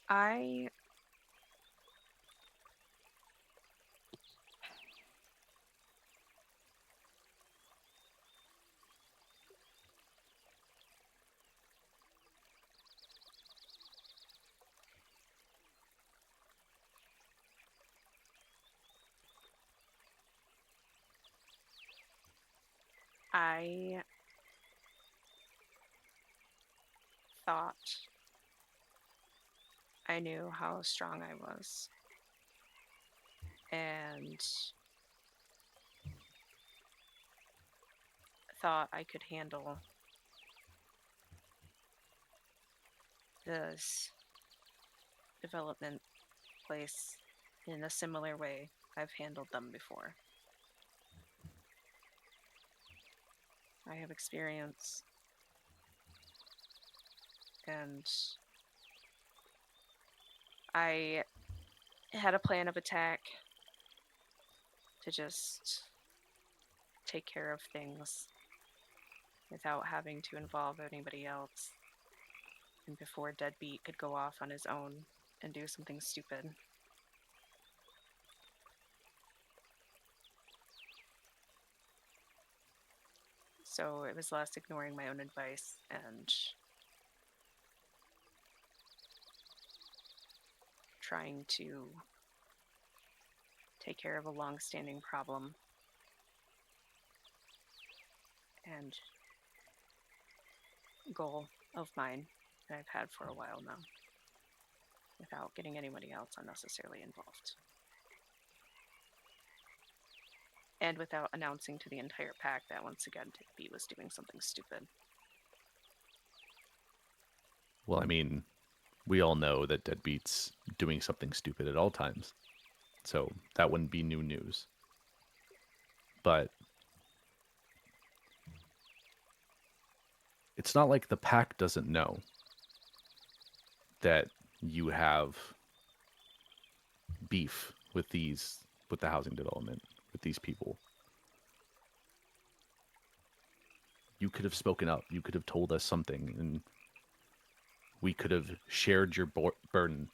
I I thought I knew how strong I was. And thought I could handle this development place in a similar way I've handled them before. I have experience, and I had a plan of attack to just take care of things without having to involve anybody else, and before Deadbeat could go off on his own and do something stupid. So it was less ignoring my own advice and trying to take care of a long-standing problem and goal of mine that I've had for a while now, without getting anybody else unnecessarily involved. And without announcing to the entire pack that once again Deadbeat was doing something stupid. Well, I mean, we all know that Deadbeat's doing something stupid at all times. So that wouldn't be new news. But it's not like the pack doesn't know that you have beef with the housing development, with these people. You could have spoken up. You could have told us something, and we could have shared your burden.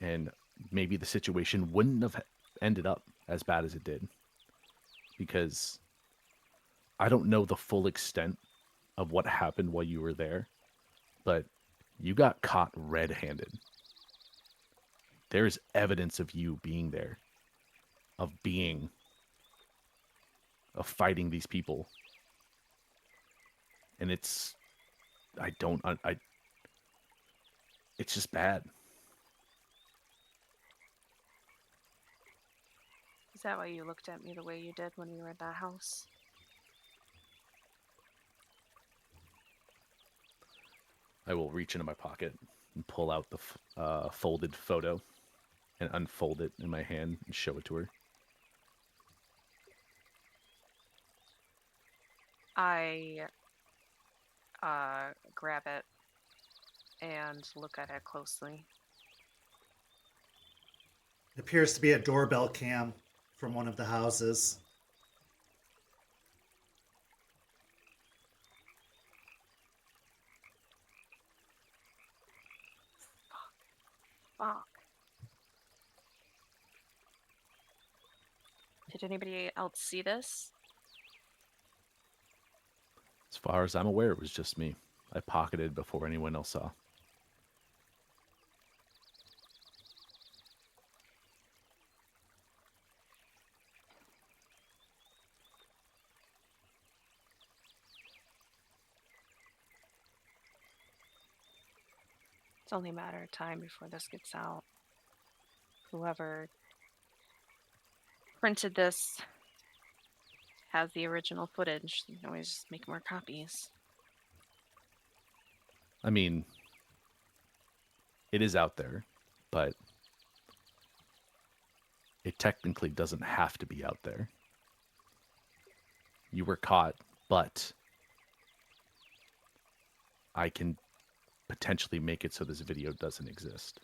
And maybe the situation wouldn't have ended up as bad as it did. Because I don't know the full extent of what happened while you were there, but you got caught red-handed. There's evidence of you being there, of fighting these people. And it's just bad. Is that why you looked at me the way you did when we were at that house? I will reach into my pocket and pull out the folded photo and unfold it in my hand and show it to her. I grab it and look at it closely. It appears to be a doorbell cam from one of the houses. Fuck. Did anybody else see this? As far as I'm aware, it was just me. I pocketed before anyone else saw. It's only a matter of time before this gets out. Whoever printed this has the original footage. You can always just make more copies. I mean, it is out there, but it technically doesn't have to be out there. You were caught, but I can potentially make it so this video doesn't exist.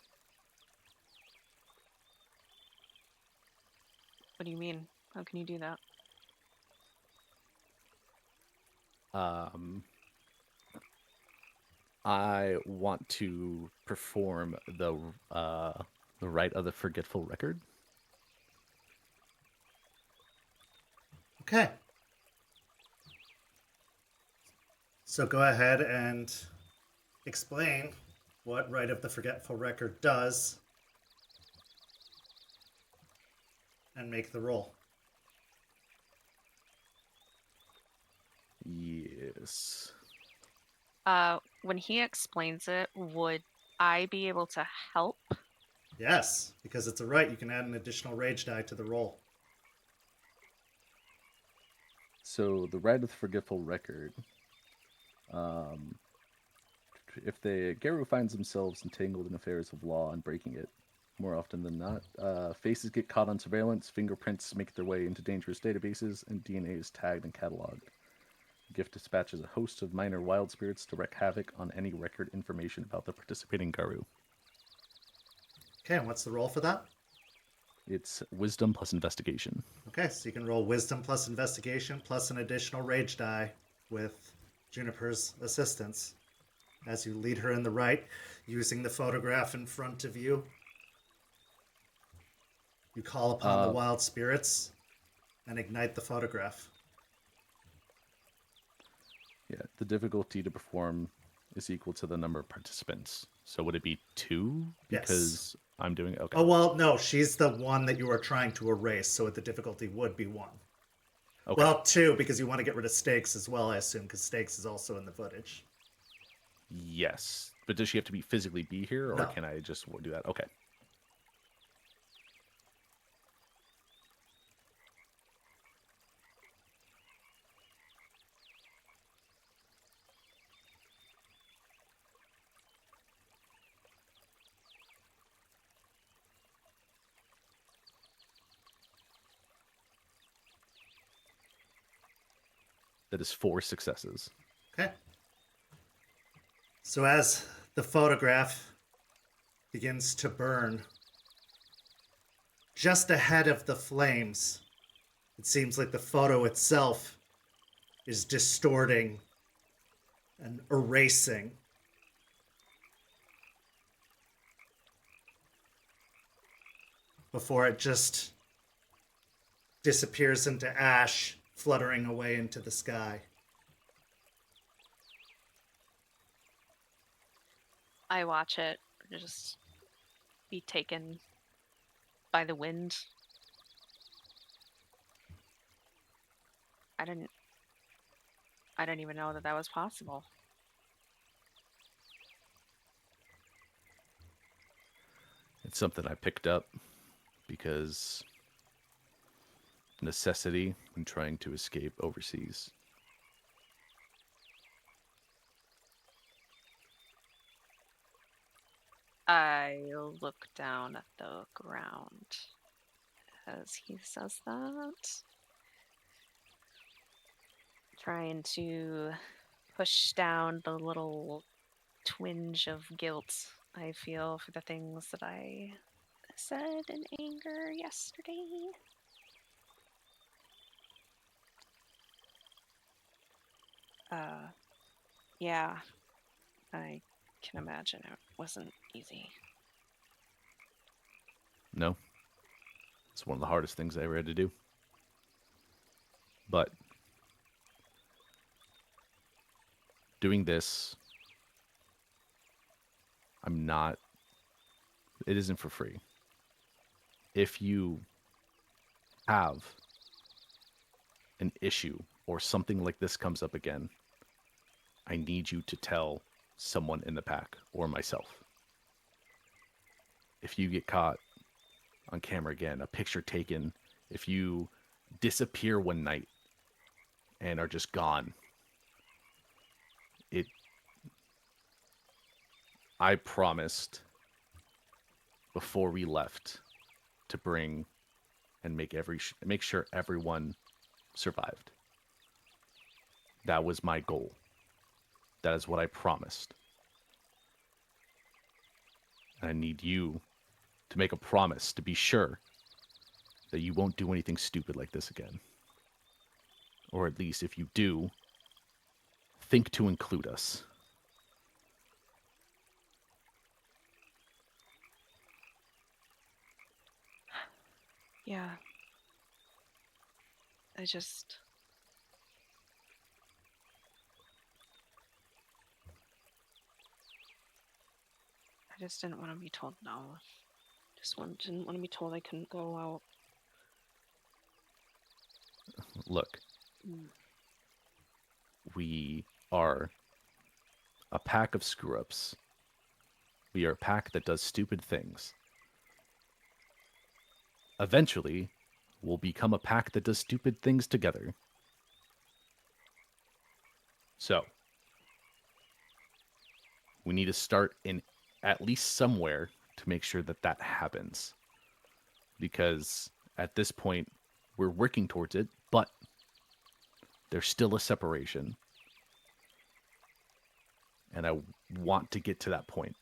What do you mean? How can you do that? I want to perform the Rite of the Forgetful Record. Okay. So go ahead and explain what Rite of the Forgetful Record does and make the roll. Yes. When he explains it, would I be able to help? Yes, because it's a rite, you can add an additional rage die to the roll. So the Rite of the Forgetful Record. If the Geru finds themselves entangled in affairs of law and breaking it, more often than not, faces get caught on surveillance, fingerprints make their way into dangerous databases, and DNA is tagged and cataloged. The gift dispatches a host of minor wild spirits to wreak havoc on any record information about the participating Garu. Okay, and what's the roll for that? It's wisdom plus investigation. Okay, so you can roll wisdom plus investigation plus an additional rage die with Juniper's assistance as you lead her in the rite, using the photograph in front of you. You call upon the wild spirits and ignite the photograph. Yeah, the difficulty to perform is equal to the number of participants. So would it be 2? Because Yes. I'm doing it? Okay. Oh, well, no, she's the one that you are trying to erase, so the difficulty would be 1. Okay. Well, 2, because you want to get rid of Stakes as well, I assume, because Stakes is also in the footage. Yes. But does she have to physically be here, or No. can I just do that? Okay. That is 4 successes. Okay. So as the photograph begins to burn, just ahead of the flames, it seems like the photo itself is distorting and erasing. Before it just disappears into ash, fluttering away into the sky. I watch it just be taken by the wind. I didn't even know that was possible. It's something I picked up because necessity when trying to escape overseas. I look down at the ground as he says that. Trying to push down the little twinge of guilt I feel for the things that I said in anger yesterday. Yeah, I can imagine it wasn't easy. No. It's one of the hardest things I ever had to do. But doing this, it isn't for free. If you have an issue or something like this comes up again, I need you to tell someone in the pack or myself. If you get caught on camera again, a picture taken, if you disappear one night and are just gone, I promised before we left to bring and make sure everyone survived. That was my goal. That is what I promised. And I need you to make a promise to be sure that you won't do anything stupid like this again. Or at least if you do, think to include us. Yeah. I just didn't want to be told no. Didn't want to be told I couldn't go out. Look, we are a pack of screw-ups. We are a pack that does stupid things. Eventually, we'll become a pack that does stupid things together. So, we need to start in at least somewhere to make sure that that happens. Because at this point, we're working towards it, but there's still a separation. And I want to get to that point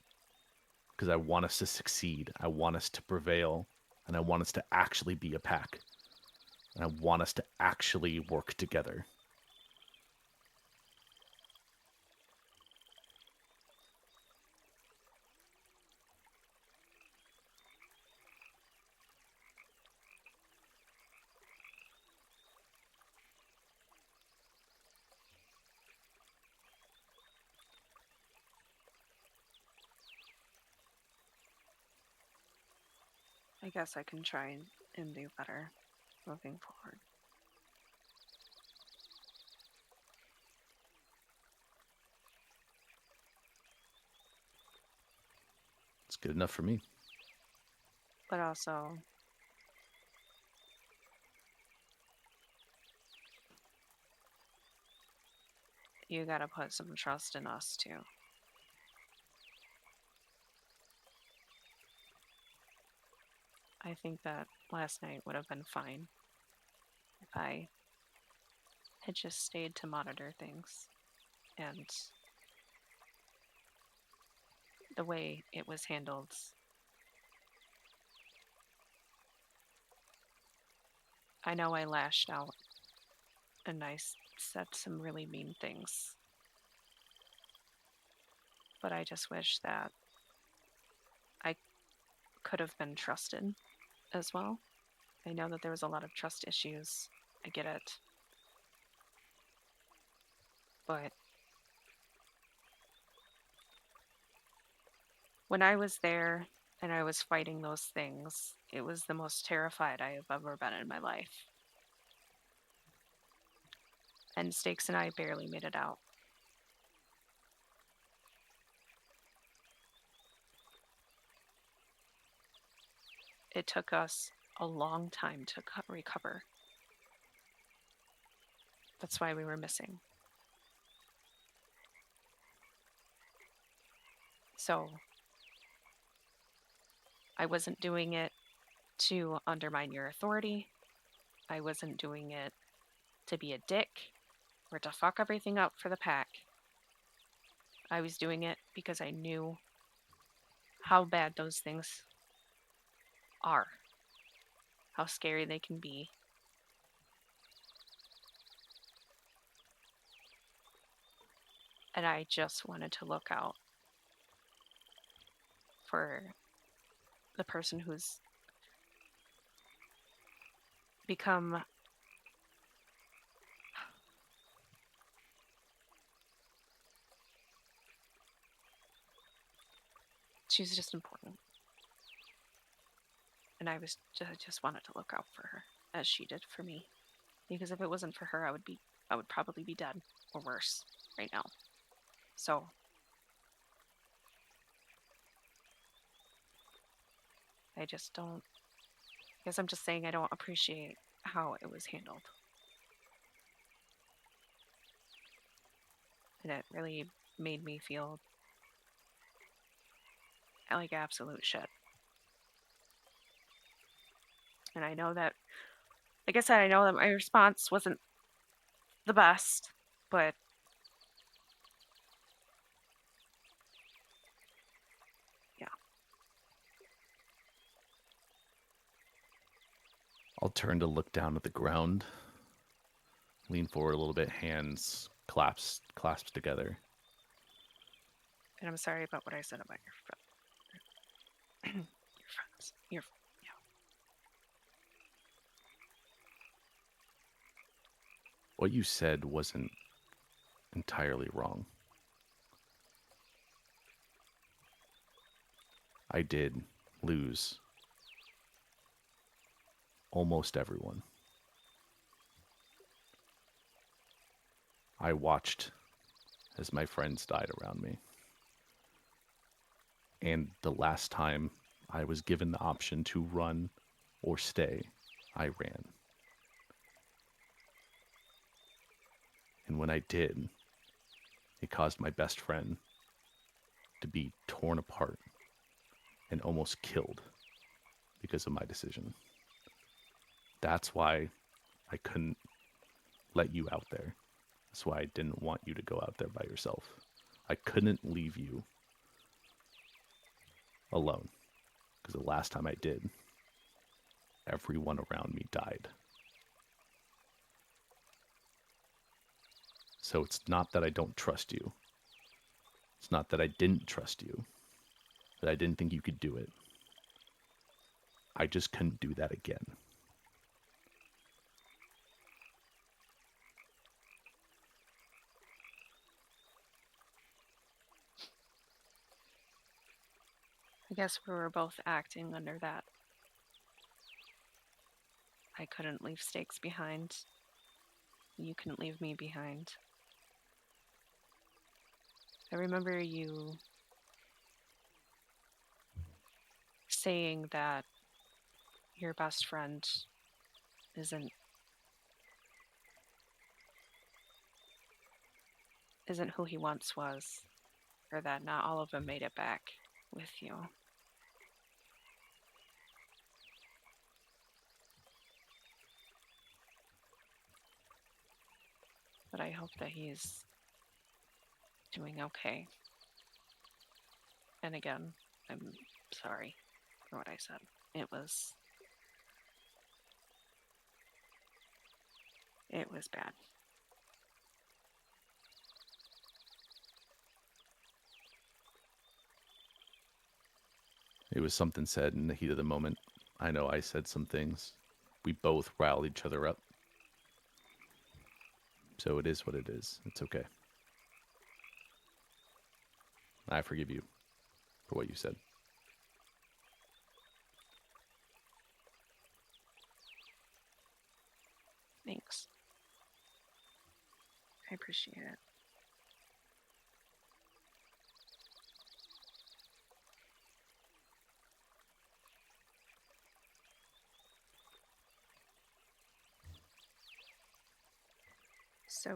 because I want us to succeed. I want us to prevail. And I want us to actually be a pack. And I want us to actually work together. I guess I can try and do better moving forward. It's good enough for me. But also, you gotta put some trust in us too. I think that last night would have been fine if I had just stayed to monitor things. And the way it was handled, I know I lashed out and I said some really mean things. But I just wish that I could have been trusted as well. I know that there was a lot of trust issues. I get it. But when I was there and I was fighting those things, it was the most terrified I have ever been in my life. And Stakes and I barely made it out. It took us a long time to recover. That's why we were missing. So I wasn't doing it to undermine your authority. I wasn't doing it to be a dick or to fuck everything up for the pack. I was doing it because I knew how bad those things are, how scary they can be. And I just wanted to look out for the person who's become she's just important. And I just wanted to look out for her as she did for me. Because if it wasn't for her, I would probably be dead or worse right now. So I guess I'm just saying I don't appreciate how it was handled. And it really made me feel like absolute shit. And I know that, like I said, I know that my response wasn't the best, but yeah. I'll turn to look down at the ground, lean forward a little bit, hands clasped together. And I'm sorry about what I said about your friends. Yeah. What you said wasn't entirely wrong. I did lose almost everyone. I watched as my friends died around me. And the last time I was given the option to run or stay, I ran. And when I did, it caused my best friend to be torn apart and almost killed because of my decision. That's why I couldn't let you out there. That's why I didn't want you to go out there by yourself. I couldn't leave you alone, because the last time I did, everyone around me died. So it's not that I don't trust you. It's not that I didn't trust you, that I didn't think you could do it. I just couldn't do that again. I guess we were both acting under that. I couldn't leave Stakes behind. You couldn't leave me behind. I remember you saying that your best friend isn't who he once was, or that not all of them made it back with you. But I hope that he's doing okay. And again, I'm sorry for what I said. It was bad. It was something said in the heat of the moment. I know I said some things. We both riled each other up. So it is what it is. It's okay. I forgive you for what you said. Thanks. I appreciate it. So,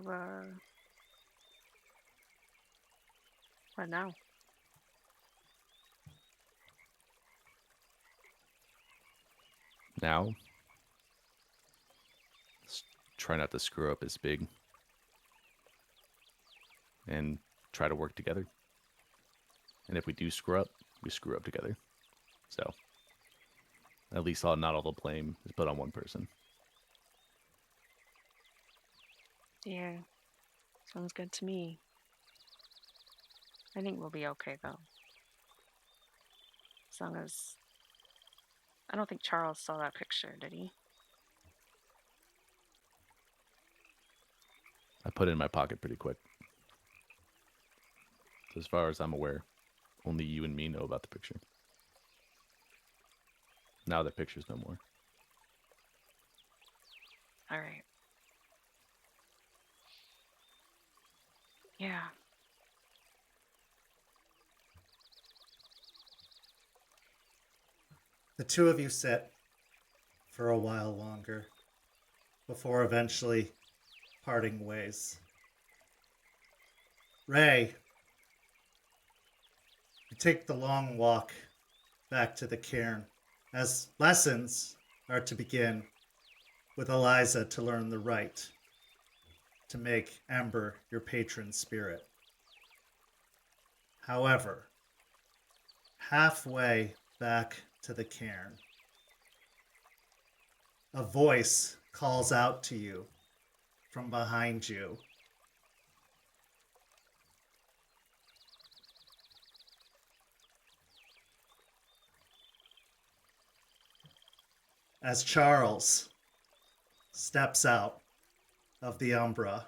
what now? Now, try not to screw up as big. And try to work together. And if we do screw up, we screw up together. So, at least not all the blame is put on one person. Yeah, sounds good to me. I think we'll be okay, though. As long as... I don't think Charles saw that picture, did he? I put it in my pocket pretty quick. So as far as I'm aware, only you and me know about the picture. Now that picture's no more. All right. Yeah. The two of you sit for a while longer before eventually parting ways. Ray, you take the long walk back to the cairn, as lessons are to begin with Eliza to learn the rite to make Ember your patron spirit. However, halfway back to the cairn, a voice calls out to you from behind you. As Charles steps out of the Umbra.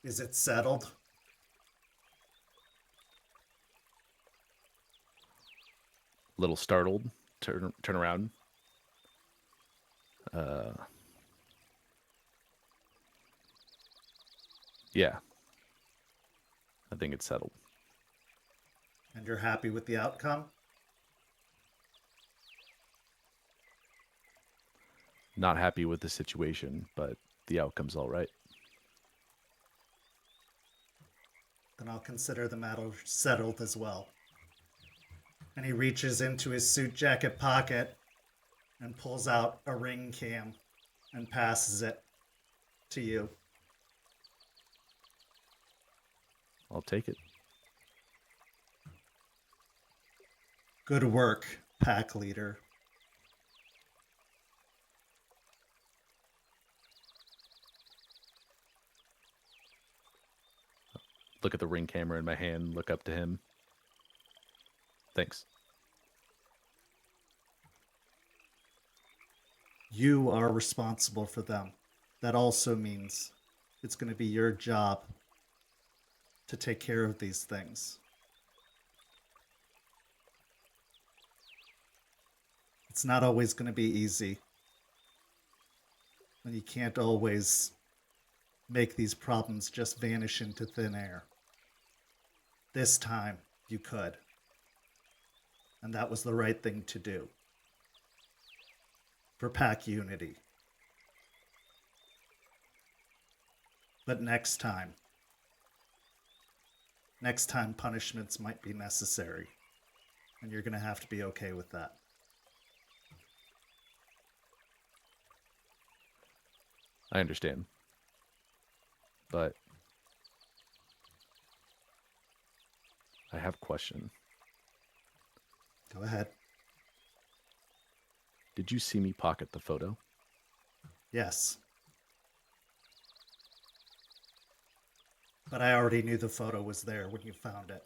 Is it settled? Little startled, turn around. Yeah. I think it's settled. And you're happy with the outcome? Not happy with the situation, but the outcome's all right. Then I'll consider the matter settled as well. And he reaches into his suit jacket pocket and pulls out a ring cam and passes it to you. I'll take it. Good work, pack leader. Look at the ring camera in my hand, look up to him. Thanks. You are responsible for them. That also means it's going to be your job to take care of these things. It's not always going to be easy. And you can't always make these problems just vanish into thin air. This time, you could. And that was the right thing to do. For pack unity. But next time punishments might be necessary. And you're going to have to be okay with that. I understand. But I have a question. Go ahead. Did you see me pocket the photo? Yes. But I already knew the photo was there when you found it.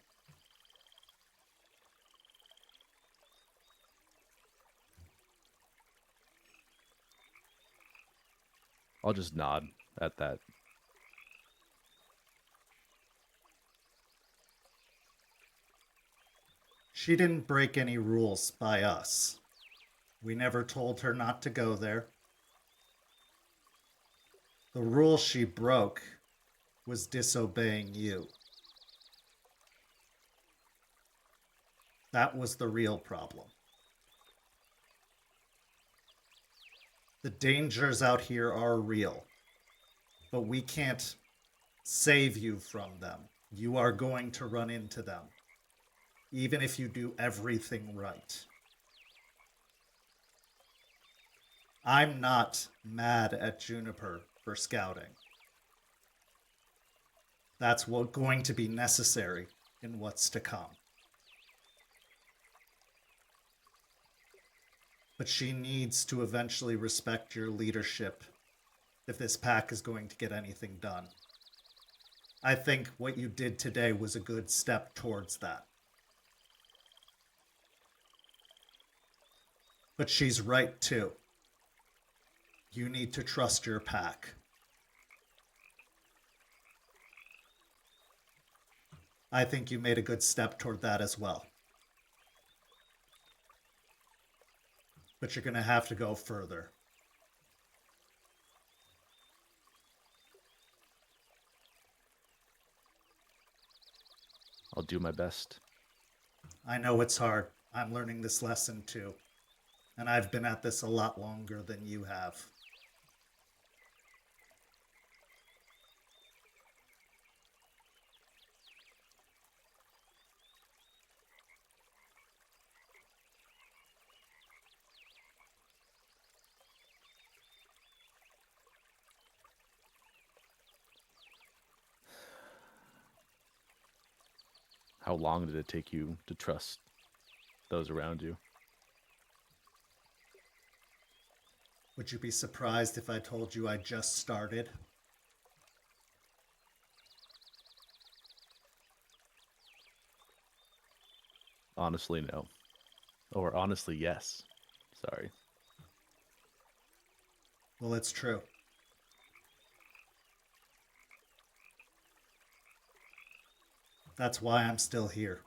I'll just nod at that. She didn't break any rules by us. We never told her not to go there. The rule she broke was disobeying you. That was the real problem. The dangers out here are real, but we can't save you from them. You are going to run into them, even if you do everything right. I'm not mad at Juniper for scouting. That's going to be necessary in what's to come. But she needs to eventually respect your leadership if this pack is going to get anything done. I think what you did today was a good step towards that. But she's right too. You need to trust your pack. I think you made a good step toward that as well. But you're going to have to go further. I'll do my best. I know it's hard. I'm learning this lesson too. And I've been at this a lot longer than you have. How long did it take you to trust those around you? Would you be surprised if I told you I just started? Honestly, no. Or honestly, yes. Sorry. Well, it's true. That's why I'm still here.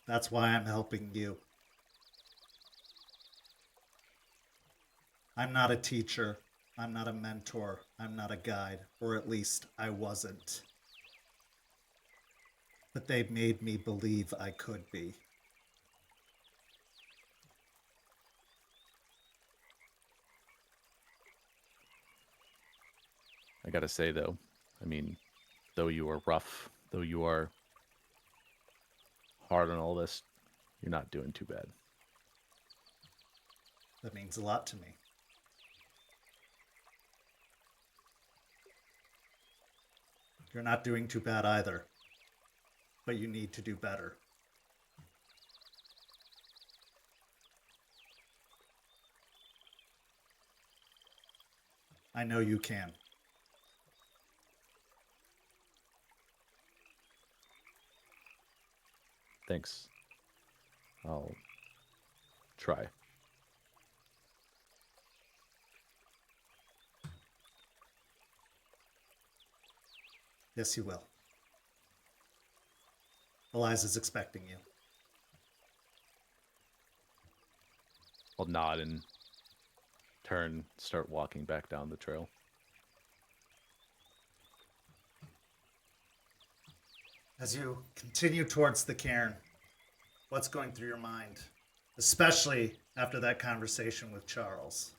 That's why I'm helping you. I'm not a teacher. I'm not a mentor. I'm not a guide. Or at least I wasn't. But they made me believe I could be. I gotta say, though, I mean, though you are rough, though you are hard on all this, you're not doing too bad. That means a lot to me. You're not doing too bad either. But you need to do better. I know you can. Thanks. I'll try. Yes, you will. Eliza's expecting you. I'll nod and turn, start walking back down the trail. As you continue towards the cairn, what's going through your mind? Especially after that conversation with Charles.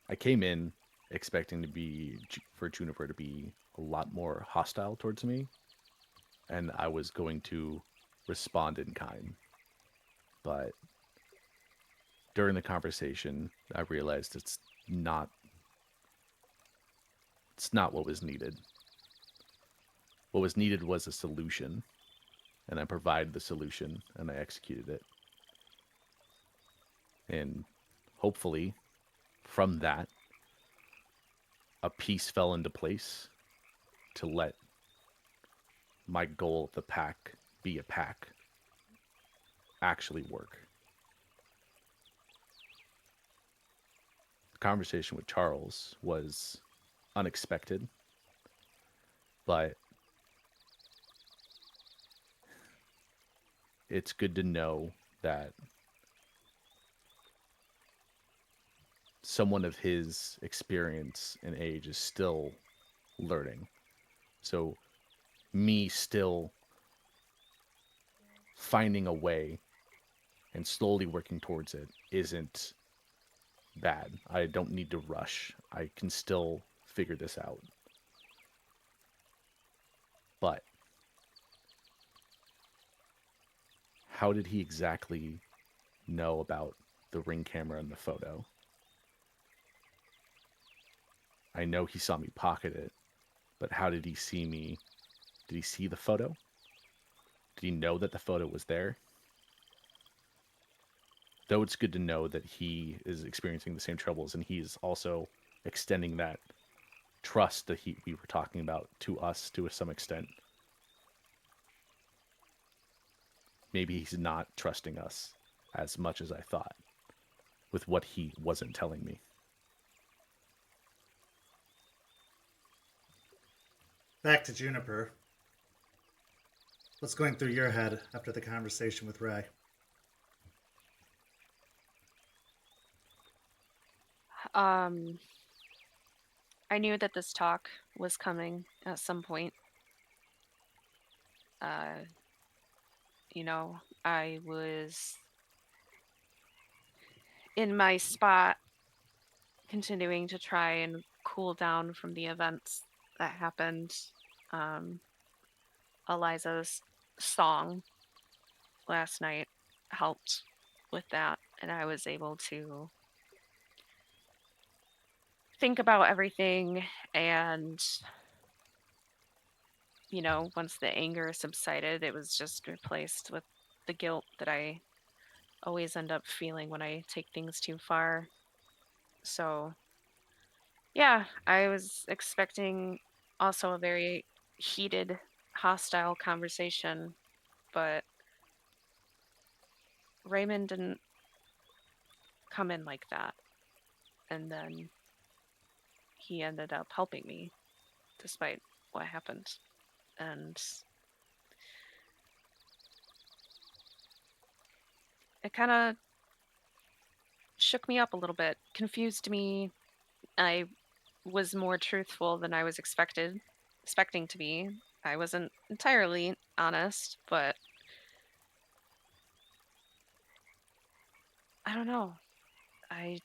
I came in expecting for Juniper to be a lot more hostile towards me, and I was going to respond in kind. But during the conversation, I realized it's not what was needed. What was needed was a solution, and I provided the solution, and I executed it. And hopefully, from that, a piece fell into place to let my goal of the pack be a pack actually work. The conversation with Charles was unexpected, but it's good to know that someone of his experience and age is still learning. So, me still finding a way and slowly working towards it isn't bad. I don't need to rush. I can still figure this out. But how did he exactly know about the ring camera and the photo? I know he saw me pocket it, but how did he see me? Did he see the photo? Did he know that the photo was there? Though it's good to know that he is experiencing the same troubles and he's also extending that trust that we were talking about to us to some extent. Maybe he's not trusting us as much as I thought with what he wasn't telling me. Back to Juniper. What's going through your head after the conversation with Ray? I knew that this talk was coming at some point. I was in my spot, continuing to try and cool down from the events that happened. Eliza's song last night helped with that, and I was able to think about everything. And once the anger subsided, it was just replaced with the guilt that I always end up feeling when I take things too far. So yeah, I was expecting also a very heated, hostile conversation, but Raymond didn't come in like that. And then he ended up helping me despite what happened. And it kind of shook me up a little bit, confused me. I was more truthful than I was expecting to be. I wasn't entirely honest, but I don't know. I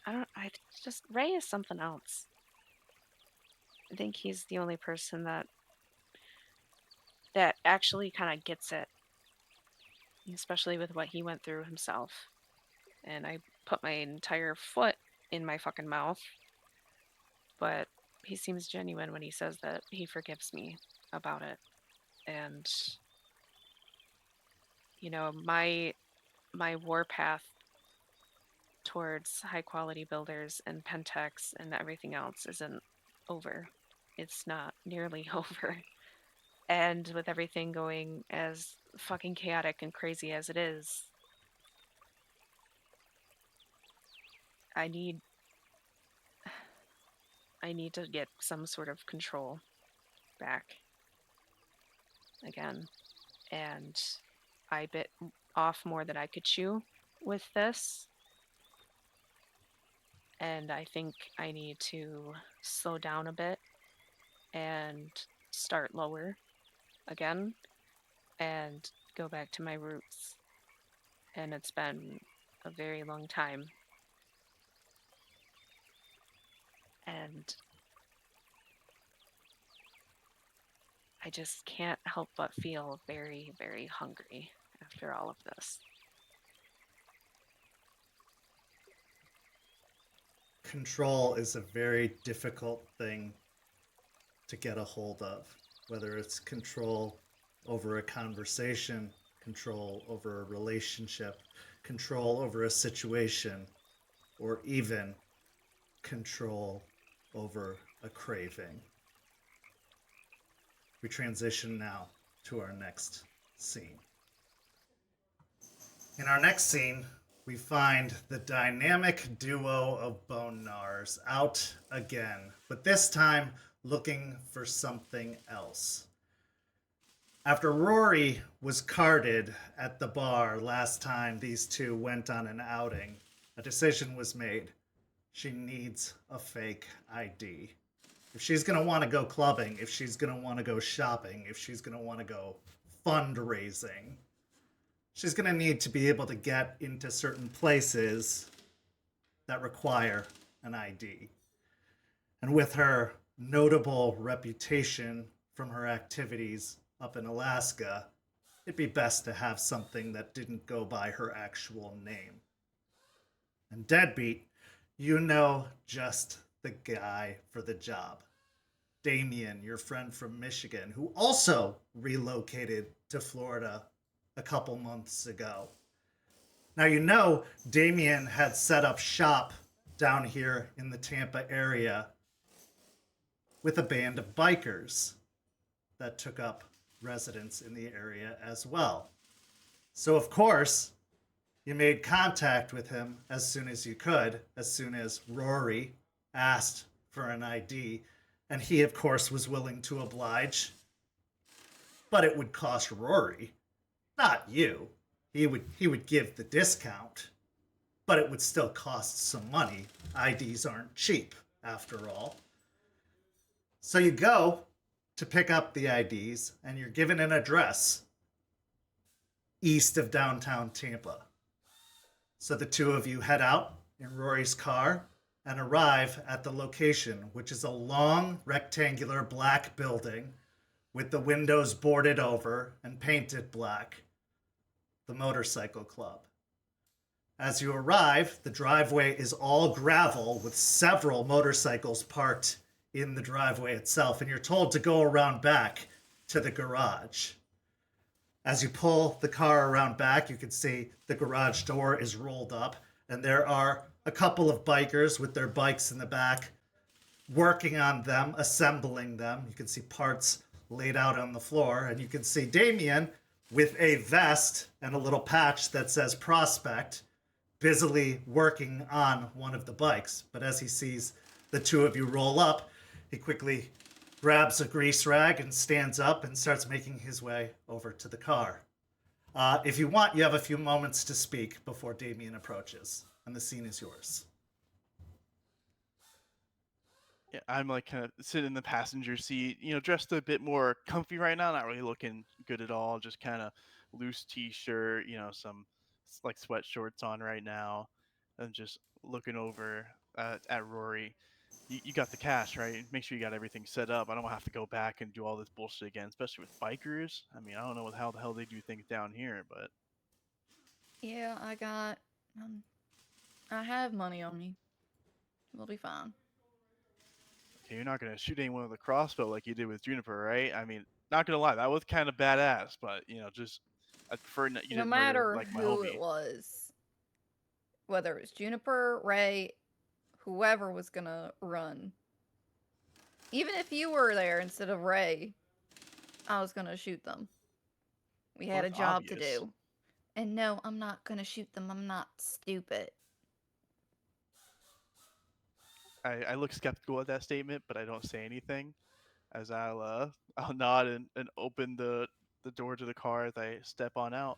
I just Ray is something else. I think he's the only person that actually kind of gets it, especially with what he went through himself. And I put my entire foot in my fucking mouth, but he seems genuine when he says that he forgives me about it. And my warpath towards high quality builders and Pentex and everything else isn't over. It's not nearly over. And with everything going as fucking chaotic and crazy as it is, I need to get some sort of control back again. And I bit off more than I could chew with this. And I think I need to slow down a bit and start lower again and go back to my roots. And it's been a very long time. And I just can't help but feel very, very hungry after all of this. Control is a very difficult thing to get a hold of, whether it's control over a conversation, control over a relationship, control over a situation, or even control over a craving. We transition now to our next scene. In our next scene, we find the dynamic duo of Bone Gnars out again, but this time looking for something else. After Rory was carded at the bar last time these two went on an outing, a decision was made. She needs a fake ID. If she's going to want to go clubbing, if she's going to want to go shopping, if she's going to want to go fundraising, she's going to need to be able to get into certain places that require an ID. And with her notable reputation from her activities up in Alaska, it'd be best to have something that didn't go by her actual name. And Deadbeat, you know just the guy for the job. Damien, your friend from Michigan, who also relocated to Florida a couple months ago. Now, you know Damien had set up shop down here in the Tampa area with a band of bikers that took up residence in the area as well. So, of course, you made contact with him as soon as you could, as soon as Rory asked for an ID, and he, of course, was willing to oblige. But it would cost Rory, not you. He would give the discount, but it would still cost some money. IDs aren't cheap, after all. So you go to pick up the IDs, and you're given an address east of downtown Tampa. So the two of you head out in Rory's car and arrive at the location, which is a long rectangular black building with the windows boarded over and painted black, the Motorcycle Club. As you arrive, the driveway is all gravel with several motorcycles parked in the driveway itself, and you're told to go around back to the garage. As you pull the car around back, you can see the garage door is rolled up, and there are a couple of bikers with their bikes in the back working on them, assembling them. You can see parts laid out on the floor, and you can see Damien with a vest and a little patch that says Prospect, busily working on one of the bikes. But as he sees the two of you roll up, he quickly grabs a grease rag and stands up and starts making his way over to the car. If you want, you have a few moments to speak before Damien approaches, and the scene is yours. Yeah, I'm like kind of sitting in the passenger seat, dressed a bit more comfy right now, not really looking good at all, just kind of loose t-shirt, some like sweat shorts on right now, and just looking over at Rory. You got the cash, right? Make sure you got everything set up. I don't have to go back and do all this bullshit again, especially with bikers. I mean, I don't know how the hell they do things down here, but Yeah, I got. I have money on me. We'll be fine. okay, you're not gonna shoot anyone with a crossbow like you did with Juniper, right? I mean, not gonna lie, that was kind of badass, but just I prefer you No didn't murder matter like my who homie. it was, whether it was Juniper, Ray, whoever was gonna run, even if you were there instead of Ray, I was gonna shoot them. We had a it's job to obvious. do. And no, I'm not gonna shoot them. I'm not stupid. I look skeptical at that statement, but I don't say anything as I'll nod and open the door to the car as I step on out.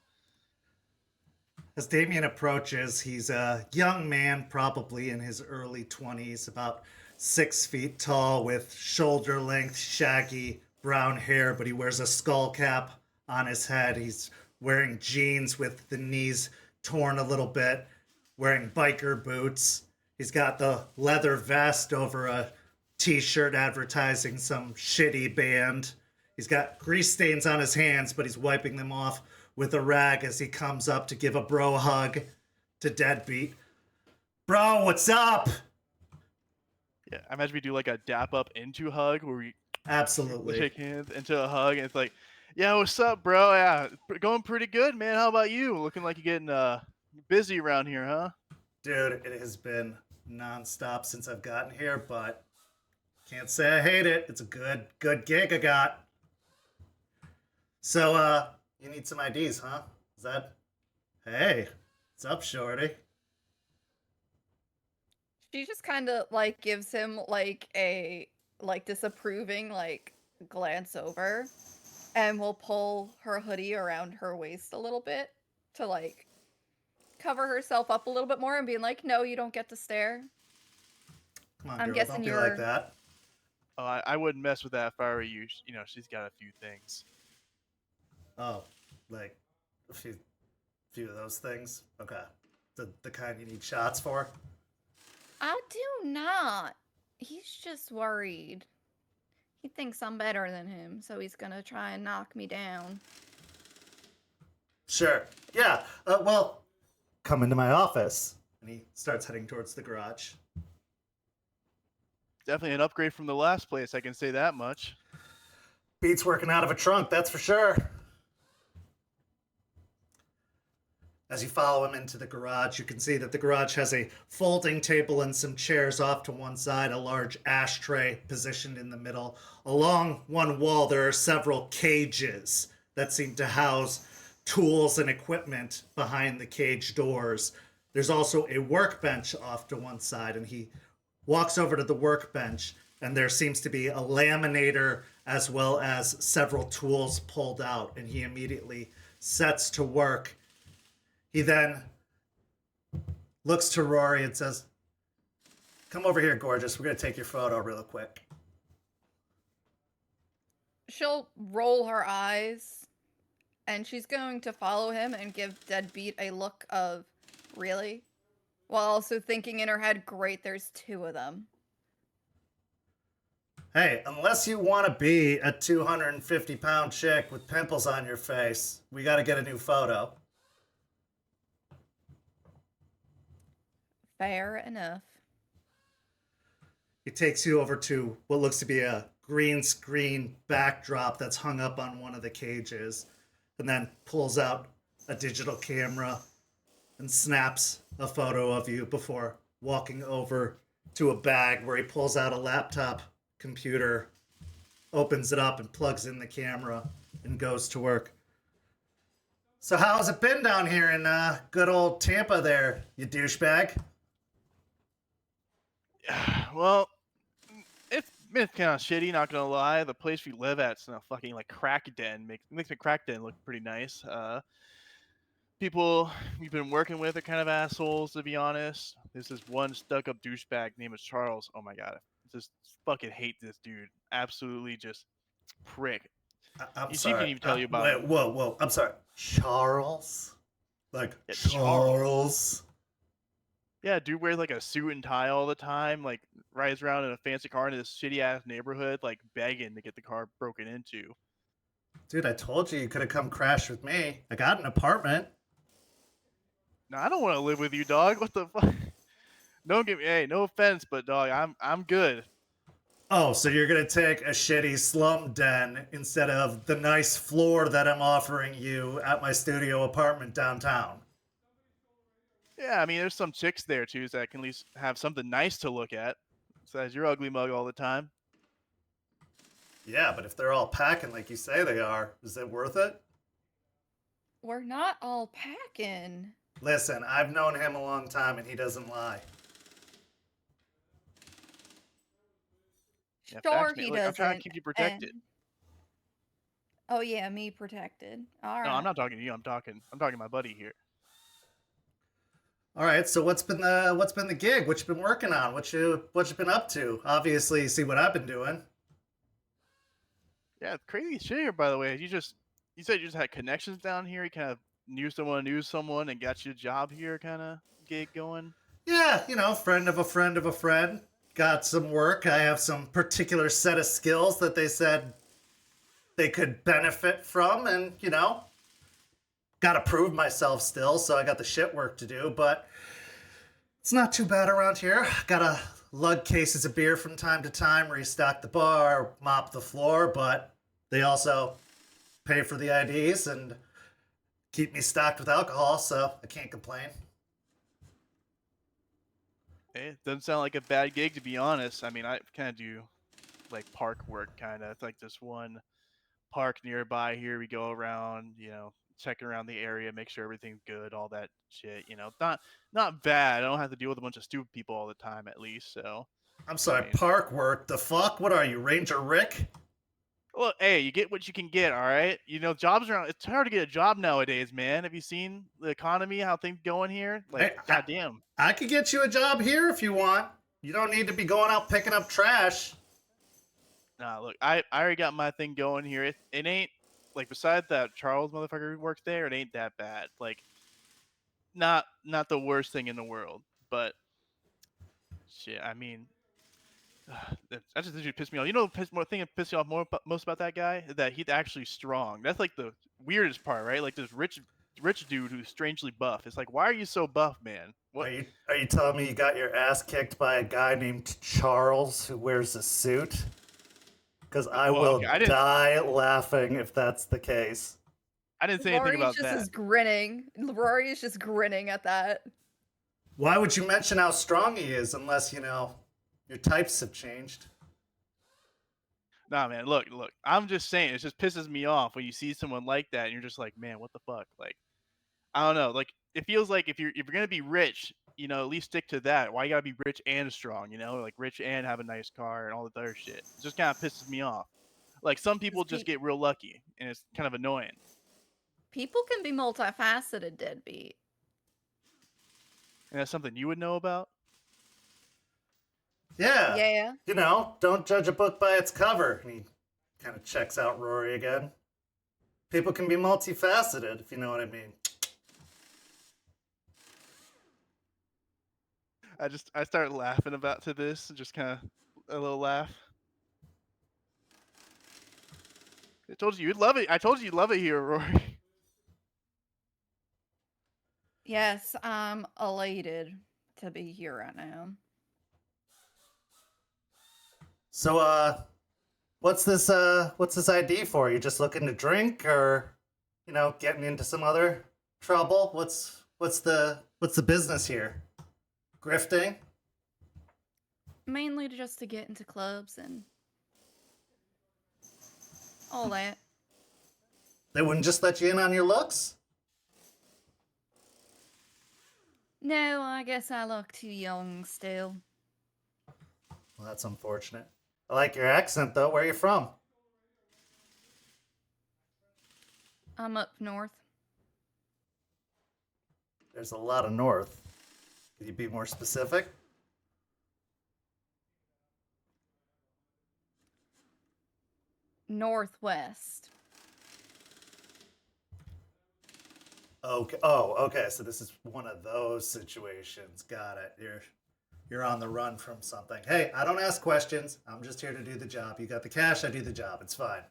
As Damien approaches, he's a young man, probably in his early 20s, about 6 feet tall, with shoulder-length, shaggy brown hair, but he wears a skull cap on his head. He's wearing jeans with the knees torn a little bit, wearing biker boots. He's got the leather vest over a t-shirt advertising some shitty band. He's got grease stains on his hands, but he's wiping them off with a rag as he comes up to give a bro hug to Deadbeat. Bro, what's up? Yeah, I imagine we do like a dap up into hug where we Absolutely. shake hands into a hug, and it's like Yeah, what's up, bro? Yeah, going pretty good, man. How about you? Looking like you're getting busy around here, huh? Dude, it has been nonstop since I've gotten here, but can't say I hate it. It's a good gig I got. So, you need some IDs, huh? Is that? Hey, what's up, shorty? She just kind of like gives him like a like disapproving like glance over and will pull her hoodie around her waist a little bit to like cover herself up a little bit more and being like, "No, you don't get to stare." Come on, I'm girl, guessing don't be you're like that. Oh, I wouldn't mess with that if I were you. You know, she's got a few things. Oh, like a few of those things. Okay, the kind you need shots for. I do not. He's just worried. He thinks I'm better than him, so he's gonna try and knock me down. Sure. Yeah. Well, come into my office. And he starts heading towards the garage. Definitely an upgrade from the last place, I can say that much. Beats working out of a trunk, that's for sure. As you follow him into the garage, you can see that the garage has a folding table and some chairs off to one side, a large ashtray positioned in the middle. Along one wall, there are several cages that seem to house tools and equipment behind the cage doors. There's also a workbench off to one side, and he walks over to the workbench, and there seems to be a laminator as well as several tools pulled out, and he immediately sets to work. He then looks to Rory and says, "Come over here, gorgeous. We're going to take your photo real quick." She'll roll her eyes and she's going to follow him and give Deadbeat a look of really, while also thinking in her head, great, there's two of them. Hey, unless you want to be a 250-pound chick with pimples on your face, we got to get a new photo. Fair enough. He takes you over to what looks to be a green screen backdrop that's hung up on one of the cages, and then pulls out a digital camera and snaps a photo of you before walking over to a bag where he pulls out a laptop computer, opens it up and plugs in the camera and goes to work. So how's it been down here in good old Tampa there, you douchebag? Well, it's been kind of shitty, not gonna lie. The place we live at's a fucking like crack den. Makes the crack den look pretty nice. People we've been working with are kind of assholes, to be honest. There's this one stuck-up douchebag named Charles. Oh my god, just fucking hate this dude. Absolutely, just prick. I'm He sorry. can even tell you about wait, him. Whoa. I'm sorry. Charles? Like Yeah, Charles? Yeah, dude wears like a suit and tie all the time, like rides around in a fancy car in this shitty ass neighborhood, like begging to get the car broken into. Dude, I told you could have come crash with me. I got an apartment. No, I don't want to live with you, dog. What the fuck? Don't get me. Hey, no offense, but dog, I'm good. Oh, so you're gonna take a shitty slum den instead of the nice floor that I'm offering you at my studio apartment downtown? Yeah, I mean, there's some chicks there too that can at least have something nice to look at. Besides your ugly mug all the time. Yeah, but if they're all packing like you say they are, is it worth it? We're not all packing. Listen, I've known him a long time and he doesn't lie. Yeah, Sure, facts, man. he Look, doesn't. I'm trying to keep you protected. Oh yeah, me protected. All right. No, I'm not talking to you. I'm talking to my buddy here. All right, so what's been the gig? What you been working on? What you been up to? Obviously, you see what I've been doing. Yeah, it's crazy shit here, by the way. You said you just had connections down here. You kind of knew someone, and got you a job here, kind of gig going. Yeah, friend of a friend of a friend. Got some work. I have some particular set of skills that they said they could benefit from, and got to prove myself still, so I got the shit work to do, but it's not too bad around here. Gotta lug cases of beer from time to time, restock the bar, mop the floor, but they also pay for the IDs and keep me stocked with alcohol, so I can't complain. It doesn't sound like a bad gig, to be honest. I mean, I kind of do like park work, kind of. It's like this one park nearby here. We go around, checking around the area, make sure everything's good, all that shit. Not bad. I don't have to deal with a bunch of stupid people all the time, at least. So, I'm sorry, mean- park work? The fuck? What are you, Ranger Rick? well, hey, you get what you can get, all right? Jobs around. It's hard to get a job nowadays, man. Have you seen the economy? How things going here? Like, Hey, goddamn. I could get you a job here if you want. You don't need to be going out picking up trash. Nah, look, I already got my thing going here. It ain't like besides that Charles motherfucker who works there, it ain't that bad. Like, not the worst thing in the world, but shit. I mean, that just pissed me off. The thing that pissed me off most about that guy is that he's actually strong. That's like the weirdest part, right? Like this rich dude who's strangely buff. It's like, why are you so buff, man? What? Are you telling me you got your ass kicked by a guy named Charles who wears a suit? Because I will die laughing if that's the case. I didn't say anything about that. Rory is just grinning at that. Why would you mention how strong he is unless, your types have changed? Nah, man, look. I'm just saying, it just pisses me off when you see someone like that and you're just like, man, what the fuck? Like, I don't know. Like, it feels like if you're gonna be rich, at least stick to that. Why you gotta be rich and strong? Like rich and have a nice car and all the other shit. It just kind of pisses me off. Like some people just get real lucky, and it's kind of annoying. People can be multifaceted, Deadbeat. And that's something you would know about. Yeah. Yeah. Don't judge a book by its cover. And he kind of checks out Rory again. People can be multifaceted, if you know what I mean. I started laughing to this, just kind of a little laugh. I told you you'd love it. I told you you'd love it here, Rory. Yes, I'm elated to be here right now. So, what's this ID for? You just looking to drink, or, getting into some other trouble? What's the business here? Grifting? Mainly just to get into clubs and all that. They wouldn't just let you in on your looks? No, I guess I look too young still. Well, that's unfortunate. I like your accent, though. Where are you from? I'm up north. There's a lot of north. Could you be more specific? Northwest. Okay. Oh, okay. So this is one of those situations. Got it. You're on the run from something. Hey, I don't ask questions. I'm just here to do the job. You got the cash, I do the job. It's fine.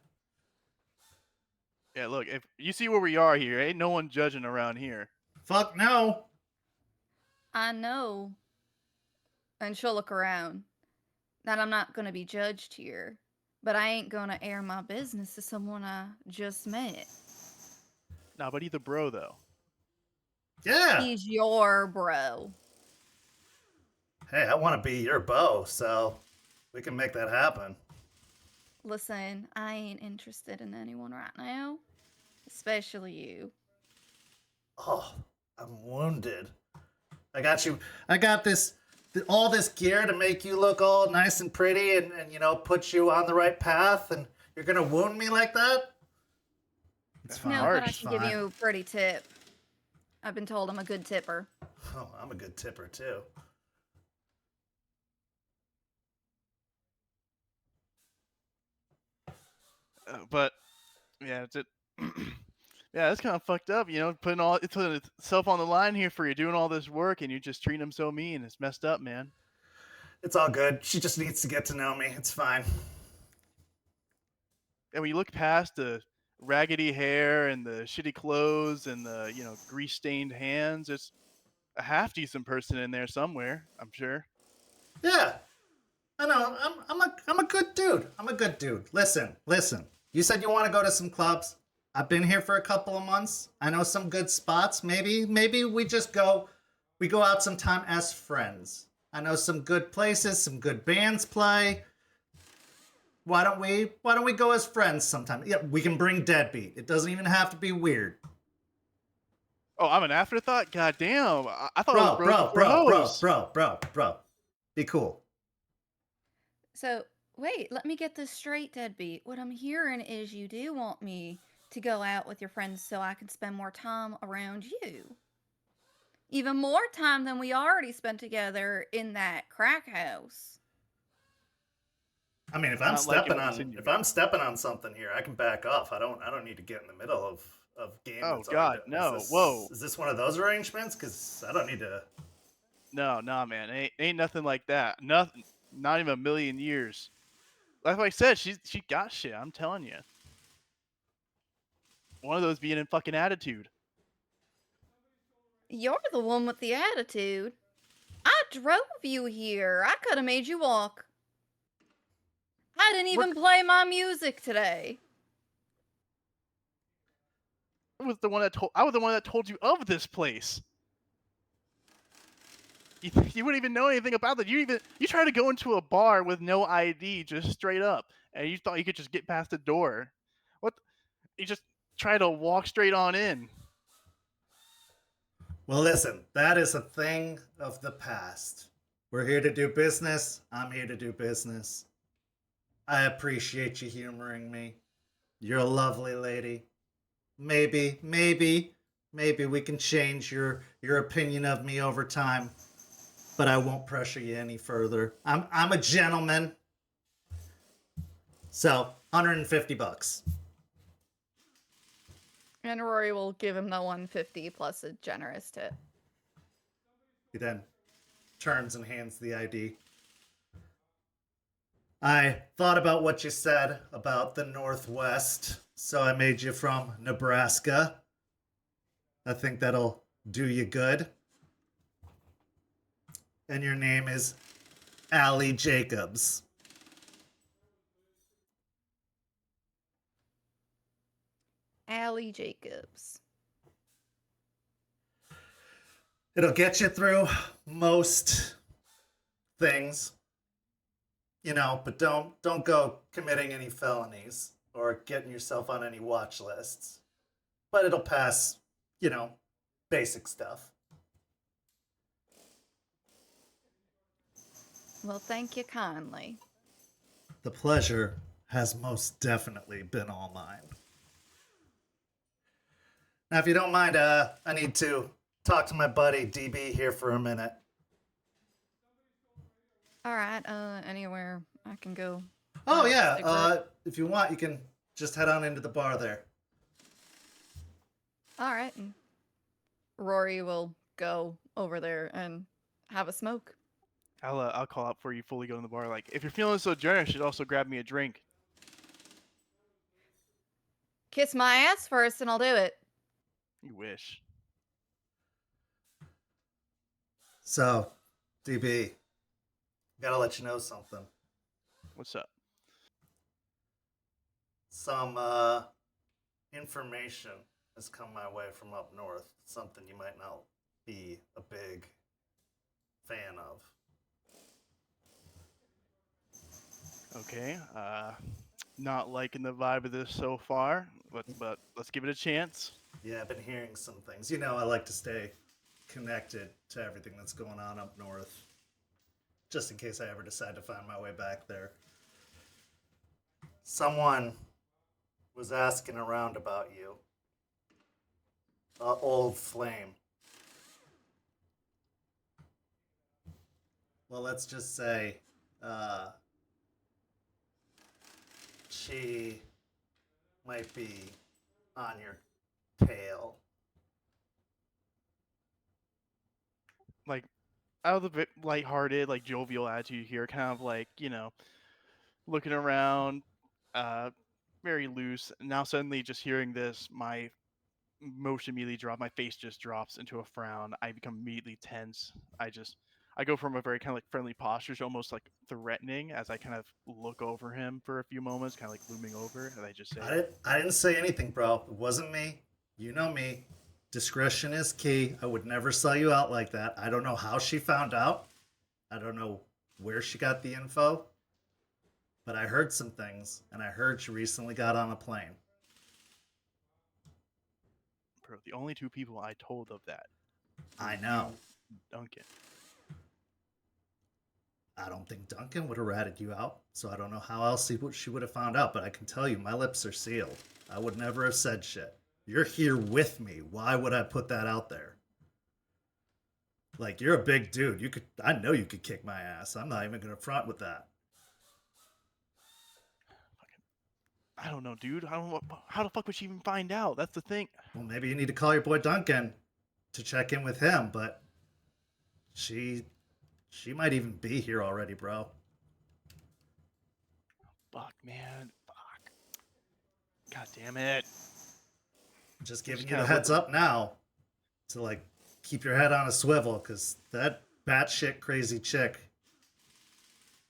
Yeah, look, if you see where we are here, ain't no one judging around here. Fuck no. I know. And she'll look around. That I'm not gonna be judged here. But I ain't gonna air my business to someone I just met. Nah, but he's a bro, though. Yeah. He's your bro. Hey, I want to be your beau, so we can make that happen. Listen, I ain't interested in anyone right now. Especially you. Oh, I'm wounded. I got you. I got all this gear to make you look all nice and pretty and put you on the right path, and you're going to wound me like that? It's fine. No, but I can give you a pretty tip. I've been told I'm a good tipper. Oh, I'm a good tipper, too. But yeah, it's it. Yeah, that's kind of fucked up. Putting itself on the line here for you, doing all this work, and you just treating him so mean. It's messed up, man. It's all good. She just needs to get to know me. It's fine. And when you look past the raggedy hair and the shitty clothes and the grease-stained hands, there's a half decent person in there somewhere, I'm sure. Yeah. I know. I'm a good dude. I'm a good dude. Listen. You said you want to go to some clubs. I've been here for a couple of months. I know some good spots. Maybe we just go out sometime as friends. I know some good places, some good bands play. Why don't we go as friends sometime? Yeah, we can bring Deadbeat. It doesn't even have to be weird. Oh, I'm an afterthought? God damn. I thought it was Bro. Be cool. So, wait, let me get this straight, Deadbeat. What I'm hearing is you do want me to go out with your friends so I can spend more time around you. Even more time than we already spent together in that crack house. I mean, if I'm stepping on something here, I can back off. I don't need to get in the middle of game. Oh that's God, already- no! Is this, Whoa! Is this one of those arrangements? Because I don't need to. No, man. Ain't nothing like that. Nothing. Not even a million years. Like I said, she got shit. I'm telling you. One of those being in fucking attitude. You're the one with the attitude. I drove you here. I could have made you walk. I didn't even play my music today. I was the one that told you of this place. You wouldn't even know anything about it. You tried to go into a bar with no ID, just straight up, and you thought you could just get past the door. What? You just try to walk straight on in. Well, listen, that is a thing of the past. We're here to do business. I'm here to do business. I appreciate you humoring me. You're a lovely lady. Maybe we can change your opinion of me over time, but I won't pressure you any further. I'm a gentleman. So, $150. And Rory will give him the 150 plus a generous tip. He then turns and hands the ID. I thought about what you said about the Northwest, so I made you from Nebraska. I think that'll do you good. And your name is Allie Jacobs. Allie Jacobs. It'll get you through most things, but don't go committing any felonies or getting yourself on any watch lists. But it'll pass, basic stuff. Well, thank you kindly. The pleasure has most definitely been all mine. Now, if you don't mind, I need to talk to my buddy DB here for a minute. All right, anywhere I can go. Oh, yeah, if you want, you can just head on into the bar there. All right, and Rory will go over there and have a smoke. I'll call out for you fully go in the bar. Like, if you're feeling so generous, you should also grab me a drink. Kiss my ass first and I'll do it. You wish. So, DB, gotta let you know something. What's up? Some information has come my way from up north. Something you might not be a big fan of. Okay. Not liking the vibe of this so far, but let's give it a chance. Yeah, I've been hearing some things. I like to stay connected to everything that's going on up north, just in case I ever decide to find my way back there. Someone was asking around about you. Old Flame. Well, let's just say, she might be on your tail. Like, out of the bit lighthearted, like jovial attitude here, kind of like, looking around, very loose. Now suddenly just hearing this, my motion immediately drops, my face just drops into a frown. I become immediately tense. I go from a very kind of like friendly posture to almost like threatening as I kind of look over him for a few moments, kind of like looming over, and I just say, I didn't say anything, bro. It wasn't me. You know me. Discretion is key. I would never sell you out like that. I don't know how she found out. I don't know where she got the info. But I heard some things, and I heard she recently got on a plane. bro, the only two people I told of that, I know. Duncan. I don't think Duncan would have ratted you out, so I don't know how else she would have found out, but I can tell you, my lips are sealed. I would never have said shit. You're here with me. Why would I put that out there? Like, you're a big dude. I know you could kick my ass. I'm not even going to front with that. I don't know, dude. I don't know. How the fuck would she even find out? That's the thing. Well, maybe you need to call your boy Duncan to check in with him, but she might even be here already, bro. Fuck, man. Fuck. God damn it. Just giving you the heads up now to, like, keep your head on a swivel, because that batshit crazy chick,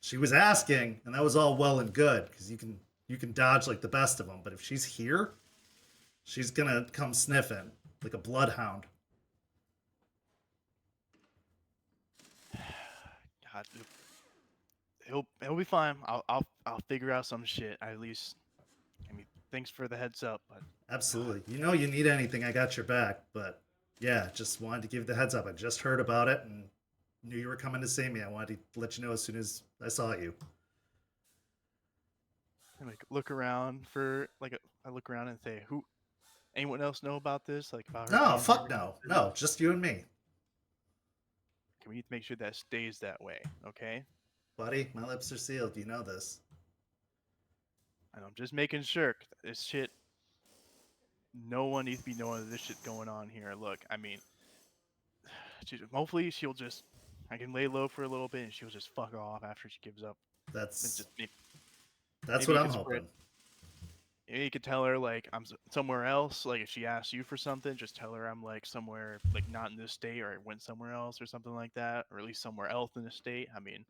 she was asking, and that was all well and good, because you can dodge like the best of them, but if she's here, she's gonna come sniffing like a bloodhound. God, he'll be fine. I'll figure out some shit. At least, I mean, thanks for the heads up, but Absolutely. You know, you need anything, I got your back. But yeah, just wanted to give you the heads up. I just heard about it and knew you were coming to see me. I wanted to let you know as soon as I saw you. I like look around for I look around and say, who? Anyone else know about this? Like about her? No, family fuck or no. something? No, just you and me. Okay, we need to make sure that stays that way. Okay. Buddy, my lips are sealed. You know this. And I'm just making sure this shit. No one needs to be knowing this shit going on here. Look, I mean, hopefully I can lay low for a little bit and she'll just fuck off after she gives up. And That's just that's maybe what you I'm could spread- hoping. Maybe you could tell her like I'm somewhere else. Like if she asks you for something, just tell her I'm like somewhere like not in this state or I went somewhere else or something like that, or at least somewhere else in the state. I mean,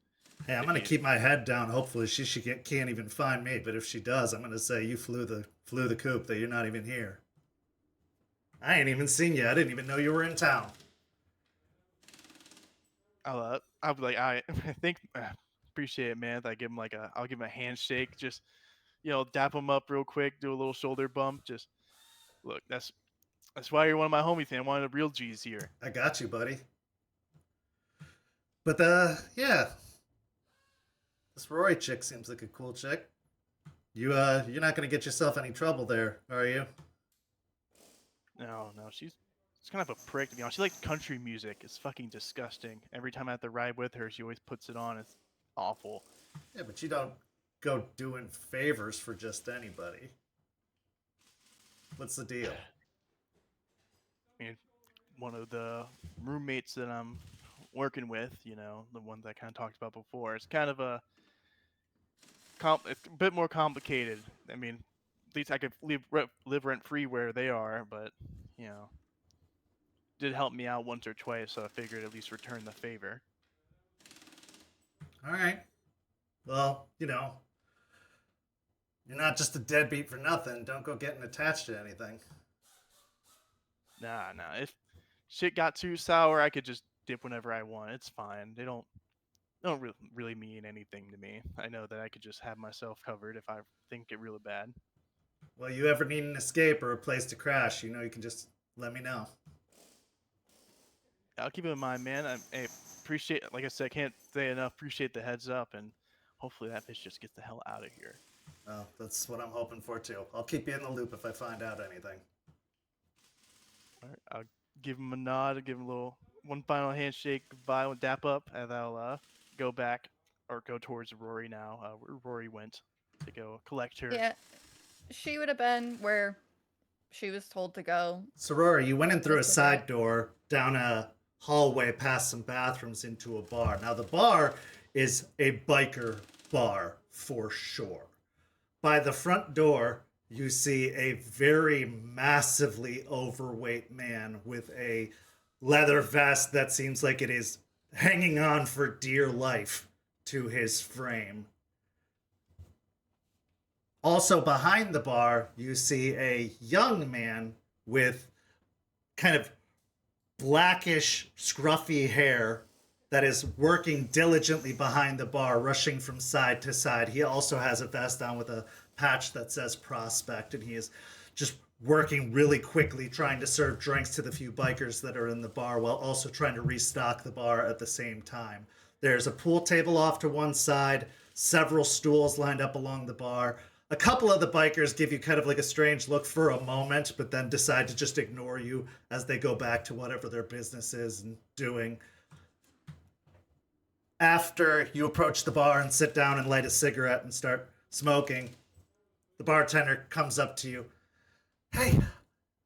Hey, I'm I gonna mean- keep my head down. Hopefully, she can't even find me. But if she does, I'm gonna say you flew the coop. That you're not even here. I ain't even seen you. I didn't even know you were in town. I'll be like, I think appreciate it, man. I give him I'll give him a handshake, just dap him up real quick, do a little shoulder bump. Just look, that's why you're one of my homies, man. One of the real G's here. I got you, buddy. But yeah, this Rory chick seems like a cool chick. You're not gonna get yourself any trouble there, are you? No, she's kind of a prick to be honest. She likes country music. It's fucking disgusting. Every time I have to ride with her, she always puts it on. It's awful. Yeah, but you don't go doing favors for just anybody. What's the deal? I mean, one of the roommates that I'm working with, the one that I kind of talked about before, it's kind of it's a bit more complicated. I mean, at least I could live rent free where they are, but did help me out once or twice, so I figured at least return the favor. All right. Well, you're not just a deadbeat for nothing. Don't go getting attached to anything. Nah. If shit got too sour, I could just dip whenever I want. It's fine. They don't really mean anything to me. I know that I could just have myself covered if I think it really bad. Well, you ever need an escape or a place to crash, you can just let me know. I'll keep it in mind, man. I appreciate, like I said, I can't say enough. Appreciate the heads up, and hopefully that bitch just gets the hell out of here. Well, that's what I'm hoping for too. I'll keep you in the loop if I find out anything. All right, I'll give him a nod, give him one final handshake, goodbye, and dap up, and I'll go back or go towards Rory now, where Rory went to go collect her. Yeah, she would have been where she was told to go. So, Rory, you went in through a side door, down a hallway, past some bathrooms, into a bar. Now, the bar is a biker bar for sure. By the front door, you see a very massively overweight man with a leather vest that seems like it is hanging on for dear life to his frame. Also behind the bar, you see a young man with kind of blackish, scruffy hair that is working diligently behind the bar, rushing from side to side. He also has a vest on with a patch that says Prospect, and he is just working really quickly, trying to serve drinks to the few bikers that are in the bar while also trying to restock the bar at the same time. There's a pool table off to one side, several stools lined up along the bar. A couple of the bikers give you kind of like a strange look for a moment, but then decide to just ignore you as they go back to whatever their business is and doing. After you approach the bar and sit down and light a cigarette and start smoking, the bartender comes up to you. Hey,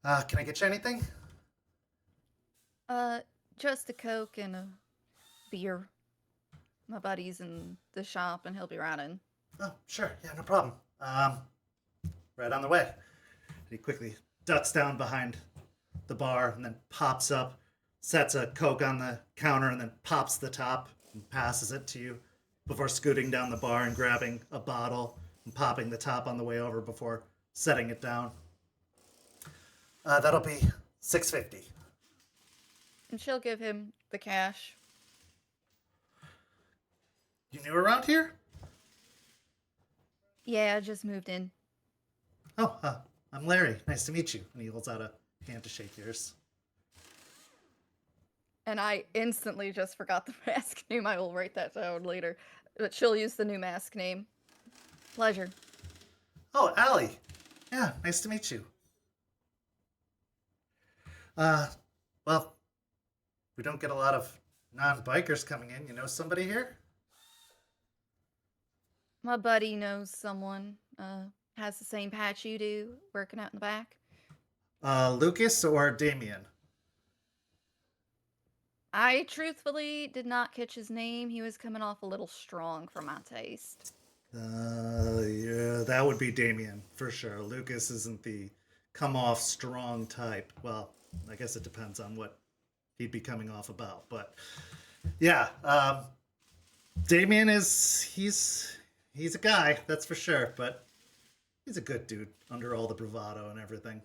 can I get you anything? Just a Coke and a beer. My buddy's in the shop and he'll be right in. Oh, sure. Yeah, no problem. Right on the way. He quickly ducks down behind the bar and then pops up, sets a Coke on the counter and then pops the top and passes it to you before scooting down the bar and grabbing a bottle and popping the top on the way over before setting it down. That'll be $6.50. And she'll give him the cash. You new around here? Yeah, I just moved in. Oh, I'm Larry. Nice to meet you. And he holds out a hand to shake yours. And I instantly just forgot the mask name. I will write that down later. But she'll use the new mask name. Pleasure. Oh, Allie. Yeah, nice to meet you. Well, we don't get a lot of non-bikers coming in. You know somebody here? My buddy knows someone, has the same patch you do, working out in the back. Lucas or Damien? I truthfully did not catch his name. He was coming off a little strong for my taste. Yeah, that would be Damien, for sure. Lucas isn't the come-off strong type. Well, I guess it depends on what he'd be coming off about. But, yeah, Damien he's a guy, that's for sure. But he's a good dude under all the bravado and everything.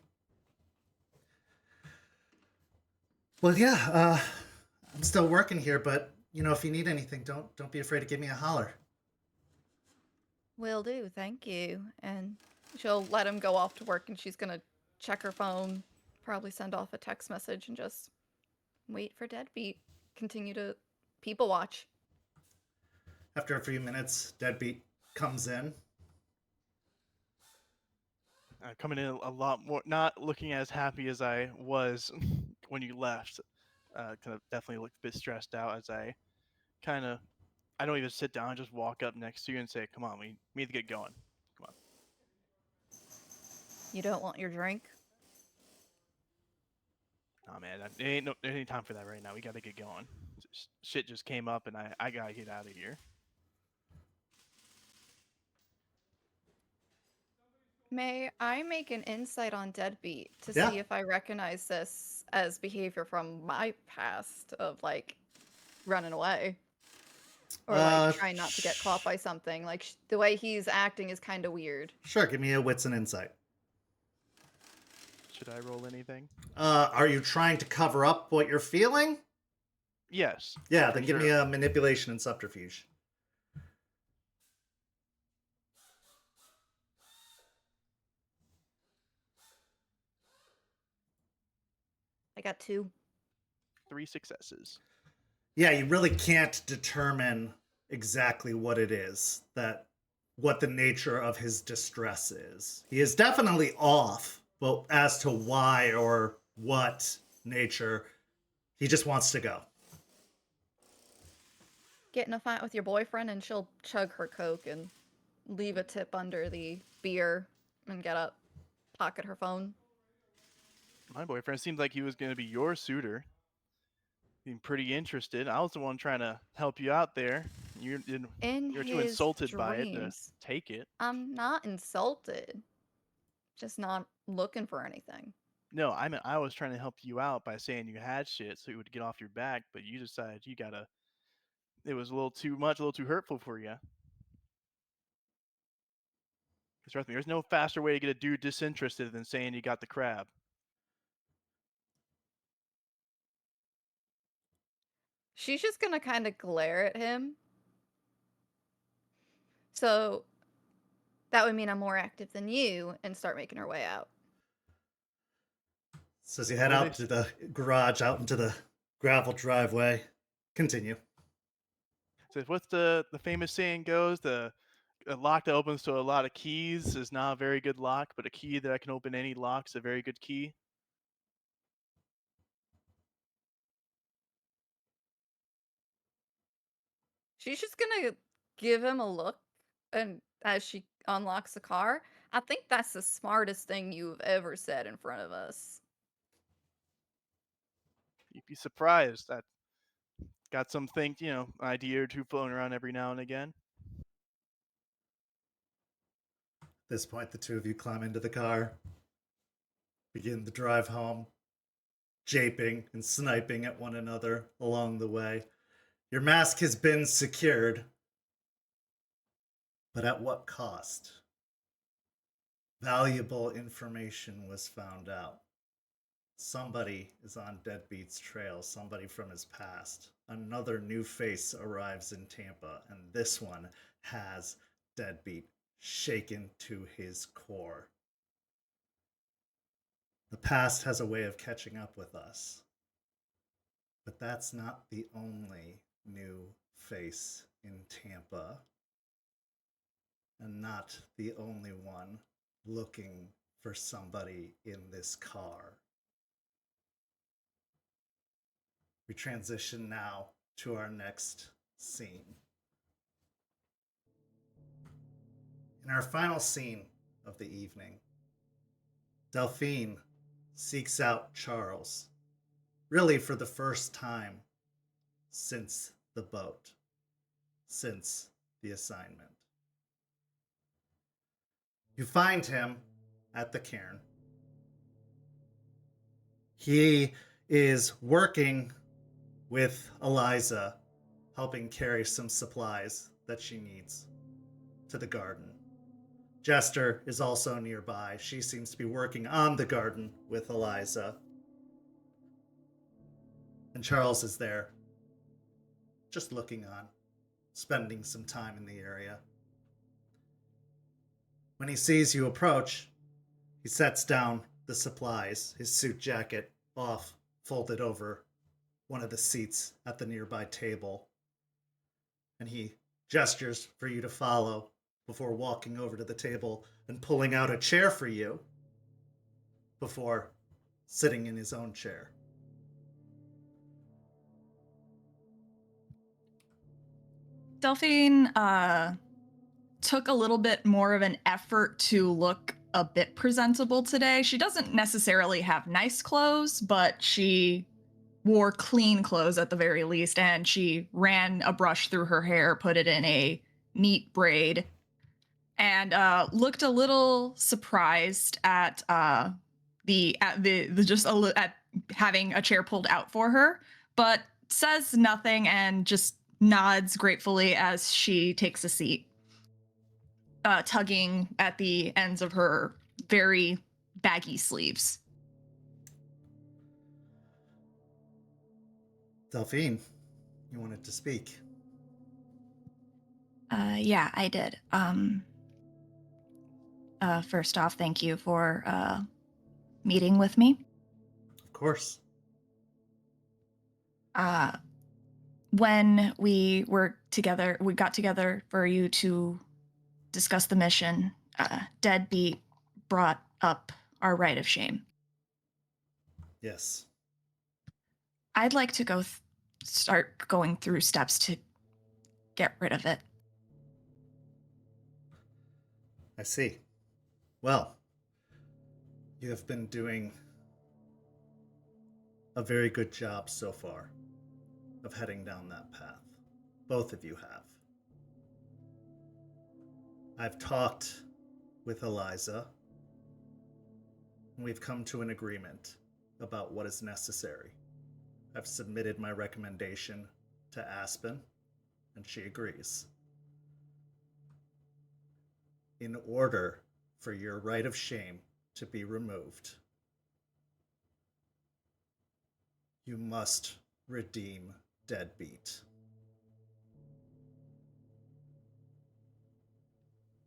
Well, yeah, I'm still working here, but, you know, if you need anything, don't be afraid to give me a holler. Will do, thank you. And she'll let him go off to work and she's gonna check her phone, probably send off a text message and just wait for Deadbeat. Continue to people watch. After a few minutes, Deadbeat comes in. Coming in a lot more, not looking as happy as I was when you left. Kind of definitely looked a bit stressed out as I don't even sit down, I just walk up next to you and say, come on, we need to get going. Come on. You don't want your drink? Nah, man, there ain't any time for that right now. We gotta get going. Shit just came up and I gotta get out of here. May I make an insight on Deadbeat to Yeah. see if I recognize this as behavior from my past of like running away? Or like trying not to get caught by something. Like the way he's acting is kind of weird. Sure, give me a wits and insight. Should I roll anything? Are you trying to cover up what you're feeling? Yes. Yeah, then give me a manipulation and subterfuge. I got 2. 3 successes. Yeah, you really can't determine exactly what it is, what the nature of his distress is. He is definitely off, but as to why or what nature, he just wants to go. Get in a fight with your boyfriend and she'll chug her Coke and leave a tip under the beer and get up, pocket her phone. My boyfriend seemed like he was going to be your suitor. Seemed pretty interested. I was the one trying to help you out there. You're too insulted by it to take it. I'm not insulted. Just not looking for anything. No, I was trying to help you out by saying you had shit so you would get off your back, but you decided you gotta it was a little too much, a little too hurtful for you. Trust me, there's no faster way to get a dude disinterested than saying you got the crab. She's just gonna kind of glare at him. So that would mean I'm more active than you, and start making her way out. So as you head Well, out to the garage, out into the gravel driveway, continue. So what's the famous saying goes? A lock that opens to a lot of keys is not a very good lock, but a key that can open any lock is a very good key. She's just gonna give him a look, and as she unlocks the car, I think that's the smartest thing you've ever said in front of us. You'd be surprised. That got some things, an idea or two floating around every now and again. At this point, the two of you climb into the car, begin the drive home, japing and sniping at one another along the way. Your mask has been secured, but at what cost? Valuable information was found out. Somebody is on Deadbeat's trail, somebody from his past. Another new face arrives in Tampa, and this one has Deadbeat shaken to his core. The past has a way of catching up with us. But that's not the only new face in Tampa, and not the only one looking for somebody in this car. We transition now to our next scene. In our final scene of the evening, Delphine seeks out Charles, really for the first time since the boat, since the assignment. You find him at the cairn. He is working with Eliza, helping carry some supplies that she needs to the garden. Jester is also nearby. She seems to be working on the garden with Eliza. And Charles is there, just looking on, spending some time in the area. When he sees you approach, he sets down the supplies, his suit jacket off, folded over one of the seats at the nearby table. And he gestures for you to follow before walking over to the table and pulling out a chair for you before sitting in his own chair. Delphine took a little bit more of an effort to look a bit presentable today. She doesn't necessarily have nice clothes, but she wore clean clothes at the very least, and she ran a brush through her hair, put it in a neat braid, and looked a little surprised at having a chair pulled out for her, but says nothing and just nods gratefully as she takes a seat, tugging at the ends of her very baggy sleeves. Delphine, you wanted to speak. Yeah, I did. First off, thank you for meeting with me. Of course. When we got together for you to discuss the mission, Deadbeat brought up our rite of shame. Yes. I'd like to start going through steps to get rid of it. I see. Well, you have been doing a very good job so far of heading down that path. Both of you have. I've talked with Eliza, and we've come to an agreement about what is necessary. I've submitted my recommendation to Aspen, And she agrees. In order for your right of shame to be removed, you must redeem Deadbeat.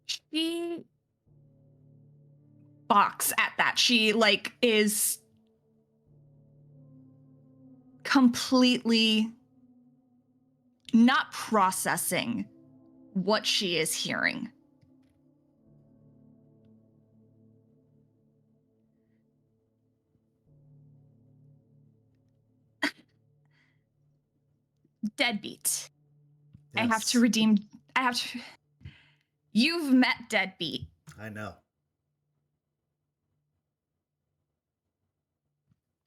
She balks at that. She is completely not processing what she is hearing. Deadbeat. Yes. I have to redeem. You've met Deadbeat. I know.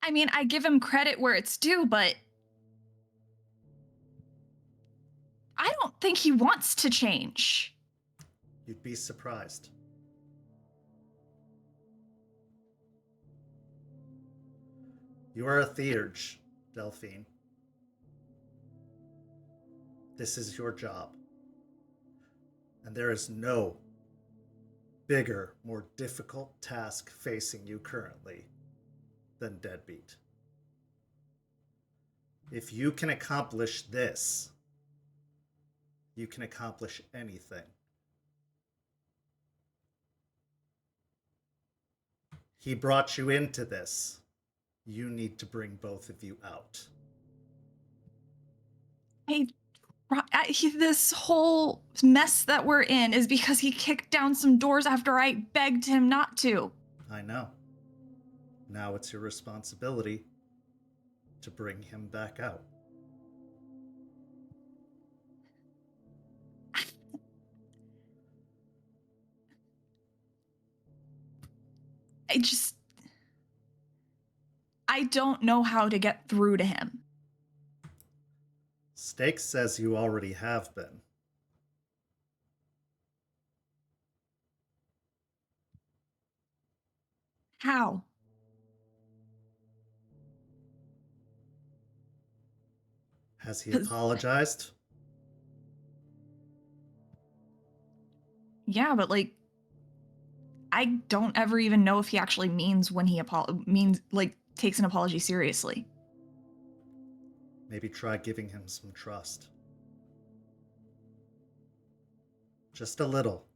I mean, I give him credit where it's due, but I don't think he wants to change. You'd be surprised. You are a theurge, Delphine. This is your job. And there is no bigger, more difficult task facing you currently than Deadbeat. If you can accomplish this, you can accomplish anything. He brought you into this. You need to bring both of you out. This whole mess that we're in is because he kicked down some doors after I begged him not to. I know. Now it's your responsibility to bring him back out. I don't know how to get through to him. Stakes says you already have been. How? Has he apologized? Yeah, but I don't ever even know if he actually means when he takes an apology seriously. Maybe try giving him some trust. Just a little.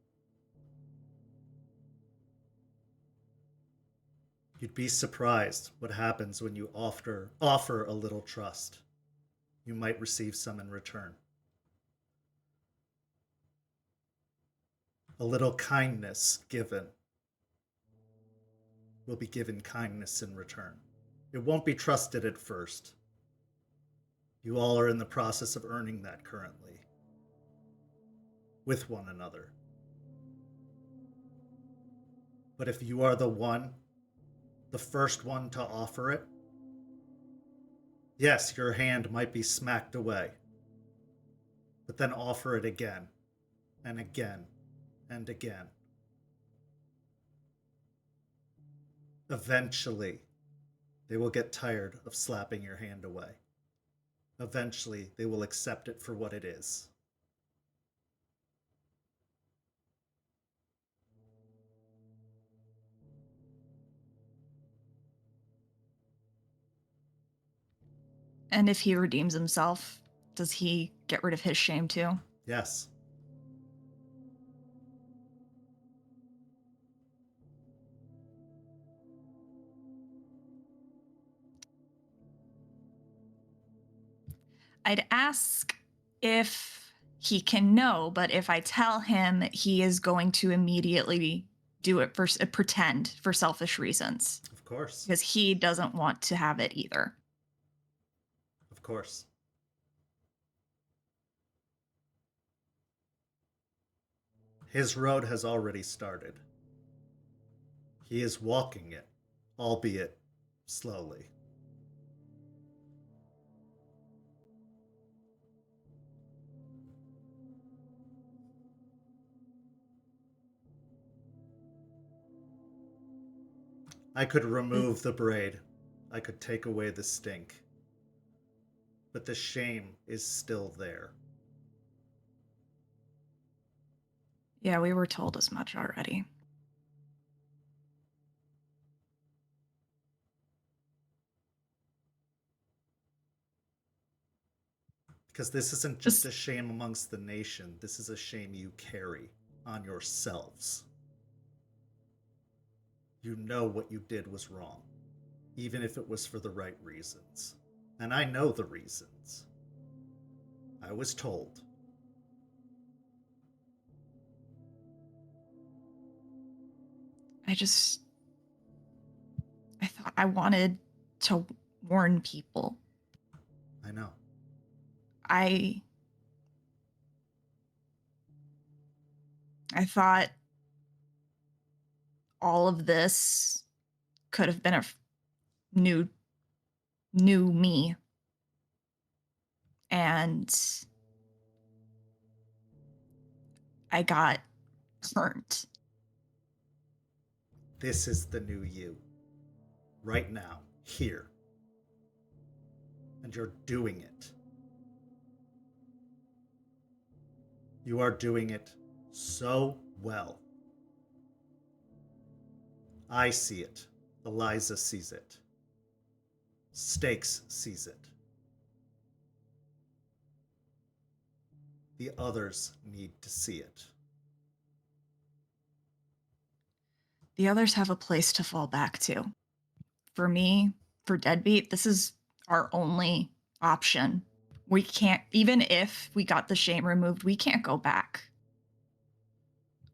You'd be surprised what happens when you offer a little trust. You might receive some in return. A little kindness given will be given kindness in return. It won't be trusted at first. You all are in the process of earning that currently with one another. But if you are the first one to offer it, yes, your hand might be smacked away, but then offer it again and again and again. Eventually, they will get tired of slapping your hand away. Eventually, they will accept it for what it is. And if he redeems himself, does he get rid of his shame too? Yes. I'd ask if he can know, but if I tell him, he is going to immediately do it pretend for selfish reasons. Of course. Because he doesn't want to have it either. Of course. His road has already started. He is walking it, albeit slowly. I could remove the braid. I could take away the stink. But the shame is still there. Yeah, we were told as much already. Because this isn't just a shame amongst the nation. This is a shame you carry on yourselves. You know what you did was wrong, even if it was for the right reasons. And I know the reasons. I was told. I thought I wanted to warn people. I know. I thought all of this could have been a new me. And I got burnt. This is the new you. Right now, here. And you're doing it. You are doing it so well. I see it. Eliza sees it. Stakes sees it. The others need to see it. The others have a place to fall back to. For me, for Deadbeat, this is our only option. We can't, even if we got the shame removed, we can't go back.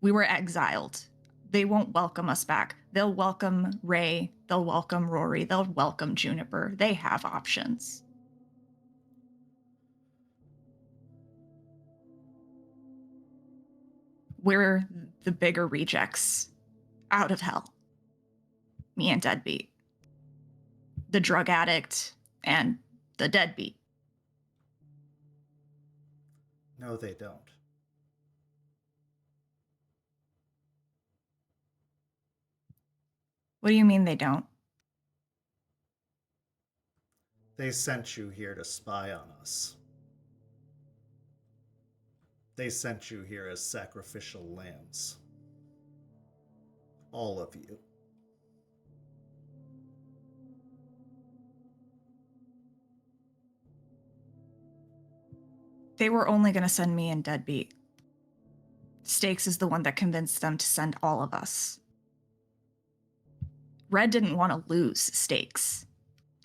We were exiled. They won't welcome us back. They'll welcome Ray. They'll welcome Rory. They'll welcome Juniper. They have options. We're the bigger rejects out of hell. Me and Deadbeat. The drug addict and the deadbeat. No, they don't. What do you mean they don't? They sent you here to spy on us. They sent you here as sacrificial lambs. All of you. They were only going to send me and Deadbeat. Stakes is the one that convinced them to send all of us. Red didn't want to lose Stakes.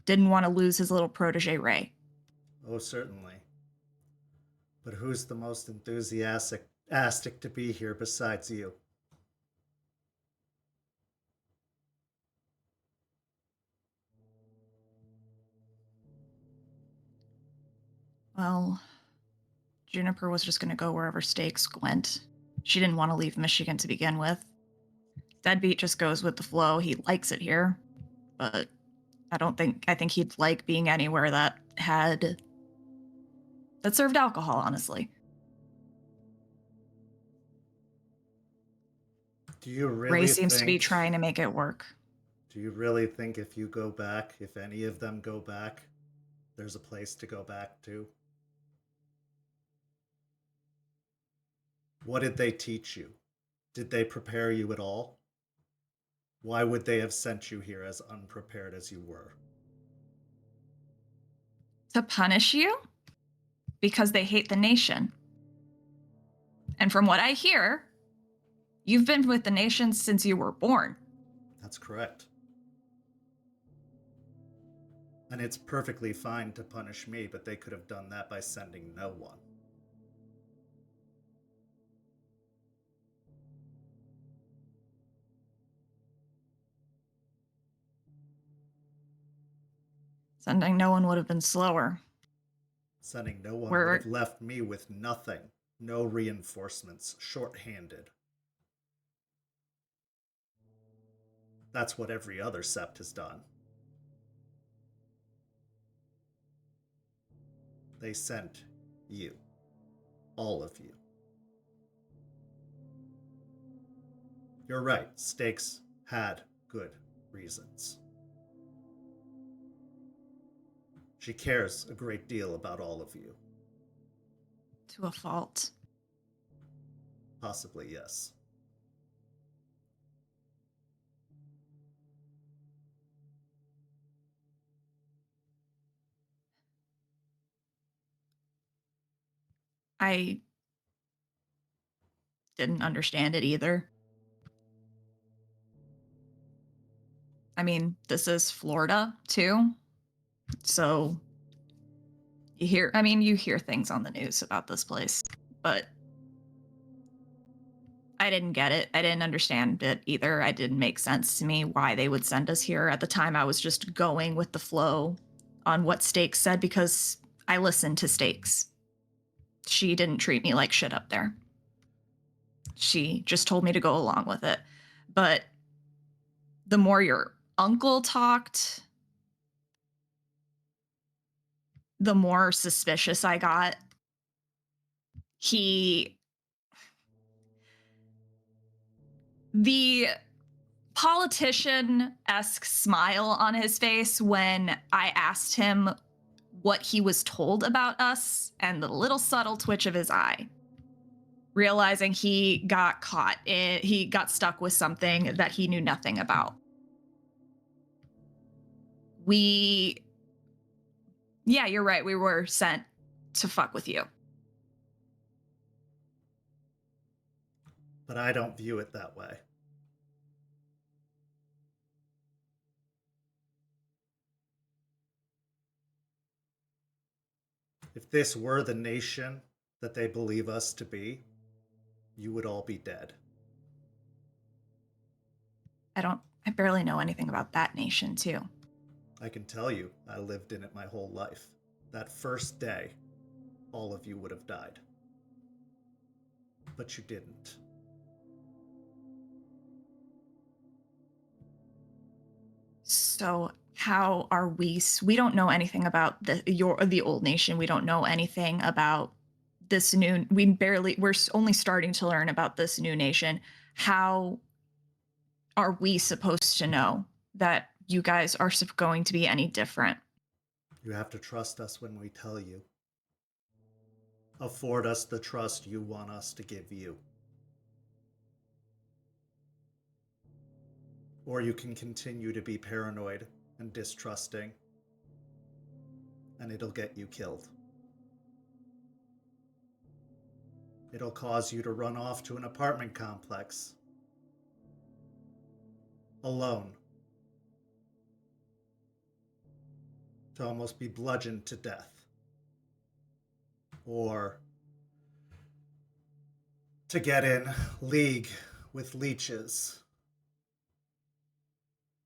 Didn't want to lose his little protege, Ray. Oh, certainly. But who's the most enthusiastic to be here besides you? Well, Juniper was just going to go wherever Stakes went. She didn't want to leave Michigan to begin with. Deadbeat just goes with the flow. He likes it here, but I think he'd like being anywhere that served alcohol, honestly. Do you really Ray seems to be think- trying to make it work. Do you really think if you go back, if any of them go back, there's a place to go back to? What did they teach you? Did they prepare you at all? Why would they have sent you here as unprepared as you were? To punish you? Because they hate the nation. And from what I hear, you've been with the nation since you were born. That's correct. And it's perfectly fine to punish me, but they could have done that by sending no one. Sending no one would have been slower. Sending no one would have left me with nothing. No reinforcements, short-handed. That's what every other sept has done. They sent you. All of you. You're right, Stakes had good reasons. She cares a great deal about all of you. To a fault. Possibly, yes. I didn't understand it either. I mean, this is Florida too. So you hear things on the news about this place, but I didn't get it. I didn't understand it either. It didn't make sense to me why they would send us here. At the time, I was just going with the flow on what Stakes said because I listened to Stakes. She didn't treat me like shit up there. She just told me to go along with it. But the more your uncle talked, the more suspicious I got. The politician-esque smile on his face when I asked him what he was told about us, and the little subtle twitch of his eye, realizing he got caught. He got stuck with something that he knew nothing about. Yeah, you're right. We were sent to fuck with you. But I don't view it that way. If this were the nation that they believe us to be, you would all be dead. I barely know anything about that nation, too. I can tell you, I lived in it my whole life. That first day, all of you would have died. But you didn't. So how are we don't know anything about the old nation. We don't know anything about this new, we're only starting to learn about this new nation. How are we supposed to know that you guys are going to be any different? You have to trust us when we tell you. Afford us the trust you want us to give you. Or you can continue to be paranoid and distrusting, and it'll get you killed. It'll cause you to run off to an apartment complex. Alone. To almost be bludgeoned to death. Or to get in league with leeches.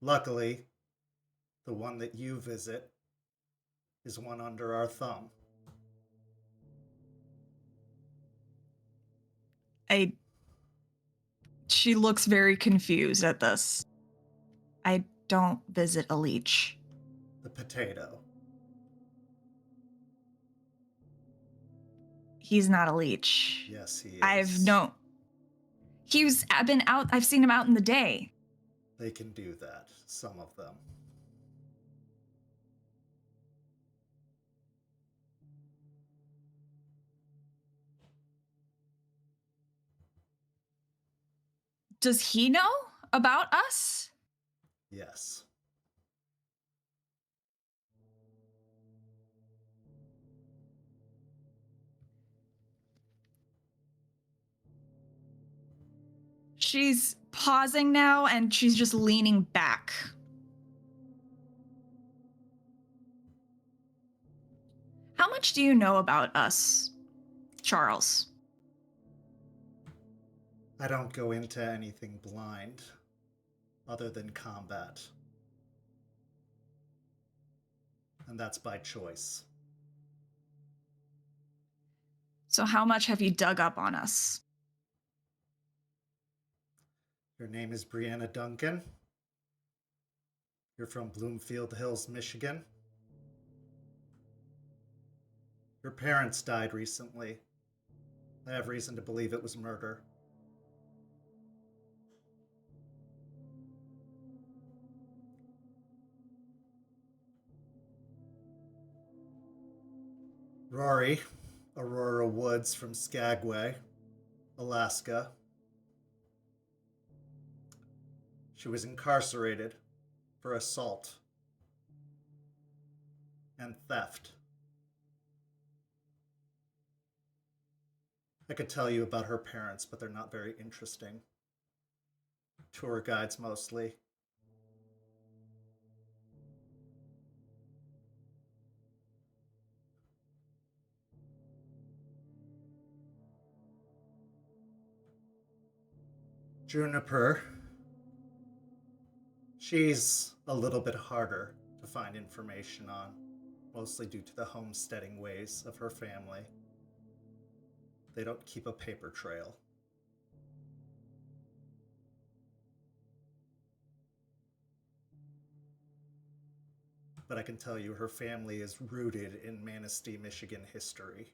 Luckily, the one that you visit is one under our thumb. She looks very confused at this. I don't visit a leech. The potato. He's not a leech. Yes, he is. I've seen him out in the day. They can do that, some of them. Does he know about us? Yes. She's pausing now and she's just leaning back. How much do you know about us, Charles? I don't go into anything blind, other than combat. And that's by choice. So how much have you dug up on us? Your name is Brianna Duncan. You're from Bloomfield Hills, Michigan. Your parents died recently. I have reason to believe it was murder. Rory, Aurora Woods from Skagway, Alaska. She was incarcerated for assault and theft. I could tell you about her parents, but they're not very interesting. Tour guides mostly. Juniper. She's a little bit harder to find information on, mostly due to the homesteading ways of her family. They don't keep a paper trail. But I can tell you her family is rooted in Manistee, Michigan history.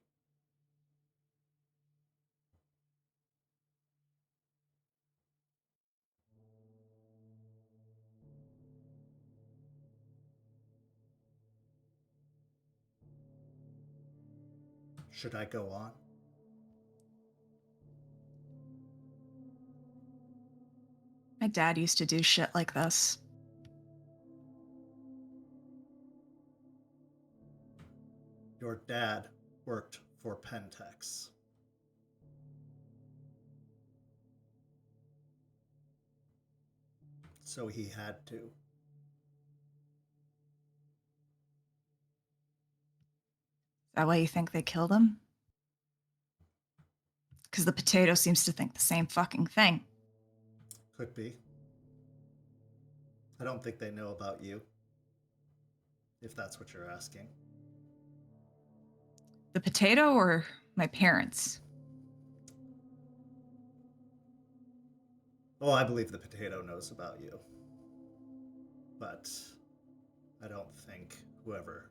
Should I go on? My dad used to do shit like this. Your dad worked for Pentex. So he had to. Is that why you think they killed him? Because the potato seems to think the same fucking thing. Could be. I don't think they know about you. If that's what you're asking. The potato or my parents? Oh, I believe the potato knows about you. But I don't think whoever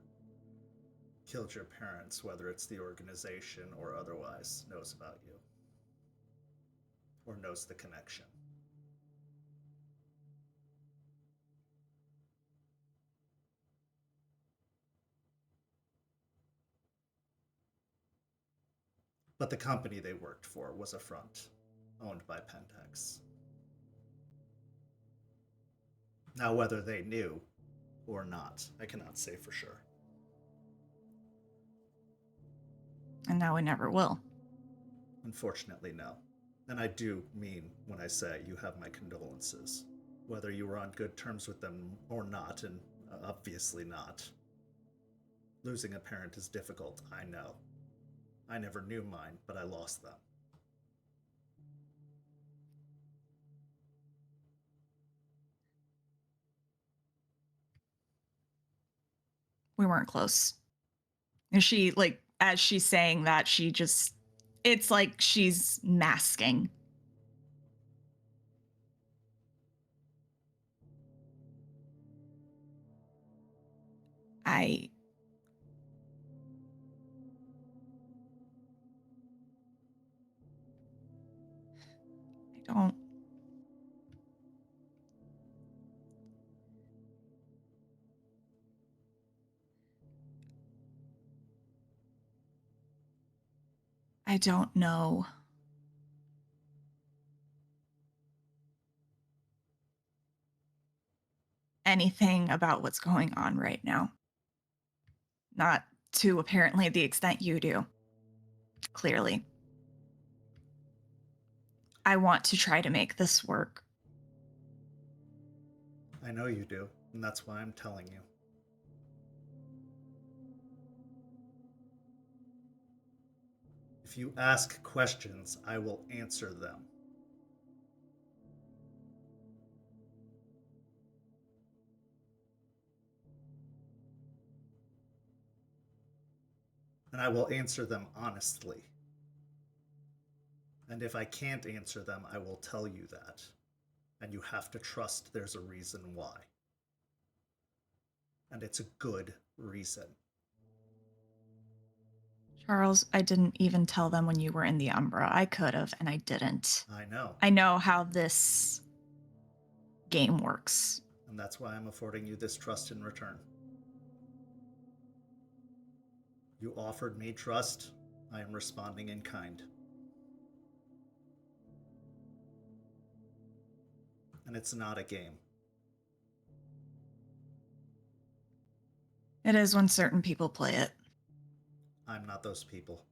killed your parents, whether it's the organization or otherwise, knows about you. Or knows the connection. But the company they worked for was a front, owned by Pentex. Now, whether they knew or not, I cannot say for sure. And now we never will. Unfortunately, no. And I do mean when I say you have my condolences. Whether you were on good terms with them or not, and obviously not. Losing a parent is difficult, I know. I never knew mine, but I lost them. We weren't close. And she, like, as she's saying that, she just, it's like she's masking. I don't. I don't know. Anything about what's going on right now. Not to apparently the extent you do. Clearly. I want to try to make this work. I know you do, and that's why I'm telling you. If you ask questions, I will answer them. And I will answer them honestly. And if I can't answer them, I will tell you that. And you have to trust there's a reason why. And it's a good reason. Charles, I didn't even tell them when you were in the Umbra. I could have, and I didn't. I know. I know how this game works. And that's why I'm affording you this trust in return. You offered me trust. I am responding in kind. And it's not a game. It is when certain people play it. I'm not those people.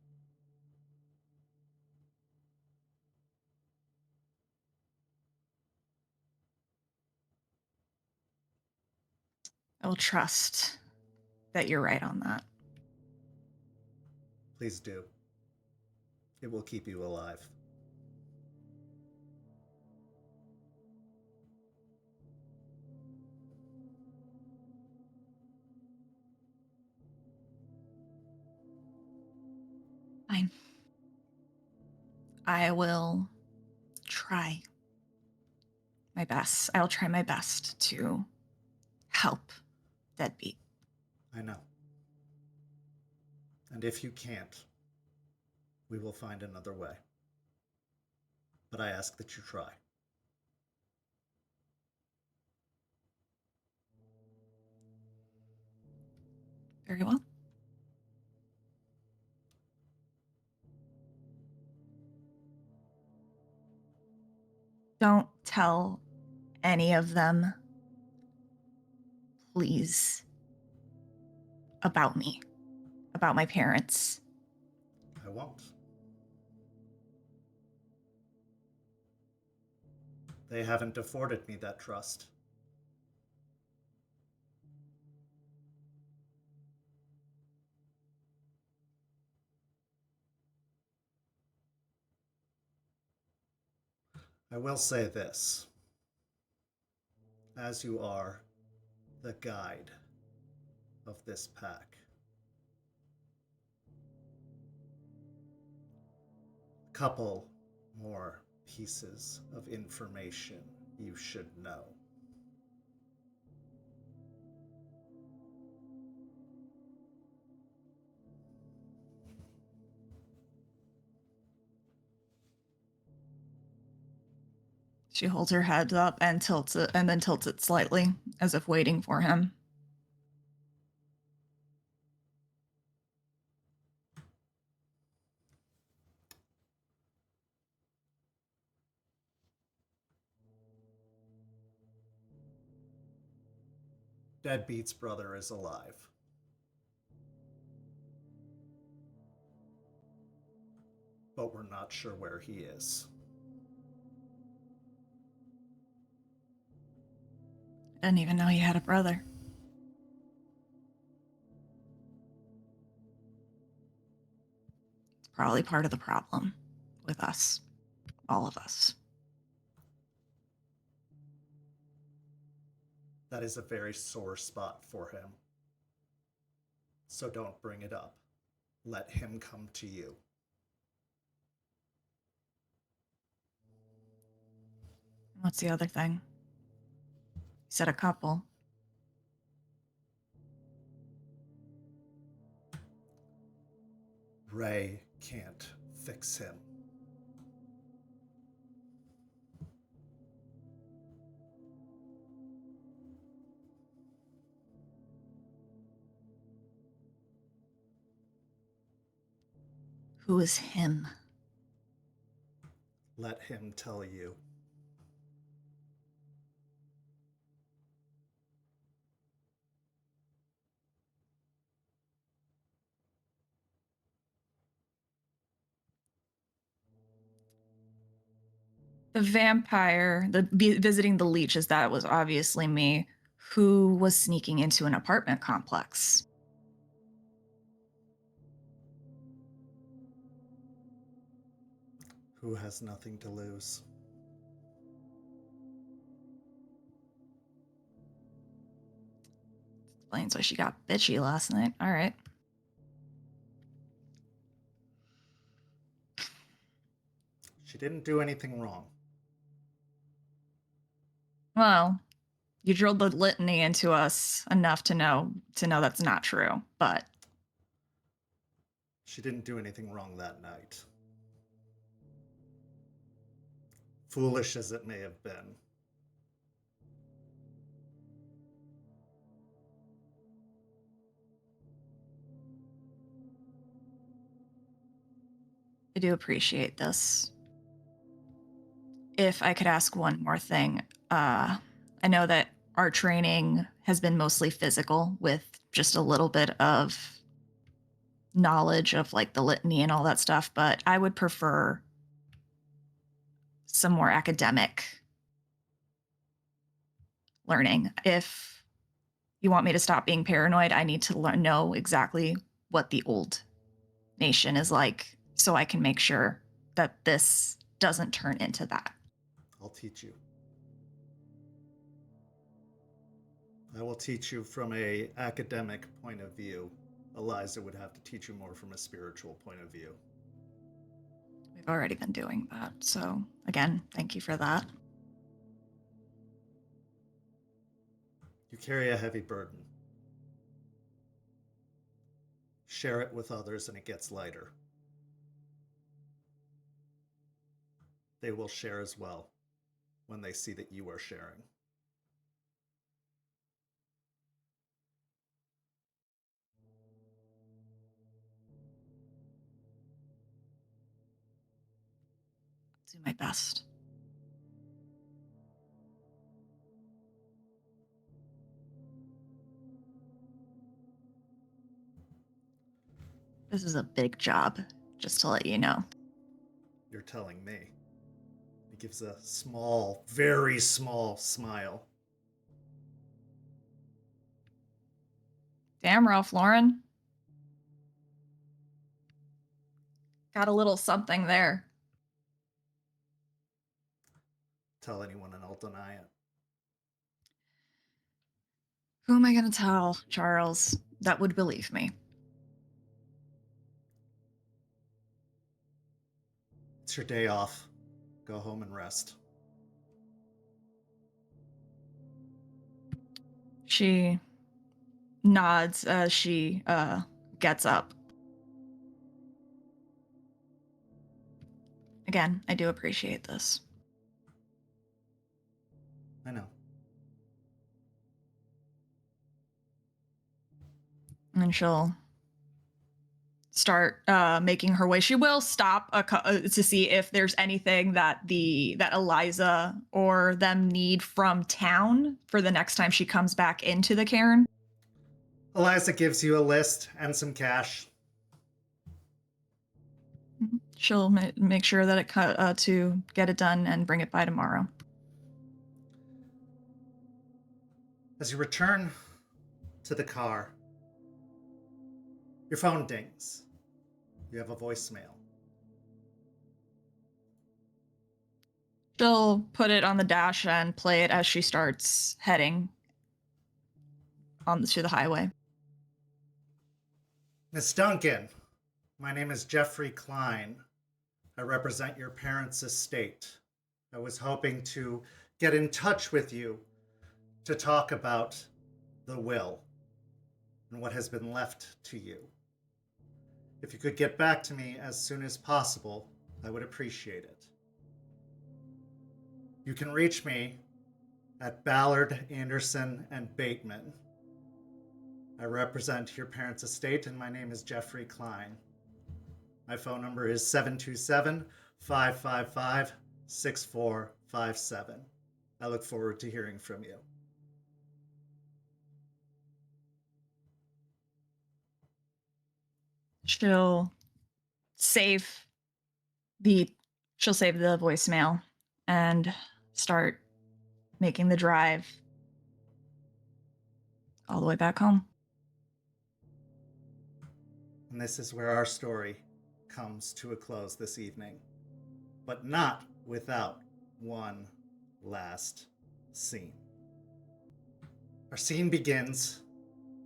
I will trust that you're right on that. Please do. It will keep you alive. Fine. I will try my best. I'll try my best to help Deadbeat. I know. And if you can't, we will find another way. But I ask that you try. Very well. Don't tell any of them, please, about me, about my parents. I won't. They haven't afforded me that trust. I will say this. As you are the guide of this pack, a couple more pieces of information you should know. She holds her head up and tilts it, and then tilts it slightly, as if waiting for him. Deadbeat's brother is alive. But we're not sure where he is. I didn't even know you had a brother. It's probably part of the problem with us, all of us. That is a very sore spot for him. So don't bring it up. Let him come to you. What's the other thing? You said a couple. Ray can't fix him. Who is him? Let him tell you. The vampire, visiting the leeches, that was obviously me, who was sneaking into an apartment complex. Who has nothing to lose. Explains why she got bitchy last night. All right. She didn't do anything wrong. Well, you drilled the litany into us enough to know that's not true, but She didn't do anything wrong that night. Foolish as it may have been. I do appreciate this. if I could ask one more thing. I know that our training has been mostly physical with just a little bit of knowledge of like the litany and all that stuff, but I would prefer some more academic learning. If you want me to stop being paranoid, I need to know exactly what the old nation is like so I can make sure that this doesn't turn into that. I'll teach you. I will teach you from a academic point of view. Eliza would have to teach you more from a spiritual point of view. We've already been doing that, so again, thank you for that. You carry a heavy burden. Share it with others and it gets lighter. They will share as well when they see that you are sharing. Do my best. This is a big job, just to let you know. You're telling me. He gives a small, very small smile. Damn, Ralph Lauren. Got a little something there. Tell anyone and I'll deny it. Who am I going to tell, Charles, that would believe me? It's your day off. Go home and rest. She nods as she gets up. Again, I do appreciate this. I know. And she'll start making her way. She will stop to see if there's anything that that Eliza or them need from town for the next time she comes back into the cairn. Eliza gives you a list and some cash. She'll make sure that it to get it done and bring it by tomorrow. As you return to the car, your phone dings. You have a voicemail. She'll put it on the dash and play it as she starts heading to the highway. Miss Duncan, my name is Jeffrey Klein. I represent your parents' estate. I was hoping to get in touch with you to talk about the will and what has been left to you. If you could get back to me as soon as possible, I would appreciate it. You can reach me at Ballard, Anderson, and Bateman. I represent your parents' estate, and my name is Jeffrey Klein. My phone number is 727-555-6457. I look forward to hearing from you. She'll save the voicemail and start making the drive all the way back home. And this is where our story comes to a close this evening, but not without one last scene. Our scene begins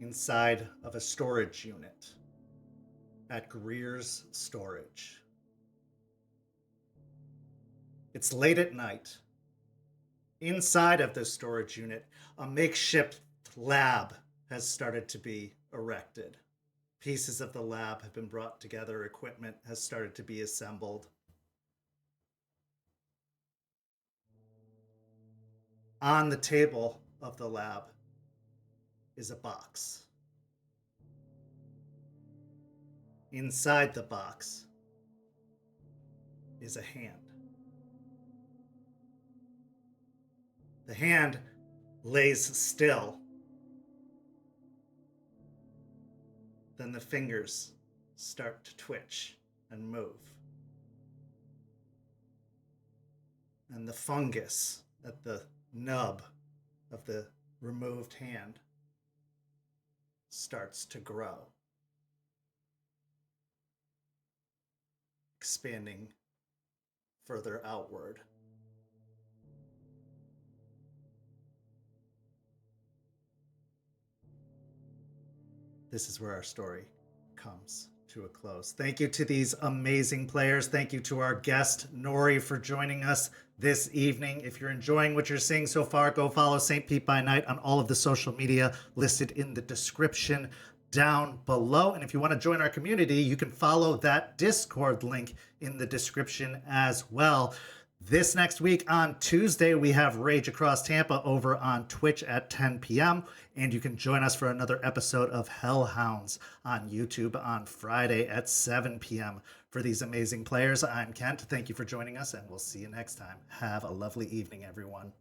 inside of a storage unit at Greer's Storage. It's late at night. Inside of this storage unit, a makeshift lab has started to be erected. Pieces of the lab have been brought together, equipment has started to be assembled. On the table of the lab is a box. Inside the box is a hand. The hand lays still. Then the fingers start to twitch and move. And the fungus at the nub of the removed hand starts to grow, expanding further outward. This is where our story comes to a close. Thank you to these amazing players. Thank you to our guest, Rory, for joining us this evening. If you're enjoying what you're seeing so far, go follow St. Pete by Night on all of the social media listed in the description down below. And if you want to join our community, you can follow that Discord link in the description as well. This next week on Tuesday, we have Rage Across Tampa over on Twitch at 10 p.m. And you can join us for another episode of Hounds on YouTube on Friday at 7 p.m. For these amazing players, I'm Kent. Thank you for joining us, and we'll see you next time. Have a lovely evening, everyone.